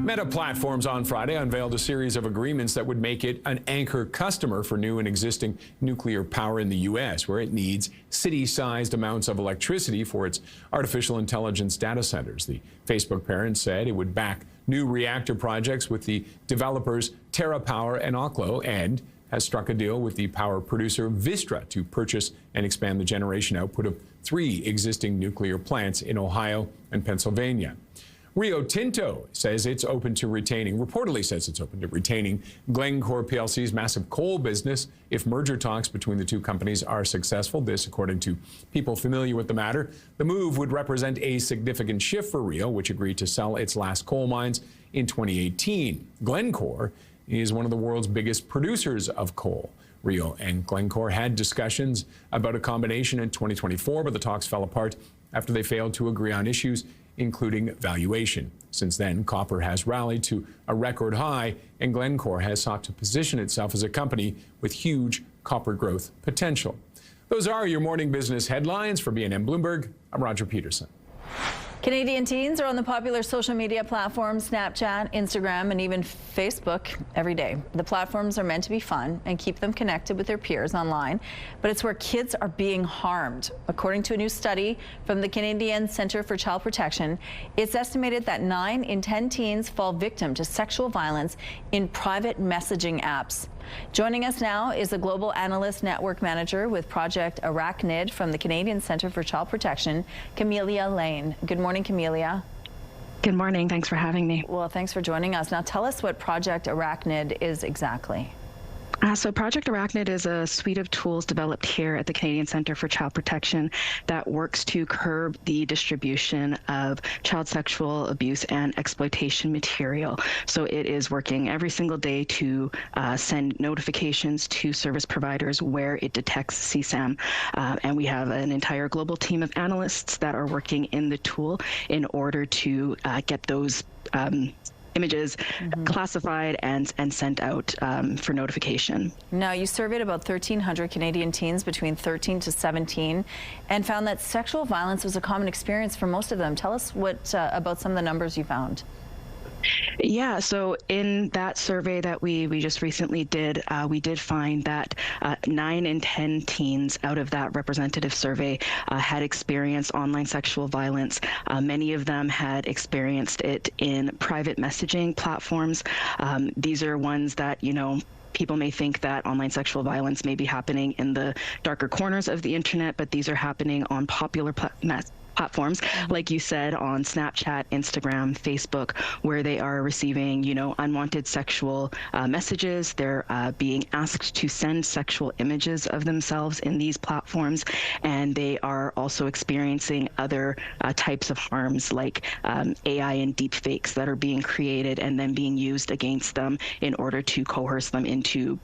Meta Platforms on Friday unveiled a series of agreements that would make it an anchor customer for new and existing nuclear power in the U.S., where it needs city-sized amounts of electricity for its artificial intelligence data centers. The Facebook parent said it would back new reactor projects with the developers TerraPower and Oklo, and has struck a deal with the power producer Vistra to purchase and expand the generation output of 3 existing nuclear plants in Ohio and Pennsylvania. Rio Tinto says it's open to retaining Glencore PLC's massive coal business if merger talks between the two companies are successful. This, according to people familiar with the matter. The move would represent a significant shift for Rio, which agreed to sell its last coal mines in 2018. Glencore is one of the world's biggest producers of coal. Rio and Glencore had discussions about a combination in 2024, but the talks fell apart after they failed to agree on issues including valuation. Since then, copper has rallied to a record high, and Glencore has sought to position itself as a company with huge copper growth potential. Those are your morning business headlines. For BNN Bloomberg, I'm Roger Peterson. Canadian teens are on the popular social media platforms Snapchat, Instagram, and even Facebook every day. The platforms are meant to be fun and keep them connected with their peers online, but it's where kids are being harmed. According to a new study from the Canadian Centre for Child Protection, it's estimated that 9 in 10 teens fall victim to sexual violence in private messaging apps. Joining us now is a global analyst network manager with Project Arachnid from the Canadian Centre for Child Protection, Camelia Lane. Good morning, Camelia. Good morning. Thanks for having me. Well, thanks for joining us. Now tell us what Project Arachnid is exactly. So Project Arachnid is a suite of tools developed here at the Canadian Centre for Child Protection that works to curb the distribution of child sexual abuse and exploitation material. So it is working every single day to send notifications to service providers where it detects CSAM. And we have an entire global team of analysts that are working in the tool in order to get those images classified and sent out for notification. Now, you surveyed about 1,300 Canadian teens between 13 to 17 and found that sexual violence was a common experience for most of them. Tell us what about some of the numbers you found. Yeah, so in that survey that we just recently did, we did find that 9 in 10 teens out of that representative survey had experienced online sexual violence. Many of them had experienced it in private messaging platforms. These are ones that, you know, people may think that online sexual violence may be happening in the darker corners of the internet, but these are happening on popular platforms, like you said, on Snapchat, Instagram, Facebook, where they are receiving, you know, unwanted sexual messages. They're being asked to send sexual images of themselves in these platforms, and they are also experiencing other types of harms like AI and deep fakes that are being created and then being used against them in order to coerce them into,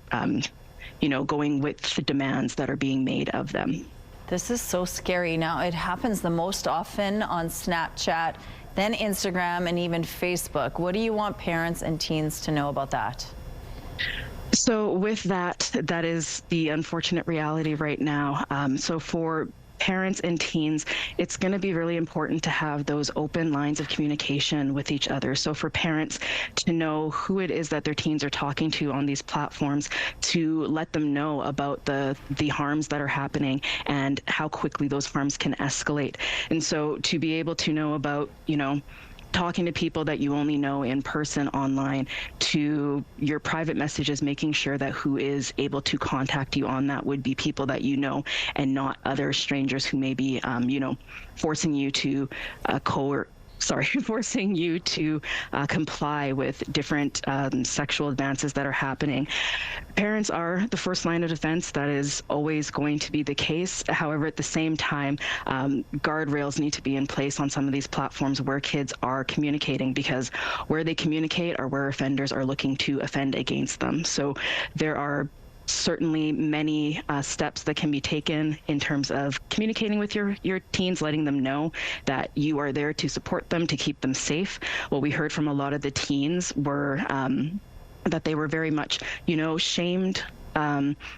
going with the demands that are being made of them. This is so scary. Now, it happens the most often on Snapchat, then Instagram, and even Facebook. What do you want parents and teens to know about that? So with that is the unfortunate reality right now. So for parents and teens, it's going to be really important to have those open lines of communication with each other. So for parents to know who it is that their teens are talking to on these platforms, to let them know about the harms that are happening and how quickly those harms can escalate. And so to be able to know about, talking to people that you only know in person online, to your private messages, making sure that who is able to contact you on that would be people that you know and not other strangers who may be, forcing you to forcing you to comply with different sexual advances that are happening. Parents are the first line of defense. That is always going to be the case. However, at the same time, guardrails need to be in place on some of these platforms where kids are communicating, because where they communicate are where offenders are looking to offend against them. So there are certainly many steps that can be taken in terms of communicating with your teens, letting them know that you are there to support them, to keep them safe. What we heard from a lot of the teens were that they were very much, shamed,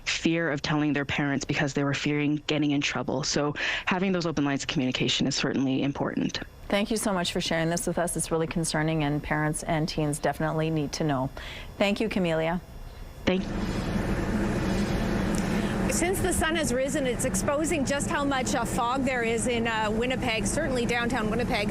fear of telling their parents because they were fearing getting in trouble. So having those open lines of communication is certainly important. Thank you so much for sharing this with us. It's really concerning, and parents and teens definitely need to know. Thank you, Camelia. Thank you. Since the sun has risen, it's exposing just how much fog there is in Winnipeg, certainly downtown Winnipeg.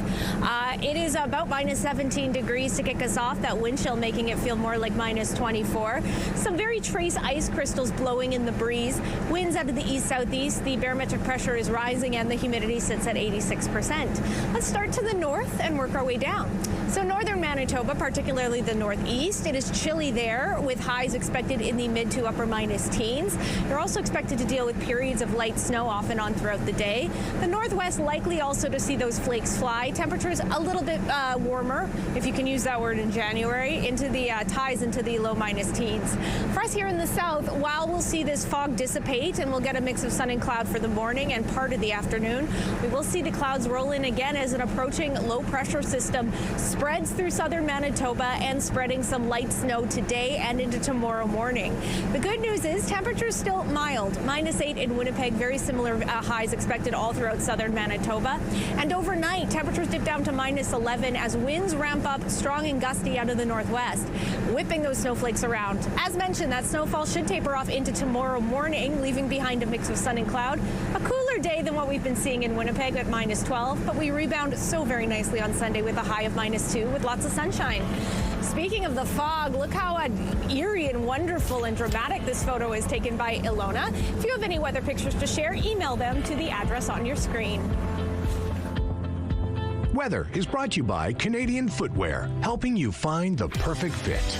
It is about minus 17 degrees to kick us off. That wind chill making it feel more like minus 24. Some very trace ice crystals blowing in the breeze. Winds out of the east-southeast. The barometric pressure is rising and the humidity sits at 86%. Let's start to the north and work our way down. So northern Manitoba, particularly the northeast, it is chilly there with highs expected in the mid to upper minus teens. You're also expected to deal with periods of light snow off and on throughout the day. The northwest likely also to see those flakes fly. Temperatures a little bit warmer, if you can use that word in January, into the ties into the low minus teens. For us here in the south, while we'll see this fog dissipate and we'll get a mix of sun and cloud for the morning and part of the afternoon, we will see the clouds roll in again as an approaching low pressure system spreads through southern Manitoba and spreading some light snow today and into tomorrow morning. The good news is temperatures still mild. Minus 8 in Winnipeg, very similar highs expected all throughout southern Manitoba. And overnight, temperatures dip down to minus 11 as winds ramp up strong and gusty out of the northwest, whipping those snowflakes around. As mentioned, that snowfall should taper off into tomorrow morning, leaving behind a mix of sun and cloud. A cooler day than what we've been seeing in Winnipeg at minus 12, but we rebound so very nicely on Sunday with a high of minus 2 with lots of sunshine. Speaking of the fog, look how eerie and wonderful and dramatic this photo is taken by Ilona. If you have any weather pictures to share, email them to the address on your screen. Weather is brought to you by Canadian Footwear, helping you find the perfect fit.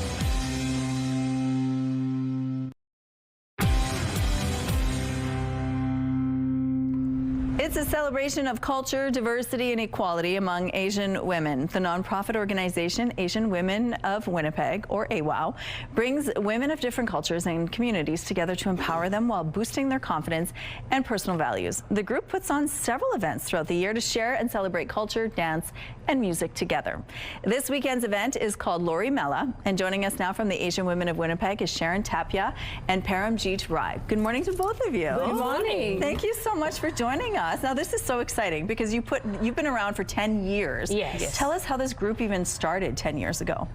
It's a celebration of culture, diversity, and equality among Asian women. The nonprofit organization Asian Women of Winnipeg, or AWOW, brings women of different cultures and communities together to empower them while boosting their confidence and personal values. The group puts on several events throughout the year to share and celebrate culture, dance, and music together. This weekend's event is called Lori Mela, and joining us now from the Asian Women of Winnipeg is Sharon Tapia and Paramjeet Rai. Good morning to both of you. Good morning. Thank you so much for joining us. Now, this is so exciting because you've been around for 10 years. Yes. Tell us how this group even started 10 years ago.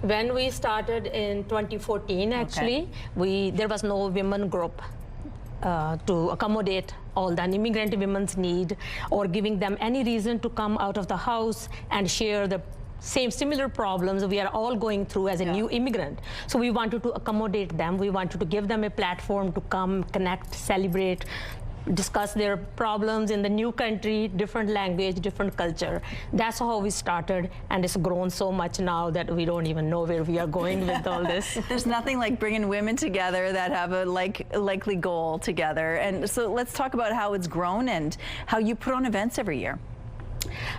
When we started in 2014, actually, there was no women group to accommodate all the immigrant women's need or giving them any reason to come out of the house and share the similar problems we are all going through as a new immigrant. So we wanted to accommodate them. We wanted to give them a platform to come, connect, celebrate, discuss their problems in the new country, different language, different culture. That's how we started, and it's grown so much now that we don't even know where we are going with all this. There's nothing like bringing women together that have a likely goal together. And so let's talk about how it's grown and how you put on events every year.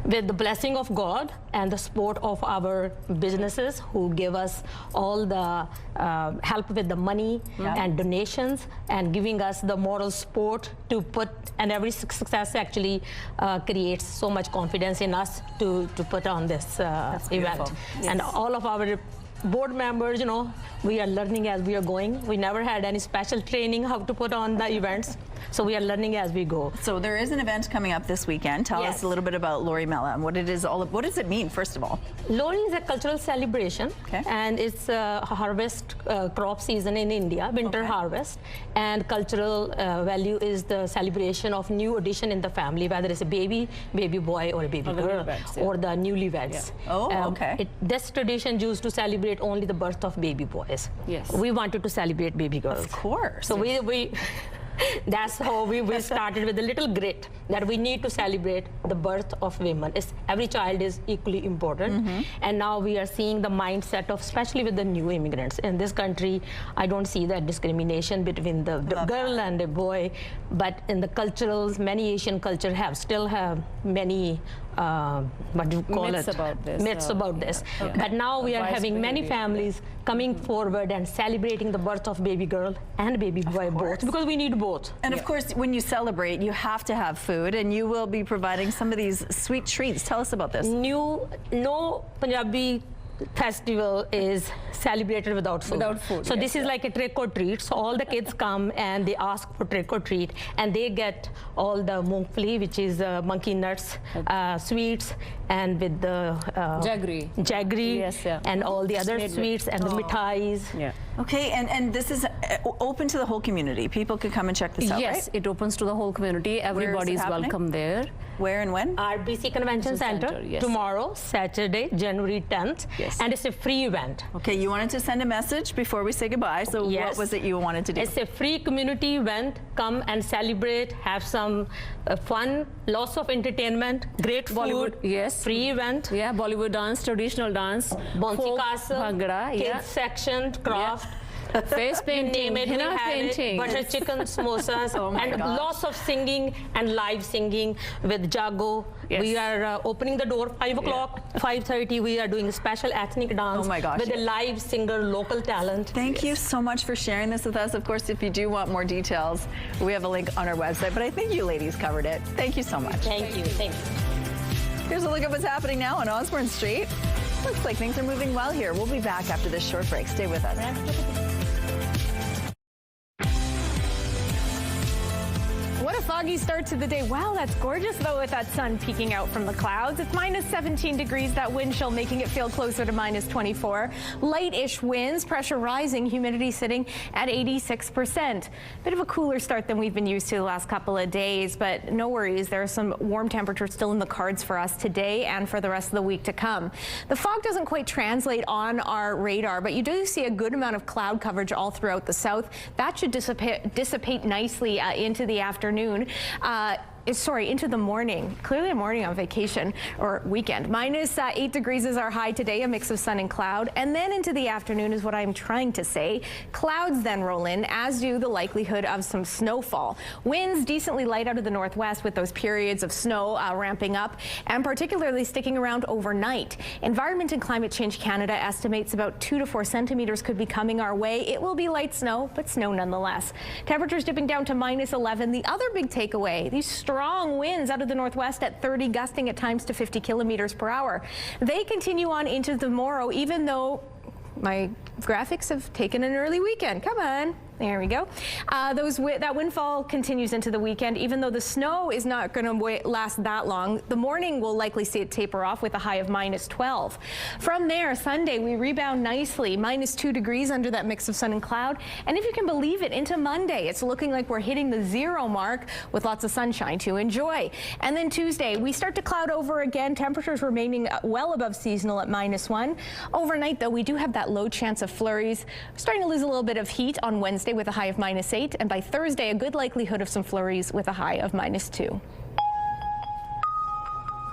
With the blessing of God and the support of our businesses who give us all the help with the money and donations and giving us the moral support to put, and every success actually creates so much confidence in us to put on this event. Yes. And all of our board members, you know, we are learning as we are going. We never had any special training how to put on the events. So we are learning as we go. So there is an event coming up this weekend. Tell us a little bit about Lori Mela and what it is all. What does it mean, first of all? Lori is a cultural celebration, and it's a harvest crop season in India, winter harvest. And cultural value is the celebration of new addition in the family, whether it's a baby boy, or a baby girl, or the newlyweds. This tradition used to celebrate only the birth of baby boys. Yes. We wanted to celebrate baby girls. Of course. So we that's how we started with a little grit that we need to celebrate the birth of women. Every child is equally important. And now we are seeing the mindset of, especially with the new immigrants. In this country, I don't see that discrimination between the girl and the boy, but in the culturals, many Asian cultures still have many what do you call myths about this. Myths about this. But now we are having many families coming forward and celebrating the birth of baby girl and baby boy both, because we need both. And of course, when you celebrate, you have to have food, and you will be providing some of these sweet treats. Tell us about this. No Punjabi festival is celebrated without food. So this is like a trick or treat. So all the kids come and they ask for trick or treat, and they get all the mungfali, which is monkey nuts, sweets, and with the jaggery, and all the other sweets and the mithais. Okay, and this is open to the whole community. People can come and check this out, Yes, it opens to the whole community. Everybody is welcome there. Where and when? RBC Convention Center, tomorrow, Saturday, January 10th. And it's a free event. Okay, you wanted to send a message before we say goodbye, so what was it you wanted to do? It's a free community event. Come and celebrate, have some fun, lots of entertainment, great food. Free event. Bollywood dance, traditional dance, Bonsi Castle, bhangra, kids section, craft. Face painting, henna painting, butter chicken, samosas, and lots of singing and live singing with Jago. We are opening the door 5 o'clock, 5:30. We are doing a special ethnic dance with a live singer, local talent. Thank you so much for sharing this with us. Of course, if you do want more details, we have a link on our website, but I think you ladies covered it. Thank you so much. Thank you. Thanks. Here's a look at what's happening now on Osborne Street. Looks like things are moving well here. We'll be back after this short break. Stay with us. What a foggy start to the day. Wow, that's gorgeous, though, with that sun peeking out from the clouds. It's minus 17 degrees, that wind chill making it feel closer to minus 24. Light-ish winds, pressure rising, humidity sitting at 86%. Bit of a cooler start than we've been used to the last couple of days, but no worries. There are some warm temperatures still in the cards for us today and for the rest of the week to come. The fog doesn't quite translate on our radar, but you do see a good amount of cloud coverage all throughout the south. That should dissipate nicely into the afternoon. Into the morning. Clearly a morning on vacation or weekend. Minus 8 degrees is our high today, a mix of sun and cloud. And then into the afternoon is what I'm trying to say. Clouds then roll in, as do the likelihood of some snowfall. Winds decently light out of the northwest with those periods of snow ramping up and particularly sticking around overnight. Environment and Climate Change Canada estimates about 2 to 4 centimeters could be coming our way. It will be light snow, but snow nonetheless. Temperatures dipping down to minus 11. The other big takeaway, these strong winds out of the northwest at 30, gusting at times to 50 kilometers per hour. They continue on into tomorrow, even though my graphics have taken an early weekend. Come on. There we go. That windfall continues into the weekend, even though the snow is not going to last that long. The morning will likely see it taper off with a high of minus 12. From there, Sunday, we rebound nicely, minus 2 degrees under that mix of sun and cloud. And if you can believe it, into Monday, it's looking like we're hitting the 0 mark with lots of sunshine to enjoy. And then Tuesday, we start to cloud over again, temperatures remaining well above seasonal at minus 1. Overnight, though, we do have that low chance of flurries. We're starting to lose a little bit of heat on Wednesday Wednesday with a high of -8, and by Thursday, a good likelihood of some flurries with a high of -2.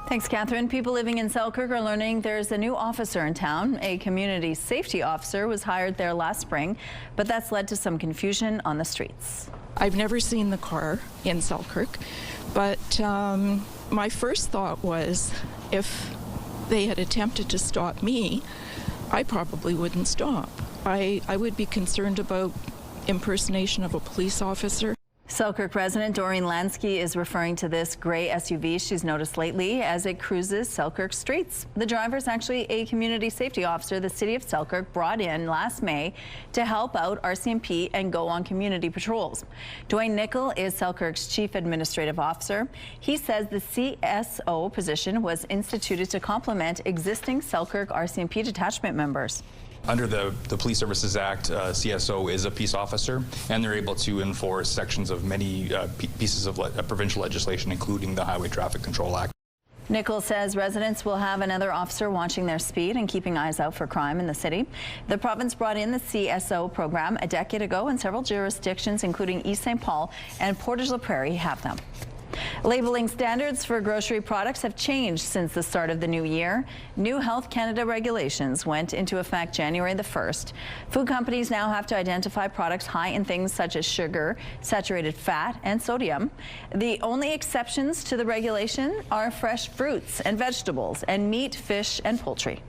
Thanks, Catherine. People living in Selkirk are learning there's a new officer in town. A community safety officer was hired there last spring, but that's led to some confusion on the streets. I've never seen the car in Selkirk, but my first thought was if they had attempted to stop me, I probably wouldn't stop. I would be concerned about impersonation of a police officer. Selkirk resident Doreen Lansky is referring to this gray SUV she's noticed lately as it cruises Selkirk streets. The driver is actually a community safety officer the city of Selkirk brought in last May to help out RCMP and go on community patrols. Dwayne Nickel is Selkirk's chief administrative officer. He says the CSO position was instituted to complement existing Selkirk RCMP detachment members. Under the Police Services Act, CSO is a peace officer, and they're able to enforce sections of many pieces of provincial legislation, including the Highway Traffic Control Act. Nichols says residents will have another officer watching their speed and keeping eyes out for crime in the city. The province brought in the CSO program a decade ago, and several jurisdictions, including East St. Paul and Portage la Prairie, have them. Labeling standards for grocery products have changed since the start of the new year. New Health Canada regulations went into effect January the 1st. Food companies now have to identify products high in things such as sugar, saturated fat, and sodium. The only exceptions to the regulation are fresh fruits and vegetables and meat, fish, and poultry.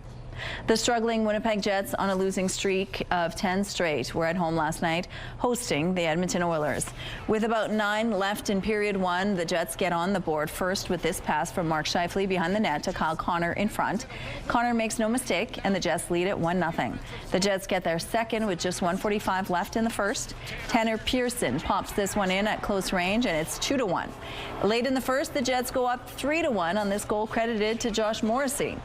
The struggling Winnipeg Jets, on a losing streak of 10 straight, were at home last night hosting the Edmonton Oilers. With about 9 left in period 1, the Jets get on the board first with this pass from Mark Scheifele behind the net to Kyle Connor in front. Connor makes no mistake, and the Jets lead at 1-0. The Jets get their second with just 1:45 left in the first. Tanner Pearson pops this one in at close range, and it's 2-1. Late in the first, the Jets go up 3-1 on this goal credited to Josh Morrissey.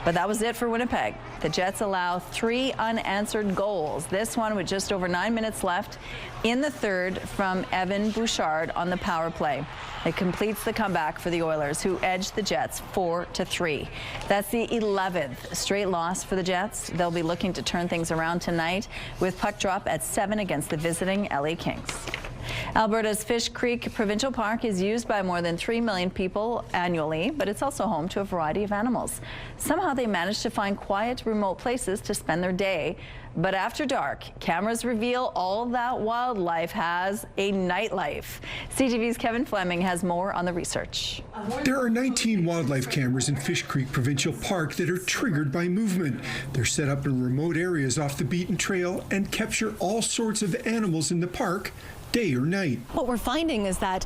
But that was it for Winnipeg. The Jets allow 3 unanswered goals. This one with just over 9 minutes left in the third from Evan Bouchard on the power play. It completes the comeback for the Oilers, who edged the Jets 4-3. That's the 11th straight loss for the Jets. They'll be looking to turn things around tonight with puck drop at 7 against the visiting LA Kings. Alberta's Fish Creek Provincial Park is used by more than 3 million people annually, but it's also home to a variety of animals. Somehow they manage to find quiet, remote places to spend their day. But after dark, cameras reveal all of that wildlife has a nightlife. CTV's Kevin Fleming has more on the research. There are 19 wildlife cameras in Fish Creek Provincial Park that are triggered by movement. They're set up in remote areas off the beaten trail and capture all sorts of animals in the park, day or night. What we're finding is that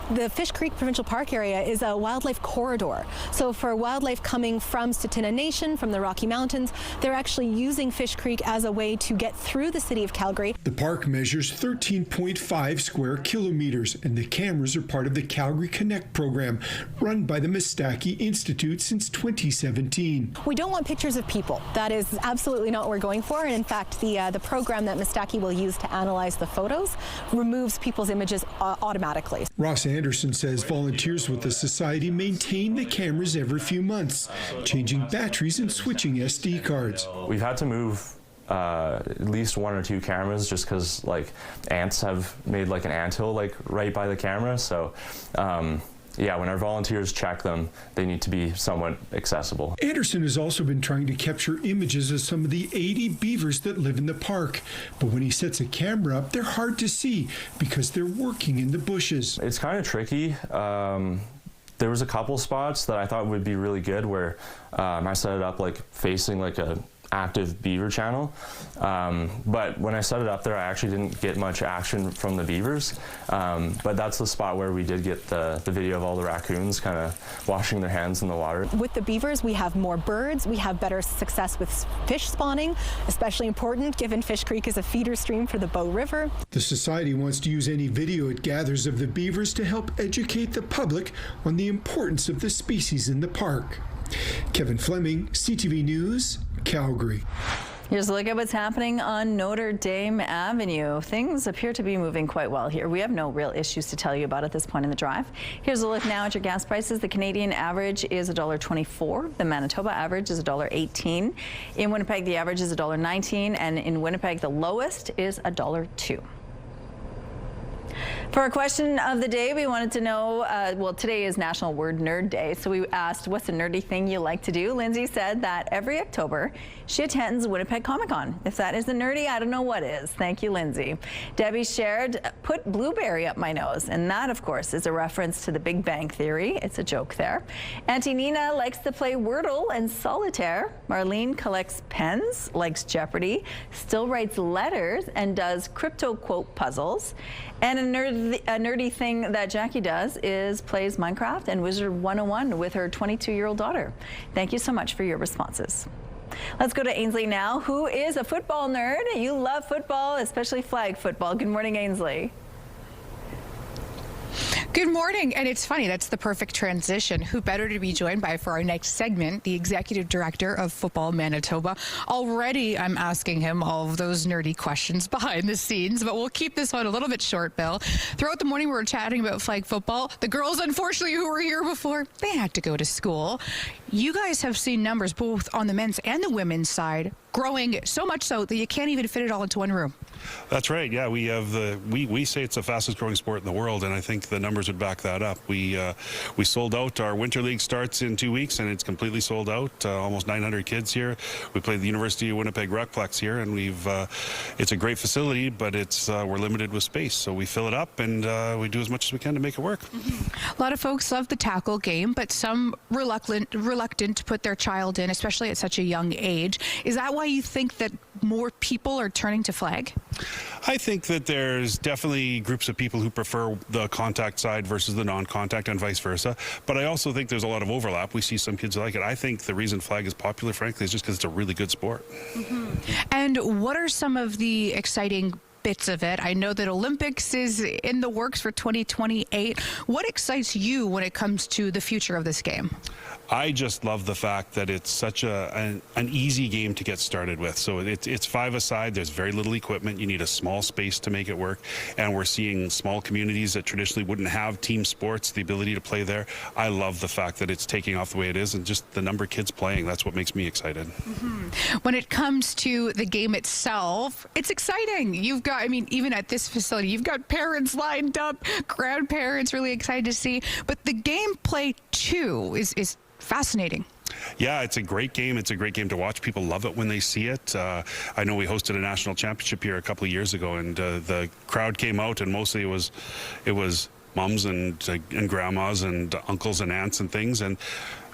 the Fish Creek Provincial Park area is a wildlife corridor. So for wildlife coming from Tsuut'ina Nation, from the Rocky Mountains, they're actually using Fish Creek as a way to get through the city of Calgary. The park measures 13.5 square kilometers, and the cameras are part of the Calgary Connect program, run by the Mastaki Institute since 2017. We don't want pictures of people. That is absolutely not what we're going for. And in fact, the program that Mastaki will use to analyze the photos removes people's images automatically. Ross Anderson says volunteers with the society maintain the cameras every few months, changing batteries and switching SD cards. We've had to move at least 1 or 2 cameras just because like ants have made like an anthill like right by the camera. So yeah, when our volunteers check them, they need to be somewhat accessible. Anderson has also been trying to capture images of some of the 80 beavers that live in the park. But when he sets a camera up, they're hard to see because they're working in the bushes. It's kind of tricky. There was a couple spots that I thought would be really good where I set it up like facing like a active beaver channel, but when I set it up there, I actually didn't get much action from the beavers, but that's the spot where we did get the video of all the raccoons kind of washing their hands in the water. With the beavers, we have more birds, we have better success with fish spawning, especially important given Fish Creek is a feeder stream for the Bow River. The society wants to use any video it gathers of the beavers to help educate the public on the importance of the species in the park. Kevin Fleming, CTV News, Calgary. Here's a look at what's happening on Notre Dame Avenue. Things appear to be moving quite well here. We have no real issues to tell you about at this point in the drive. Here's a look now at your gas prices. The Canadian average is $1.24. The Manitoba average is $1.18. In Winnipeg, the average is $1.19. And in Winnipeg, the lowest is $1.02. For our question of the day, we wanted to know, well, today is National Word Nerd Day, so we asked, what's a nerdy thing you like to do? Lindsay said that every October she attends Winnipeg Comic Con. If that isn't nerdy, I don't know what is. Thank you, Lindsay. Debbie shared, put blueberry up my nose, and that, of course, is a reference to the Big Bang Theory. It's a joke there. Auntie Nina likes to play Wordle and Solitaire. Marlene collects pens, likes Jeopardy, still writes letters, and does crypto quote puzzles. And a nerdy thing that Jackie does is plays Minecraft and Wizard 101 with her 22-year-old daughter. Thank you so much for your responses. Let's go to Ainsley now, who is a football nerd. You love football, especially flag football. Good morning, Ainsley. Good morning, and it's funny, that's the perfect transition. Who better to be joined by for our next segment, the Executive Director of Football Manitoba. Already I'm asking him all of those nerdy questions behind the scenes, but we'll keep this one a little bit short, Bill. Throughout the morning we were chatting about flag football. The girls, unfortunately, who were here before, they had to go to school. You guys have seen numbers both on the men's and the women's side growing so much so that you can't even fit it all into one room. That's right. Yeah, we have we say it's the fastest growing sport in the world, and I think the numbers would back that up. We sold out. Our winter league starts in 2 weeks, and it's completely sold out. Almost 900 kids here. We play the University of Winnipeg Recplex here, and it's a great facility, but we're limited with space, so we fill it up and we do as much as we can to make it work. A lot of folks love the tackle game, but some reluctant to put their child in, especially at such a young age. Is that why you think that more people are turning to flag? I think that there's definitely groups of people who prefer the contact side versus the non-contact and vice versa. But I also think there's a lot of overlap. We see some kids like it. I think the reason flag is popular, frankly, is just because it's a really good sport. And what are some of the exciting bits of it? I know that Olympics is in the works for 2028. What excites you when it comes to the future of this game? I just love the fact that it's such an easy game to get started with. So it's five-a-side. There's very little equipment. You need a small space to make it work. And we're seeing small communities that traditionally wouldn't have team sports, the ability to play there. I love the fact that it's taking off the way it is, and just the number of kids playing. That's what makes me excited. When it comes to the game itself, it's exciting. You've got, I mean, even at this facility, you've got parents lined up, grandparents really excited to see. But the gameplay, too, is fascinating. Yeah, it's a great game. It's a great game to watch. People love it when they see it. I know we hosted a national championship here a couple of years ago, and the crowd came out, and mostly it was mums and grandmas and uncles and aunts and things, and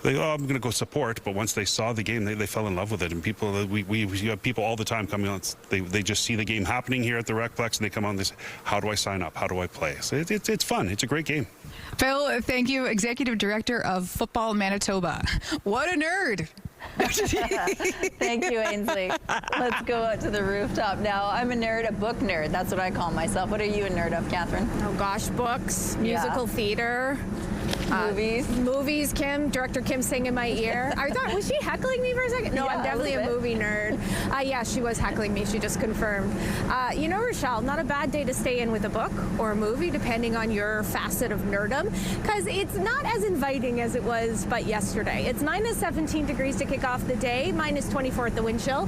they, I'm going to go support. But once they saw the game, they fell in love with it. And people, we have people all the time coming on. They just see the game happening here at the Recplex, and they come on. They say, "How do I sign up? How do I play?" So it's fun. It's a great game. Phil, thank you, Executive Director of Football Manitoba. What a nerd. Thank you, Ainsley. Let's go out to the rooftop now. I'm a nerd, a book nerd. That's what I call myself. What are you a nerd of, Catherine? Oh gosh, books, musical theater. Movies. Director Kim sang in my ear. I thought, was she heckling me for a second? No, yeah, I'm definitely a movie nerd. Yeah, she was heckling me. She just confirmed. You know, Rochelle, not a bad day to stay in with a book or a movie, depending on your facet of nerdom, because it's not as inviting as it was but yesterday. It's -17 degrees to kick off the day, -24 at the wind chill.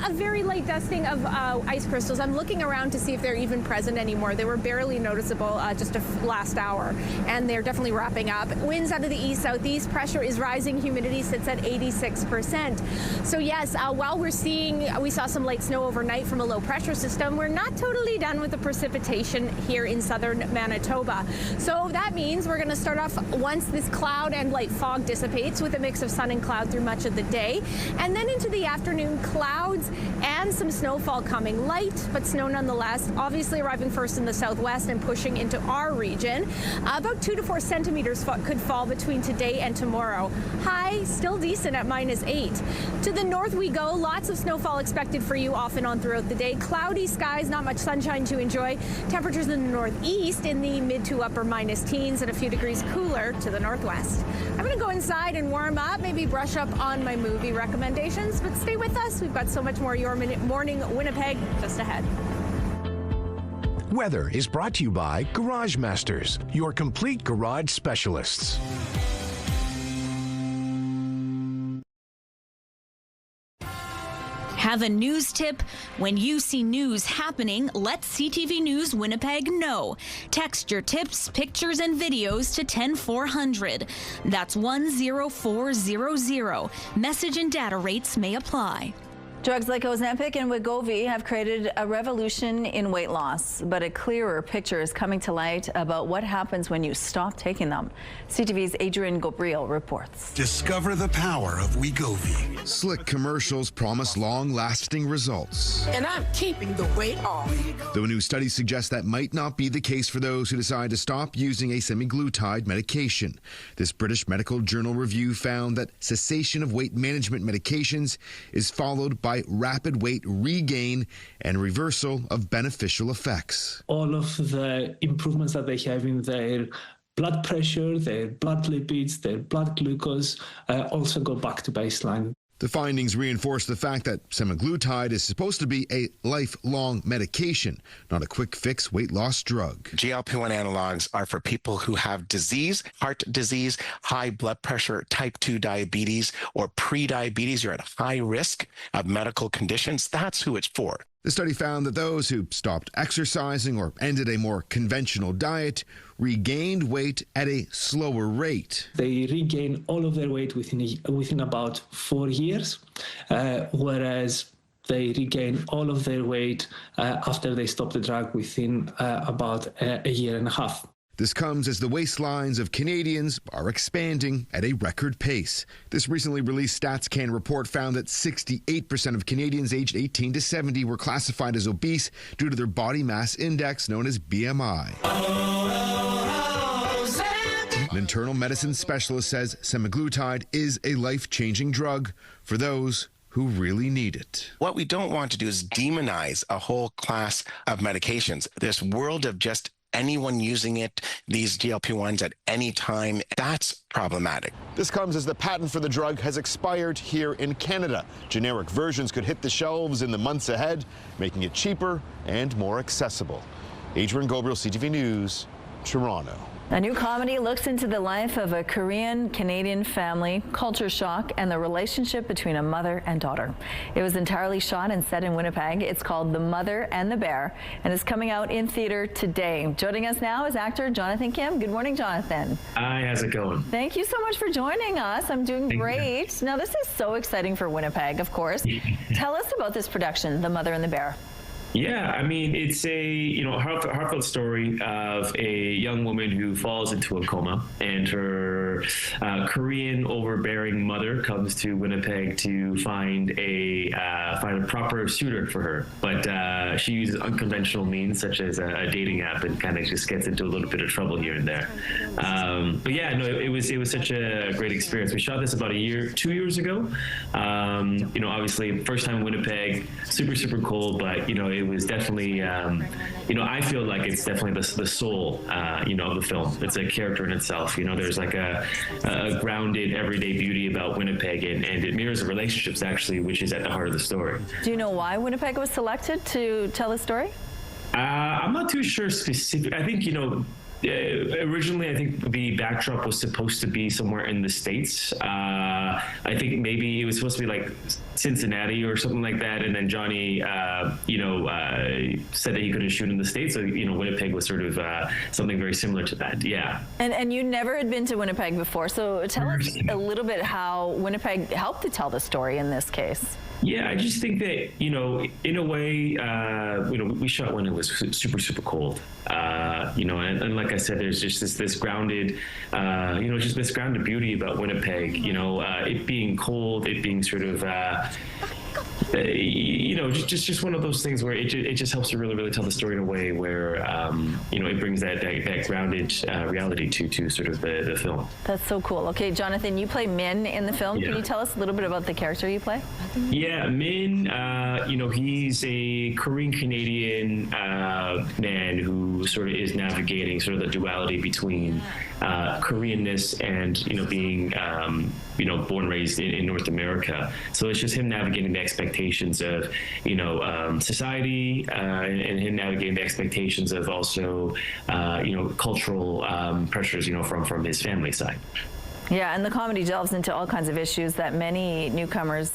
A very light dusting of ice crystals. I'm looking around to see if they're even present anymore. They were barely noticeable just last hour, and they're definitely wrapping up. Winds out of the east-southeast. Pressure is rising. Humidity sits at 86%. So yes, while we saw some light snow overnight from a low pressure system, we're not totally done with the precipitation here in southern Manitoba. So that means we're going to start off once this cloud and light fog dissipates with a mix of sun and cloud through much of the day. And then into the afternoon, clouds and some snowfall coming. Light, but snow nonetheless. Obviously arriving first in the southwest and pushing into our region. About 2 to 4 centimeters could fall between today and tomorrow. High, still decent at -8. To the north we go. Lots of snowfall expected for you off and on throughout the day. Cloudy skies, not much sunshine to enjoy. Temperatures in the northeast in the mid to upper minus teens and a few degrees cooler to the northwest. I'm going to go inside and warm up, maybe brush up on my movie recommendations, but stay with us. We've got so much more Your Morning Winnipeg just ahead. Weather is brought to you by Garage Masters, your complete garage specialists. Have a news tip? When you see news happening, let CTV News Winnipeg know. Text your tips, pictures, and videos to 10400. That's 10400. Message and data rates may apply. Drugs like Ozempic and Wegovy have created a revolution in weight loss, but a clearer picture is coming to light about what happens when you stop taking them. CTV's Adrian Gobriel reports. Discover the power of Wegovy. Slick commercials promise long-lasting results. And I'm keeping the weight off. Though new studies suggest that might not be the case for those who decide to stop using a semaglutide medication. This British Medical Journal review found that cessation of weight management medications is followed by rapid weight regain and reversal of beneficial effects. All of the improvements that they have in their blood pressure, their blood lipids, their blood glucose also go back to baseline. The findings reinforce the fact that semaglutide is supposed to be a lifelong medication, not a quick fix weight loss drug. GLP-1 analogs are for people who have disease, heart disease, high blood pressure, type 2 diabetes, or pre-diabetes. You're at high risk of medical conditions. That's who it's for. The study found that those who stopped exercising or ended a more conventional diet regained weight at a slower rate. They regain all of their weight within about 4 years, whereas they regain all of their weight after they stop the drug within about a year and a half. This comes as the waistlines of Canadians are expanding at a record pace. This recently released StatsCan report found that 68% of Canadians aged 18 to 70 were classified as obese due to their body mass index known as BMI. An internal medicine specialist says semaglutide is a life-changing drug for those who really need it. What we don't want to do is demonize a whole class of medications. This world of just anyone using it, these GLP-1s at any time, that's problematic. This comes as the patent for the drug has expired here in Canada. Generic versions could hit the shelves in the months ahead, making it cheaper and more accessible. Adrian Gobriel, CTV News, Toronto. A new comedy looks into the life of a Korean-Canadian family, culture shock, and the relationship between a mother and daughter. It was entirely shot and set in Winnipeg. It's called The Mother and the Bear, and is coming out in theater today. Joining us now is actor Jonathan Kim. Good morning, Jonathan. Hi, how's it going? Thank you so much for joining us. I'm doing great. Now, this is so exciting for Winnipeg, of course. Tell us about this production, The Mother and the Bear. Yeah, I mean, it's a heartfelt story of a young woman who falls into a coma, and her Korean overbearing mother comes to Winnipeg to find a proper suitor for her. But she uses unconventional means such as a dating app, and kind of just gets into a little bit of trouble here and there. But yeah, no, it was such a great experience. We shot this about 2 years ago. Obviously first time in Winnipeg, super cold, but it was definitely, I feel like it's definitely the soul, of the film. It's a character in itself. There's like a grounded everyday beauty about Winnipeg, and it mirrors the relationships actually, which is at the heart of the story. Do you know why Winnipeg was selected to tell the story? I'm not too sure specific. I think, originally, I think the backdrop was supposed to be somewhere in the States. I think maybe it was supposed to be like Cincinnati or something like that. And then Johnny, said that he couldn't shoot in the States. So, Winnipeg was sort of something very similar to that. Yeah. And you never had been to Winnipeg before. So tell us a little bit how Winnipeg helped to tell the story in this case. Yeah, I just think that, in a way, we shot when it was super cold, and like I said, there's just this grounded, just this grounded beauty about Winnipeg, it being cold, it being sort of, just one of those things where it just helps to really tell the story in a way where, it brings that grounded reality to sort of the film. That's so cool. Okay, Jonathan, you play Min in the film. Yeah. Can you tell us a little bit about the character you play? Yeah, Min, he's a Korean-Canadian man who sort of is navigating sort of the duality between Koreanness and, being, born and raised in North America. So it's just him navigating the expectations of, society, and him navigating the expectations of also, cultural pressures, from his family side. Yeah, and the comedy delves into all kinds of issues that many newcomers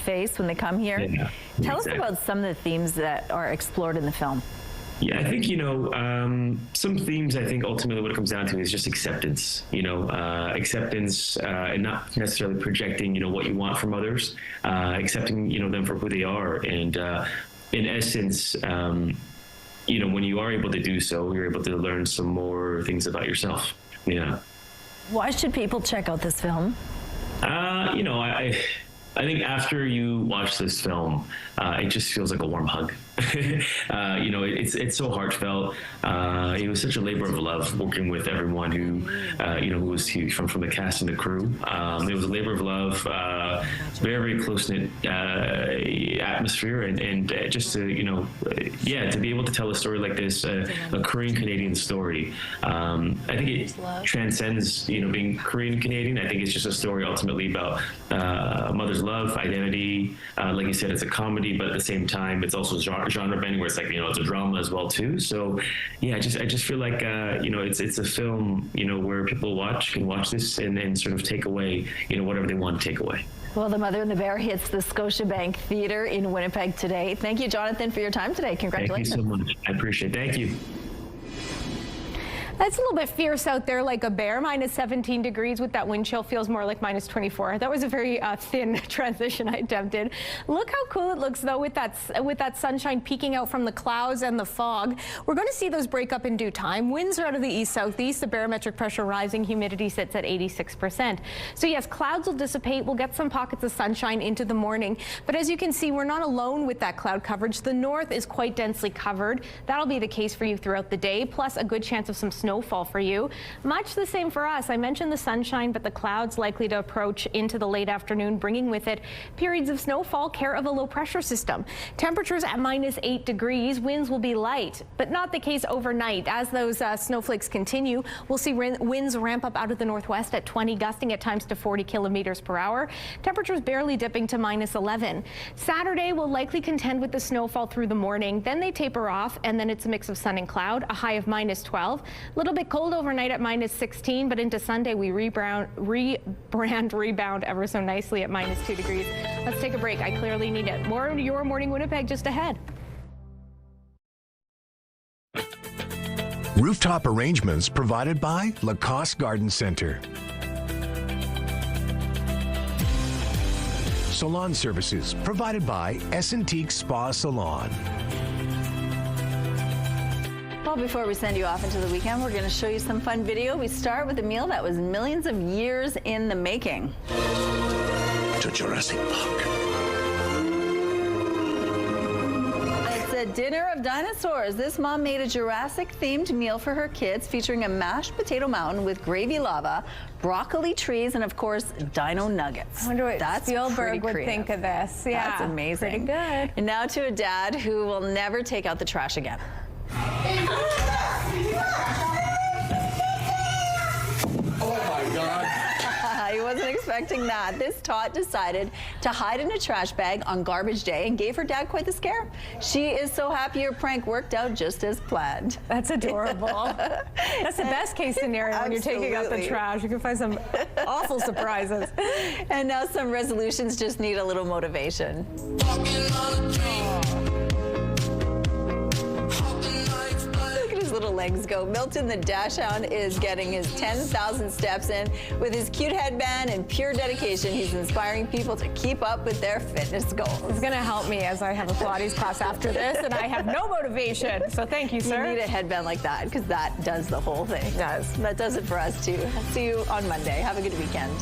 face when they come here. Yeah, Tell us about some of the themes that are explored in the film. Yeah, I think, some themes, I think ultimately what it comes down to is just acceptance, acceptance and not necessarily projecting, what you want from others, accepting, them for who they are. And in essence, when you are able to do so, you're able to learn some more things about yourself. Yeah. Why should people check out this film? I think after you watch this film, it just feels like a warm hug. It's so heartfelt. It was such a labor of love working with everyone who was huge from the cast and the crew. It was a labor of love, very, very close-knit atmosphere, and just to, to be able to tell a story like this, a Korean Canadian story. I think it transcends, being Korean Canadian. I think it's just a story ultimately about a mother's love, identity. Like you said, it's a comedy, but at the same time, it's also genre bending, where it's like, it's a drama as well too. So yeah, I just feel like it's a film where people can watch this and then sort of take away whatever they want to take away. Well, The Mother and the Bear hits the Scotiabank Theatre in Winnipeg today. Thank you, Jonathan, for your time today. Congratulations. Thank you so much. I appreciate it. Thank you. It's a little bit fierce out there, like a bear. Minus 17 degrees with that wind chill, feels more like minus 24. That was a very thin transition I attempted. Look how cool it looks, though, with that sunshine peeking out from the clouds and the fog. We're going to see those break up in due time. Winds are out of the east-southeast. The barometric pressure rising. Humidity sits at 86%. So yes, clouds will dissipate. We'll get some pockets of sunshine into the morning. But as you can see, we're not alone with that cloud coverage. The north is quite densely covered. That'll be the case for you throughout the day, plus a good chance of some snowfall for you. Much the same for us. I mentioned the sunshine, but the clouds likely to approach into the late afternoon, bringing with it periods of snowfall, care of a low pressure system. Temperatures at minus 8 degrees. Winds will be light, but not the case overnight. As those snowflakes continue, we'll see winds ramp up out of the northwest at 20, gusting at times to 40 kilometers per hour. Temperatures barely dipping to minus 11. Saturday will likely contend with the snowfall through the morning. Then they taper off, and then it's a mix of sun and cloud, a high of minus 12. A little bit cold overnight at minus 16, but into Sunday we rebound ever so nicely at minus 2 degrees. Let's take a break. I clearly need it. More of Your Morning Winnipeg just ahead. Rooftop arrangements provided by Lacoste Garden Center. Salon services provided by Essentique Spa Salon. Well, before we send you off into the weekend, we're going to show you some fun video. We start with a meal that was millions of years in the making. To Jurassic Park. It's a dinner of dinosaurs. This mom made a Jurassic-themed meal for her kids, featuring a mashed potato mountain with gravy lava, broccoli trees, and of course, dino nuggets. I wonder what Spielberg would think of this. Yeah, that's amazing. Pretty good. And now to a dad who will never take out the trash again. Oh my God. He wasn't expecting that. This tot decided to hide in a trash bag on garbage day and gave her dad quite the scare. She is so happy her prank worked out just as planned. That's adorable. That's the best case scenario when you're taking out the trash. You can find some awful surprises. And now some resolutions just need a little motivation. Little legs go. Milton the Dachshund is getting his 10,000 steps in. With his cute headband and pure dedication, he's inspiring people to keep up with their fitness goals. It's going to help me as I have a Pilates class after this, and I have no motivation. So thank you, sir. You need a headband like that, because that does the whole thing. It does. That does it for us, too. See you on Monday. Have a good weekend.